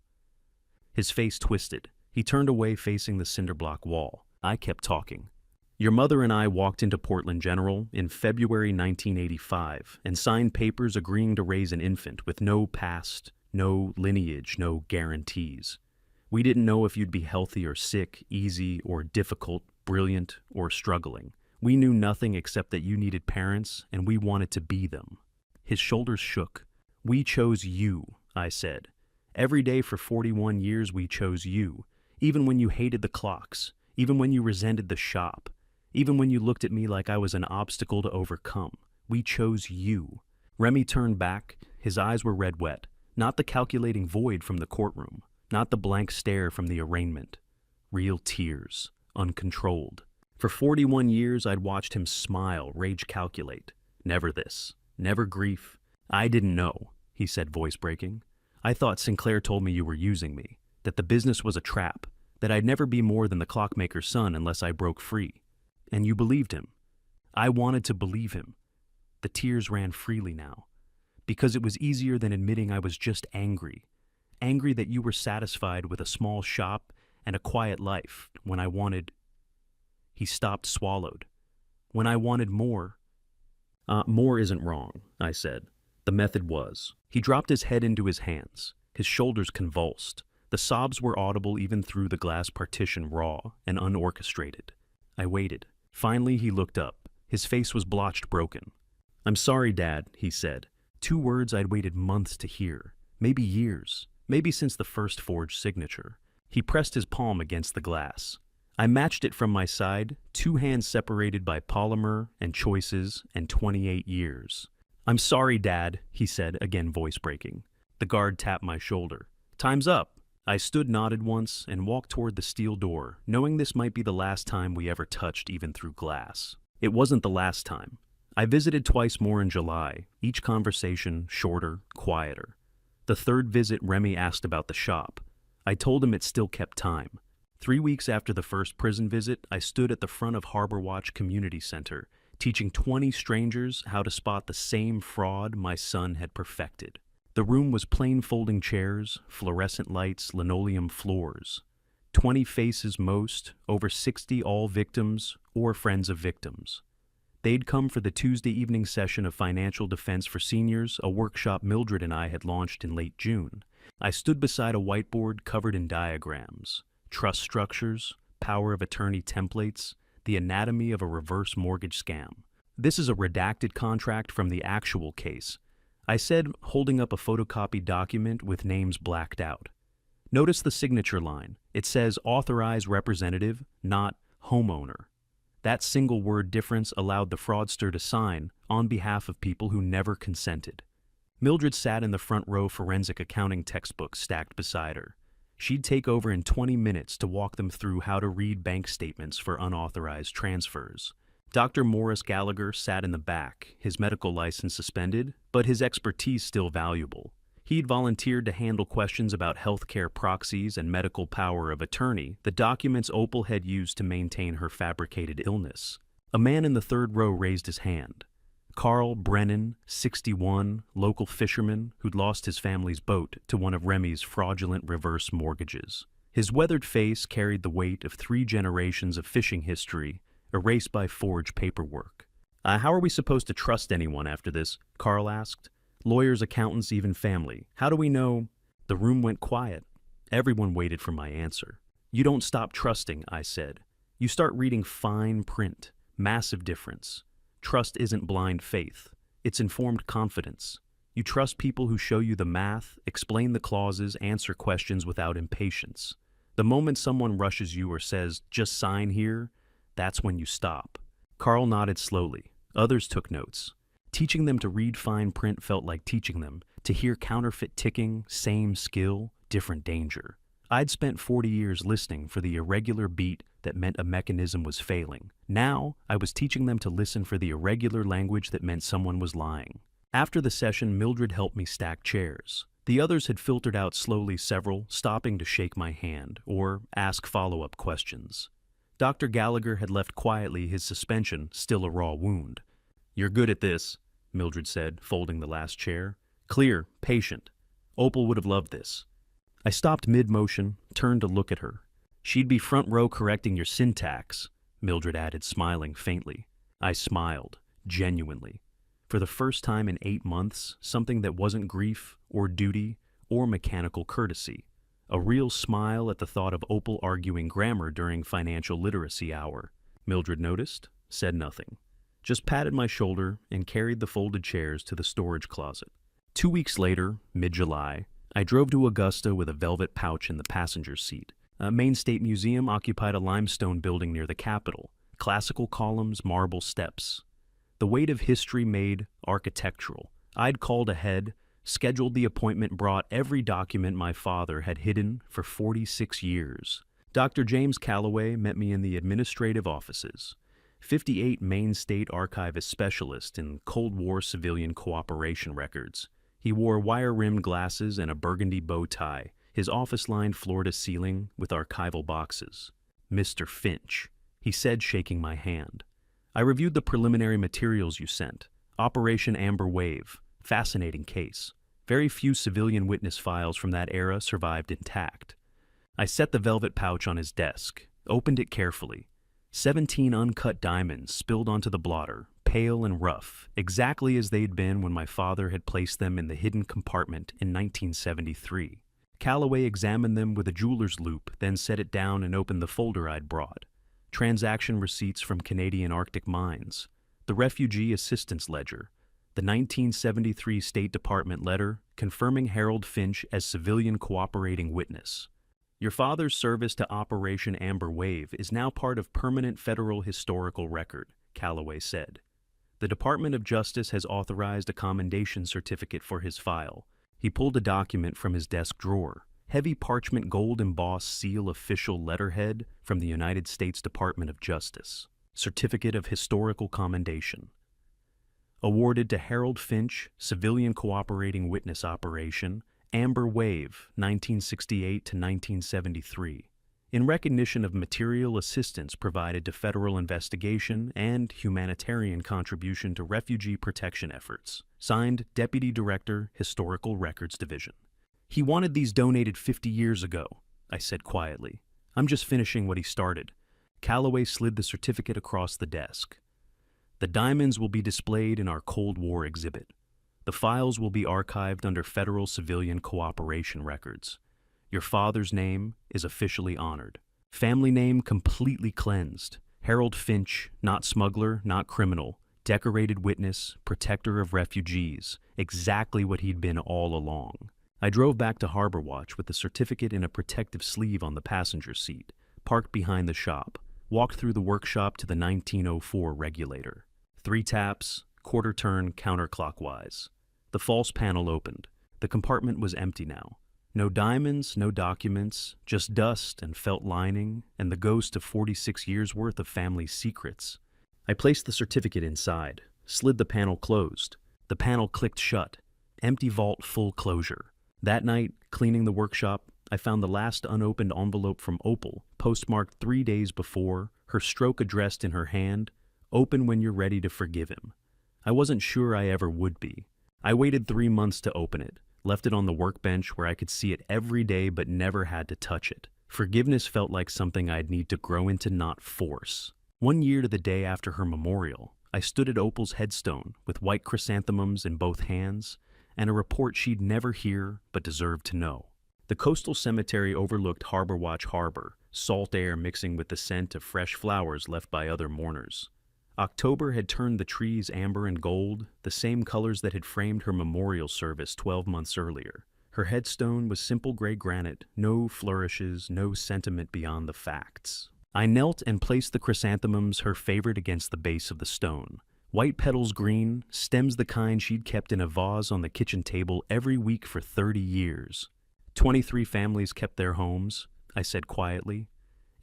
His face twisted. He turned away facing the cinder block wall. I kept talking. "Your mother and I walked into Portland General in February 1985 and signed papers agreeing to raise an infant with no past, no lineage, no guarantees. We didn't know if you'd be healthy or sick, easy or difficult, brilliant or struggling. We knew nothing except that you needed parents and we wanted to be them." His shoulders shook. "We chose you," I said. "Every day for 41 years we chose you, even when you hated the clocks, even when you resented the shop, even when you looked at me like I was an obstacle to overcome. We chose you." Remy turned back. His eyes were red wet, not the calculating void from the courtroom. Not the blank stare from the arraignment. Real tears, uncontrolled. For 41 years I'd watched him smile, rage calculate. Never this. Never grief. "I didn't know," he said, voice breaking. "I thought Sinclair told me you were using me, that the business was a trap, that I'd never be more than the clockmaker's son unless I broke free. And you believed him." I wanted to believe him. The tears ran freely now. Because it was easier than admitting I was just angry. Angry that you were satisfied with a small shop and a quiet life when I wanted... He stopped, swallowed. "When I wanted more..." More isn't wrong," I said. "The method was." He dropped his head into his hands. His shoulders convulsed. The sobs were audible even through the glass partition, raw and unorchestrated. I waited. Finally, he looked up. His face was blotched broken. "I'm sorry, Dad," he said. 2 words I'd waited months to hear. Maybe years. Maybe since the first forged signature. He pressed his palm against the glass. I matched it from my side, 2 hands separated by polymer and choices and 28 years. "I'm sorry, Dad," he said, again voice breaking. The guard tapped my shoulder. "Time's up." I stood, nodded once, and walked toward the steel door, knowing this might be the last time we ever touched even through glass. It wasn't the last time. I visited twice more in July, each conversation shorter, quieter. The 3rd visit, Remy asked about the shop. I told him it still kept time. 3 weeks after the first prison visit, I stood at the front of Harbor Watch Community Center, teaching 20 strangers how to spot the same fraud my son had perfected. The room was plain folding chairs, fluorescent lights, linoleum floors. 20 faces most, over 60 all victims or friends of victims. They'd come for the Tuesday evening session of Financial Defense for Seniors, a workshop Mildred and I had launched in late June. I stood beside a whiteboard covered in diagrams, trust structures, power of attorney templates, the anatomy of a reverse mortgage scam. "This is a redacted contract from the actual case," I said, holding up a photocopied document with names blacked out. "Notice the signature line. It says authorized representative, not homeowner. That single word difference allowed the fraudster to sign on behalf of people who never consented." Mildred sat in the front row forensic accounting textbook stacked beside her. She'd take over in 20 minutes to walk them through how to read bank statements for unauthorized transfers. Dr. Morris Gallagher sat in the back, his medical license suspended, but his expertise still valuable. He'd volunteered to handle questions about healthcare proxies and medical power of attorney, the documents Opal had used to maintain her fabricated illness. A man in the third row raised his hand. Carl Brennan, 61, local fisherman who'd lost his family's boat to one of Remy's fraudulent reverse mortgages. His weathered face carried the weight of 3 generations of fishing history, erased by forged paperwork. How are we supposed to trust anyone after this? Carl asked. Lawyers, accountants, even family. How do we know? The room went quiet. Everyone waited for my answer. You don't stop trusting, I said. You start reading fine print. Massive difference. Trust isn't blind faith. It's informed confidence. You trust people who show you the math, explain the clauses, answer questions without impatience. The moment someone rushes you or says, just sign here, that's when you stop. Carl nodded slowly. Others took notes. Teaching them to read fine print felt like teaching them to hear counterfeit ticking, same skill, different danger. I'd spent 40 years listening for the irregular beat that meant a mechanism was failing. Now, I was teaching them to listen for the irregular language that meant someone was lying. After the session, Mildred helped me stack chairs. The others had filtered out slowly, several stopping to shake my hand or ask follow-up questions. Dr. Gallagher had left quietly, his suspension still a raw wound. You're good at this, Mildred said, folding the last chair. Clear, patient. Opal would have loved this. I stopped mid-motion, turned to look at her. She'd be front row correcting your syntax, Mildred added, smiling faintly. I smiled, genuinely. For the first time in 8 months, something that wasn't grief or duty or mechanical courtesy. A real smile at the thought of Opal arguing grammar during financial literacy hour. Mildred noticed, said nothing. Just patted my shoulder and carried the folded chairs to the storage closet. 2 weeks later, mid-July, I drove to Augusta with a velvet pouch in the passenger seat. Maine State Museum occupied a limestone building near the Capitol. Classical columns, marble steps. The weight of history made architectural. I'd called ahead, scheduled the appointment, brought every document my father had hidden for 46 years. Dr. James Calloway met me in the administrative offices. 58 Maine State Archivist specialist in Cold War civilian cooperation records. He wore wire-rimmed glasses and a burgundy bow tie, his office lined floor to ceiling with archival boxes. Mr. Finch, he said, shaking my hand. I reviewed the preliminary materials you sent. Operation Amber Wave. Fascinating case. Very few civilian witness files from that era survived intact. I set the velvet pouch on his desk, opened it carefully. 17 uncut diamonds spilled onto the blotter, pale and rough, exactly as they'd been when my father had placed them in the hidden compartment in 1973. Calloway examined them with a jeweler's loupe, then set it down and opened the folder I'd brought. Transaction receipts from Canadian Arctic mines, the Refugee Assistance Ledger, the 1973 State Department letter confirming Harold Finch as civilian cooperating witness. Your father's service to Operation Amber Wave is now part of permanent federal historical record, Calloway said. The Department of Justice has authorized a commendation certificate for his file. He pulled a document from his desk drawer. Heavy parchment gold embossed seal official letterhead from the United States Department of Justice. Certificate of Historical Commendation. Awarded to Harold Finch, Civilian Cooperating Witness Operation, Amber Wave, 1968 to 1973. In recognition of material assistance provided to federal investigation and humanitarian contribution to refugee protection efforts. Signed, Deputy Director, Historical Records Division. He wanted these donated 50 years ago, I said quietly. I'm just finishing what he started. Calloway slid the certificate across the desk. The diamonds will be displayed in our Cold War exhibit. The files will be archived under federal civilian cooperation records. Your father's name is officially honored. Family name completely cleansed. Harold Finch, not smuggler, not criminal. Decorated witness, protector of refugees. Exactly what he'd been all along. I drove back to Harbor Watch with the certificate in a protective sleeve on the passenger seat, parked behind the shop, walked through the workshop to the 1904 regulator. 3 taps, quarter turn counterclockwise. The false panel opened. The compartment was empty now. No diamonds, no documents, just dust and felt lining and the ghost of 46 years' worth of family secrets. I placed the certificate inside, slid the panel closed. The panel clicked shut. Empty vault, full closure. That night, cleaning the workshop, I found the last unopened envelope from Opal, postmarked 3 days before, her stroke addressed in her hand, "Open when you're ready to forgive him." I wasn't sure I ever would be. I waited 3 months to open it, left it on the workbench where I could see it every day but never had to touch it. Forgiveness felt like something I'd need to grow into, not force. 1 year to the day after her memorial, I stood at Opal's headstone with white chrysanthemums in both hands and a report she'd never hear but deserved to know. The coastal cemetery overlooked Harbor Watch Harbor, salt air mixing with the scent of fresh flowers left by other mourners. October had turned the trees amber and gold, the same colors that had framed her memorial service 12 months earlier. Her headstone was simple gray granite, no flourishes, no sentiment beyond the facts. I knelt and placed the chrysanthemums, her favorite, against the base of the stone. White petals green, stems the kind she'd kept in a vase on the kitchen table every week for 30 years. 23 families kept their homes, I said quietly.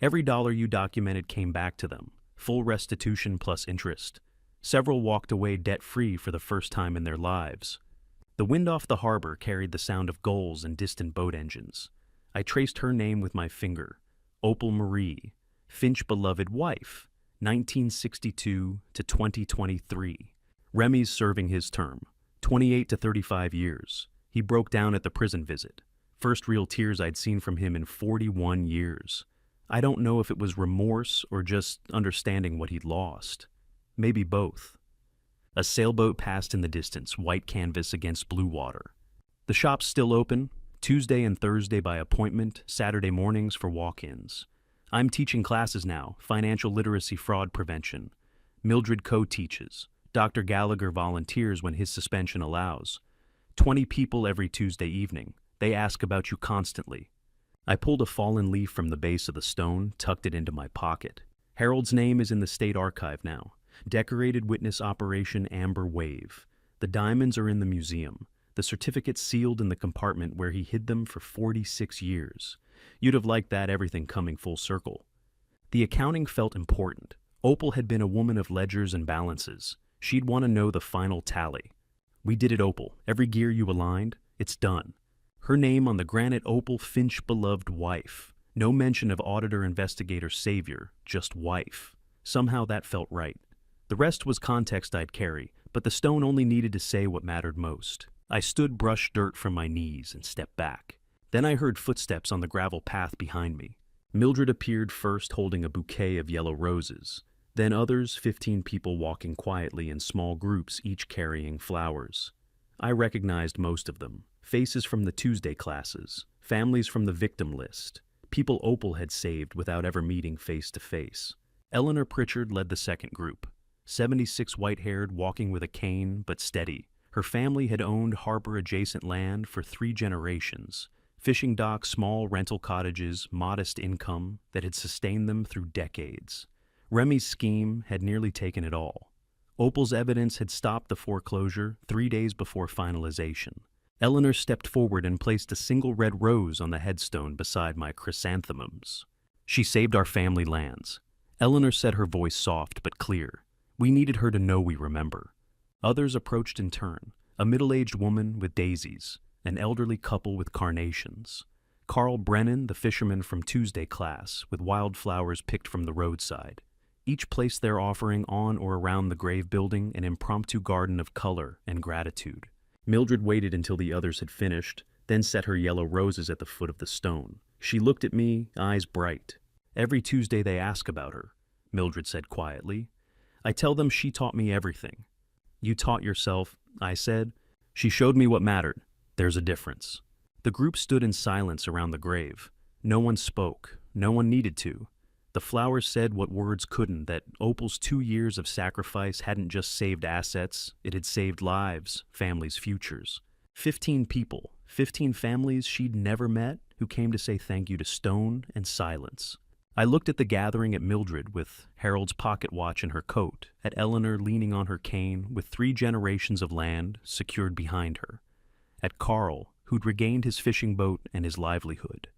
Every dollar you documented came back to them, full restitution plus interest. Several walked away debt-free for the first time in their lives. The wind off the harbor carried the sound of gulls and distant boat engines. I traced her name with my finger. Opal Marie, Finch beloved wife, 1962 to 2023. Remy's serving his term, 28 to 35 years. He broke down at the prison visit. First real tears I'd seen from him in 41 years. I don't know if it was remorse or just understanding what he'd lost. Maybe both. A sailboat passed in the distance, white canvas against blue water. The shop's still open, Tuesday and Thursday by appointment, Saturday mornings for walk-ins. I'm teaching classes now, financial literacy, fraud prevention. Mildred co-teaches. Dr. Gallagher volunteers when his suspension allows. 20 people every Tuesday evening. They ask about you constantly. I pulled a fallen leaf from the base of the stone, tucked it into my pocket. Harold's name is in the state archive now. Decorated witness Operation Amber Wave. The diamonds are in the museum. The certificates sealed in the compartment where he hid them for 46 years. You'd have liked that, everything coming full circle. The accounting felt important. Opal had been a woman of ledgers and balances. She'd want to know the final tally. We did it, Opal. Every gear you aligned, it's done. Her name on the granite Opal, Finch beloved wife. No mention of auditor, investigator, savior, just wife. Somehow that felt right. The rest was context I'd carry, but the stone only needed to say what mattered most. I stood, brushed dirt from my knees, and stepped back. Then I heard footsteps on the gravel path behind me. Mildred appeared first, holding a bouquet of yellow roses. Then others, 15 people walking quietly in small groups, each carrying flowers. I recognized most of them. Faces from the Tuesday classes, families from the victim list, people Opal had saved without ever meeting face to face. Eleanor Pritchard led the second group. 76, white-haired, walking with a cane, but steady. Her family had owned harbor-adjacent land for 3 generations. Fishing docks, small rental cottages, modest income that had sustained them through decades. Remy's scheme had nearly taken it all. Opal's evidence had stopped the foreclosure 3 days before finalization. Eleanor stepped forward and placed a single red rose on the headstone beside my chrysanthemums. She saved our family lands. Eleanor said, her voice soft but clear. We needed her to know we remember. Others approached in turn. A middle-aged woman with daisies, an elderly couple with carnations. Carl Brennan, the fisherman from Tuesday class, with wildflowers picked from the roadside. Each placed their offering on or around the grave, building an impromptu garden of color and gratitude. Mildred waited until the others had finished, then set her yellow roses at the foot of the stone. She looked at me, eyes bright. Every Tuesday they ask about her, Mildred said quietly. I tell them she taught me everything. You taught yourself, I said. She showed me what mattered. There's a difference. The group stood in silence around the grave. No one spoke. No one needed to. The flowers said what words couldn't, that Opal's 2 years of sacrifice hadn't just saved assets, it had saved lives, families' futures. 15 people, 15 families she'd never met, who came to say thank you to stone and silence. I looked at the gathering at Mildred with Harold's pocket watch in her coat, at Eleanor leaning on her cane with 3 generations of land secured behind her, at Carl, who'd regained his fishing boat and his livelihood,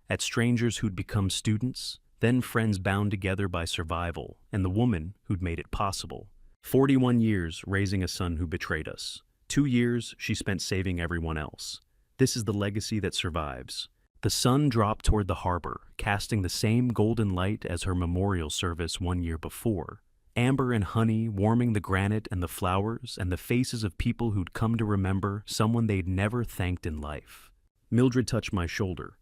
at strangers who'd become students, then friends bound together by survival, and the woman who'd made it possible. 41 years raising a son who betrayed us. 2 years she spent saving everyone else. This is the legacy that survives. The sun dropped toward the harbor, casting the same golden light as her memorial service 1 year before. Amber and honey warming the granite and the flowers and the faces of people who'd come to remember someone they'd never thanked in life. Mildred touched my shoulder.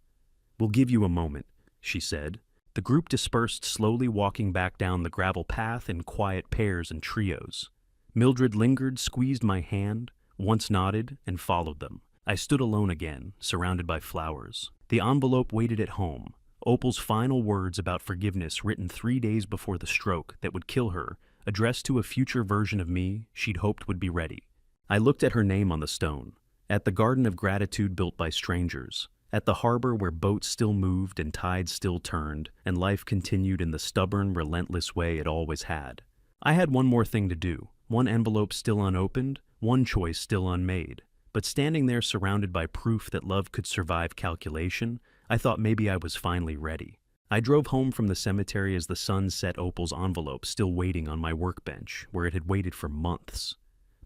"We'll give you a moment," she said. The group dispersed, slowly walking back down the gravel path in quiet pairs and trios. Mildred lingered, squeezed my hand, once nodded, and followed them. I stood alone again, surrounded by flowers. The envelope waited at home. Opal's final words about forgiveness written 3 days before the stroke that would kill her, addressed to a future version of me she'd hoped would be ready. I looked at her name on the stone, at the garden of gratitude built by strangers, at the harbor where boats still moved and tides still turned, and life continued in the stubborn, relentless way it always had. I had one more thing to do, one envelope still unopened, one choice still unmade. But standing there surrounded by proof that love could survive calculation, I thought maybe I was finally ready. I drove home from the cemetery as the sun set Opal's envelope still waiting on my workbench, where it had waited for months.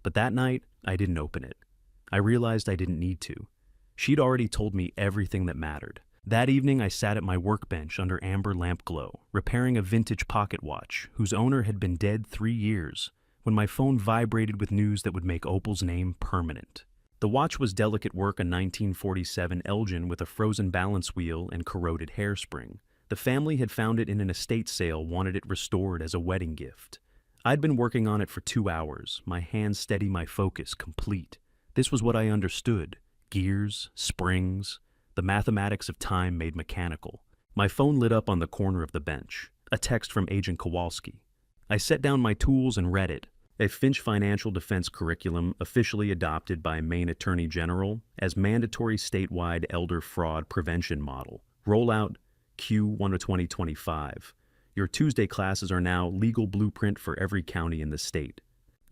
But that night, I didn't open it. I realized I didn't need to. She'd already told me everything that mattered. That evening, I sat at my workbench under amber lamp glow, repairing a vintage pocket watch whose owner had been dead 3 years, when my phone vibrated with news that would make Opal's name permanent. The watch was delicate work, a 1947 Elgin with a frozen balance wheel and corroded hairspring. The family had found it in an estate sale, wanted it restored as a wedding gift. I'd been working on it for 2 hours, my hands steady, my focus complete. This was what I understood. Gears, springs, the mathematics of time made mechanical. My phone lit up on the corner of the bench. A text from Agent Kowalski. I set down my tools and read it. A Finch financial defense curriculum officially adopted by Maine Attorney General as mandatory statewide elder fraud prevention model. Rollout Q1 of 2025. Your Tuesday classes are now legal blueprint for every county in the state.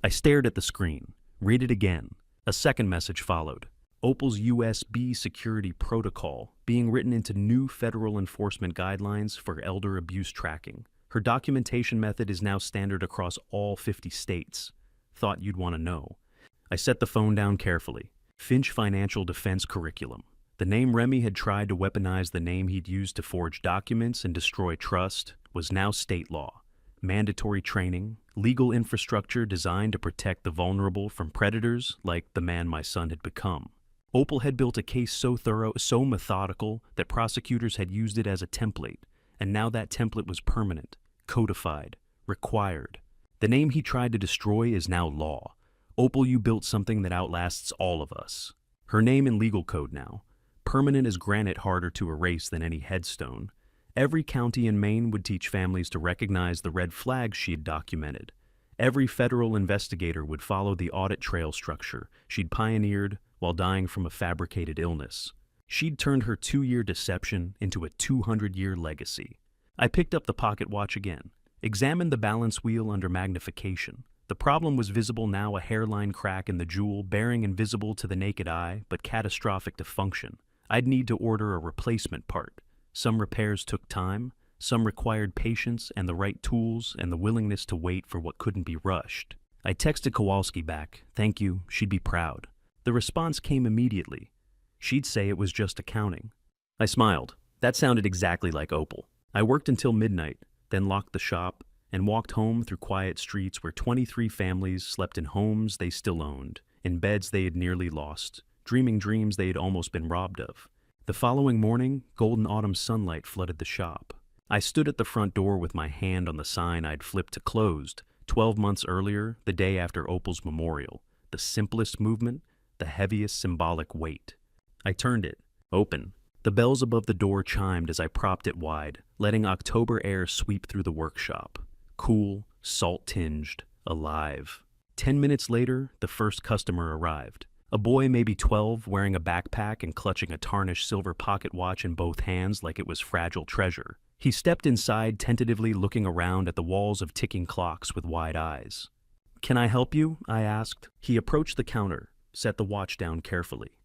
I stared at the screen. Read it again. A second message followed. Opal's USB security protocol being written into new federal enforcement guidelines for elder abuse tracking. Her documentation method is now standard across all 50 states. Thought you'd want to know. I set the phone down carefully. Finch Financial Defense Curriculum. The name Remy had tried to weaponize the name he'd used to forge documents and destroy trust was now state law. Mandatory training, legal infrastructure designed to protect the vulnerable from predators like the man my son had become. Opal had built a case so thorough, so methodical, that prosecutors had used it as a template. And now that template was permanent, codified, required. The name he tried to destroy is now law. Opal, you built something that outlasts all of us. Her name in legal code now. Permanent as granite, harder to erase than any headstone. Every county in Maine would teach families to recognize the red flags she had documented. Every federal investigator would follow the audit trail structure she'd pioneered while dying from a fabricated illness. She'd turned her 2-year deception into a 200-year legacy. I picked up the pocket watch again, examined the balance wheel under magnification. The problem was visible now, a hairline crack in the jewel, bearing invisible to the naked eye, but catastrophic to function. I'd need to order a replacement part. Some repairs took time, some required patience and the right tools and the willingness to wait for what couldn't be rushed. I texted Kowalski back, "Thank you, she'd be proud." The response came immediately. She'd say it was just accounting. I smiled. That sounded exactly like Opal. I worked until midnight, then locked the shop, and walked home through quiet streets where 23 families slept in homes they still owned, in beds they had nearly lost, dreaming dreams they had almost been robbed of. The following morning, golden autumn sunlight flooded the shop. I stood at the front door with my hand on the sign I'd flipped to closed 12 months earlier, the day after Opal's memorial. The simplest movement, the heaviest symbolic weight. I turned it. Open. The bells above the door chimed as I propped it wide, letting October air sweep through the workshop. Cool, salt-tinged, alive. 10 minutes later, the first customer arrived. A boy, maybe 12, wearing a backpack and clutching a tarnished silver pocket watch in both hands like it was fragile treasure. He stepped inside, tentatively looking around at the walls of ticking clocks with wide eyes. "Can I help you?" I asked. He approached the counter, set the watch down carefully.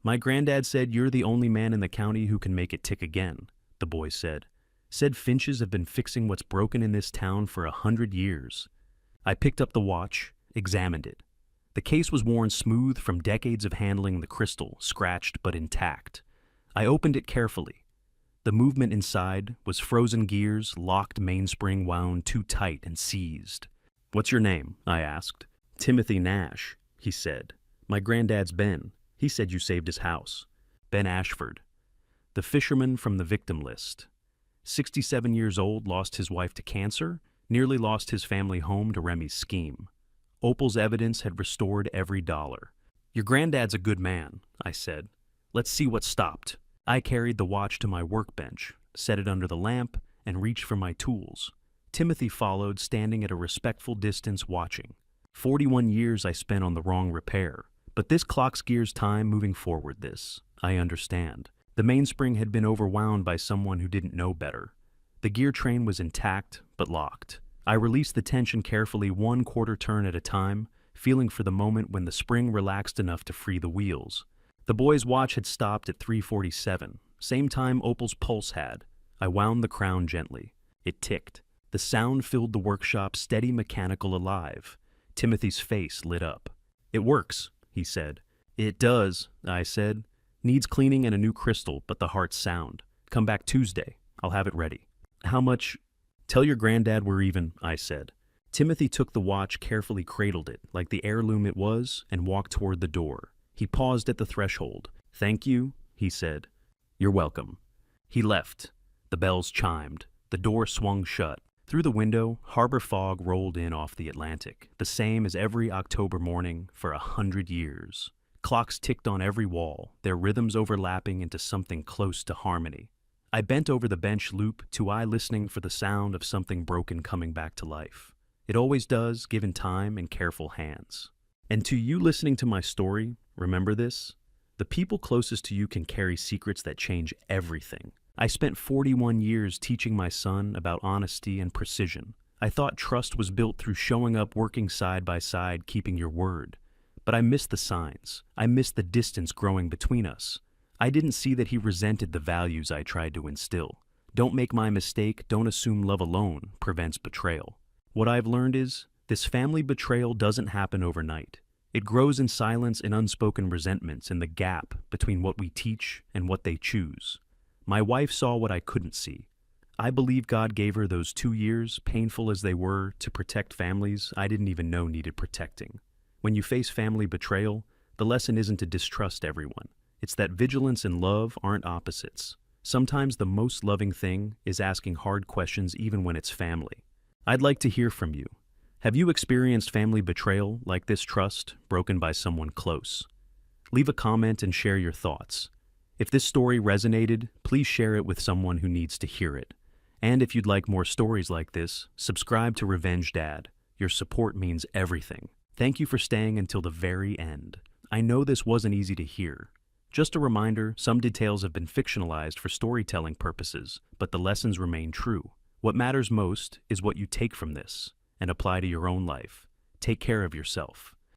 "My granddad said you're the only man in the county who can make it tick again," the boy said. "Said Finches have been fixing what's broken in this town for 100 years. I picked up the watch, examined it. The case was worn smooth from decades of handling the crystal, scratched but intact. I opened it carefully. The movement inside was frozen gears, locked mainspring wound too tight and seized. "What's your name?" I asked. "Timothy Nash," he said. "My granddad's Ben. He said you saved his house." "Ben Ashford." "The fisherman from the victim list. 67 years old, lost his wife to cancer, nearly lost his family home to Remy's scheme. Opal's evidence had restored every dollar." "Your granddad's a good man," I said. "Let's see what stopped." I carried the watch to my workbench, set it under the lamp, and reached for my tools. Timothy followed, standing at a respectful distance watching. 41 years I spent on the wrong repair, but this clock's gears time moving forward this. I understand. The mainspring had been overwound by someone who didn't know better. The gear train was intact, but locked. I released the tension carefully, 1/4 turn at a time, feeling for the moment when the spring relaxed enough to free the wheels. The boy's watch had stopped at 3:47, same time Opal's pulse had. I wound the crown gently. It ticked. The sound filled the workshop, steady, mechanical, alive. Timothy's face lit up. "It works," he said. "It does," I said. "Needs cleaning and a new crystal, but the heart's sound. Come back Tuesday. I'll have it ready." "How much?" "Tell your granddad we're even," I said. Timothy took the watch, carefully cradled it, like the heirloom it was, and walked toward the door. He paused at the threshold. "Thank you," he said. "You're welcome." He left. The bells chimed. The door swung shut. Through the window, harbor fog rolled in off the Atlantic, the same as every October morning for 100 years. Clocks ticked on every wall, their rhythms overlapping into something close to harmony. I bent over the bench loop, to eye listening for the sound of something broken coming back to life. It always does, given time and careful hands. And to you listening to my story, remember this: the people closest to you can carry secrets that change everything. I spent 41 years teaching my son about honesty and precision. I thought trust was built through showing up, working side by side, keeping your word. But I missed the signs. I missed the distance growing between us. I didn't see that he resented the values I tried to instill. Don't make my mistake, don't assume love alone prevents betrayal. What I've learned is, this family betrayal doesn't happen overnight. It grows in silence and unspoken resentments in the gap between what we teach and what they choose. My wife saw what I couldn't see. I believe God gave her those 2 years, painful as they were, to protect families I didn't even know needed protecting. When you face family betrayal, the lesson isn't to distrust everyone. It's that vigilance and love aren't opposites. Sometimes the most loving thing is asking hard questions even when it's family. I'd like to hear from you. Have you experienced family betrayal like this trust broken by someone close? Leave a comment and share your thoughts. If this story resonated, please share it with someone who needs to hear it. And if you'd like more stories like this, subscribe to Revenge Dad. Your support means everything. Thank you for staying until the very end. I know this wasn't easy to hear. Just a reminder, some details have been fictionalized for storytelling purposes, but the lessons remain true. What matters most is what you take from this and apply to your own life. Take care of yourself.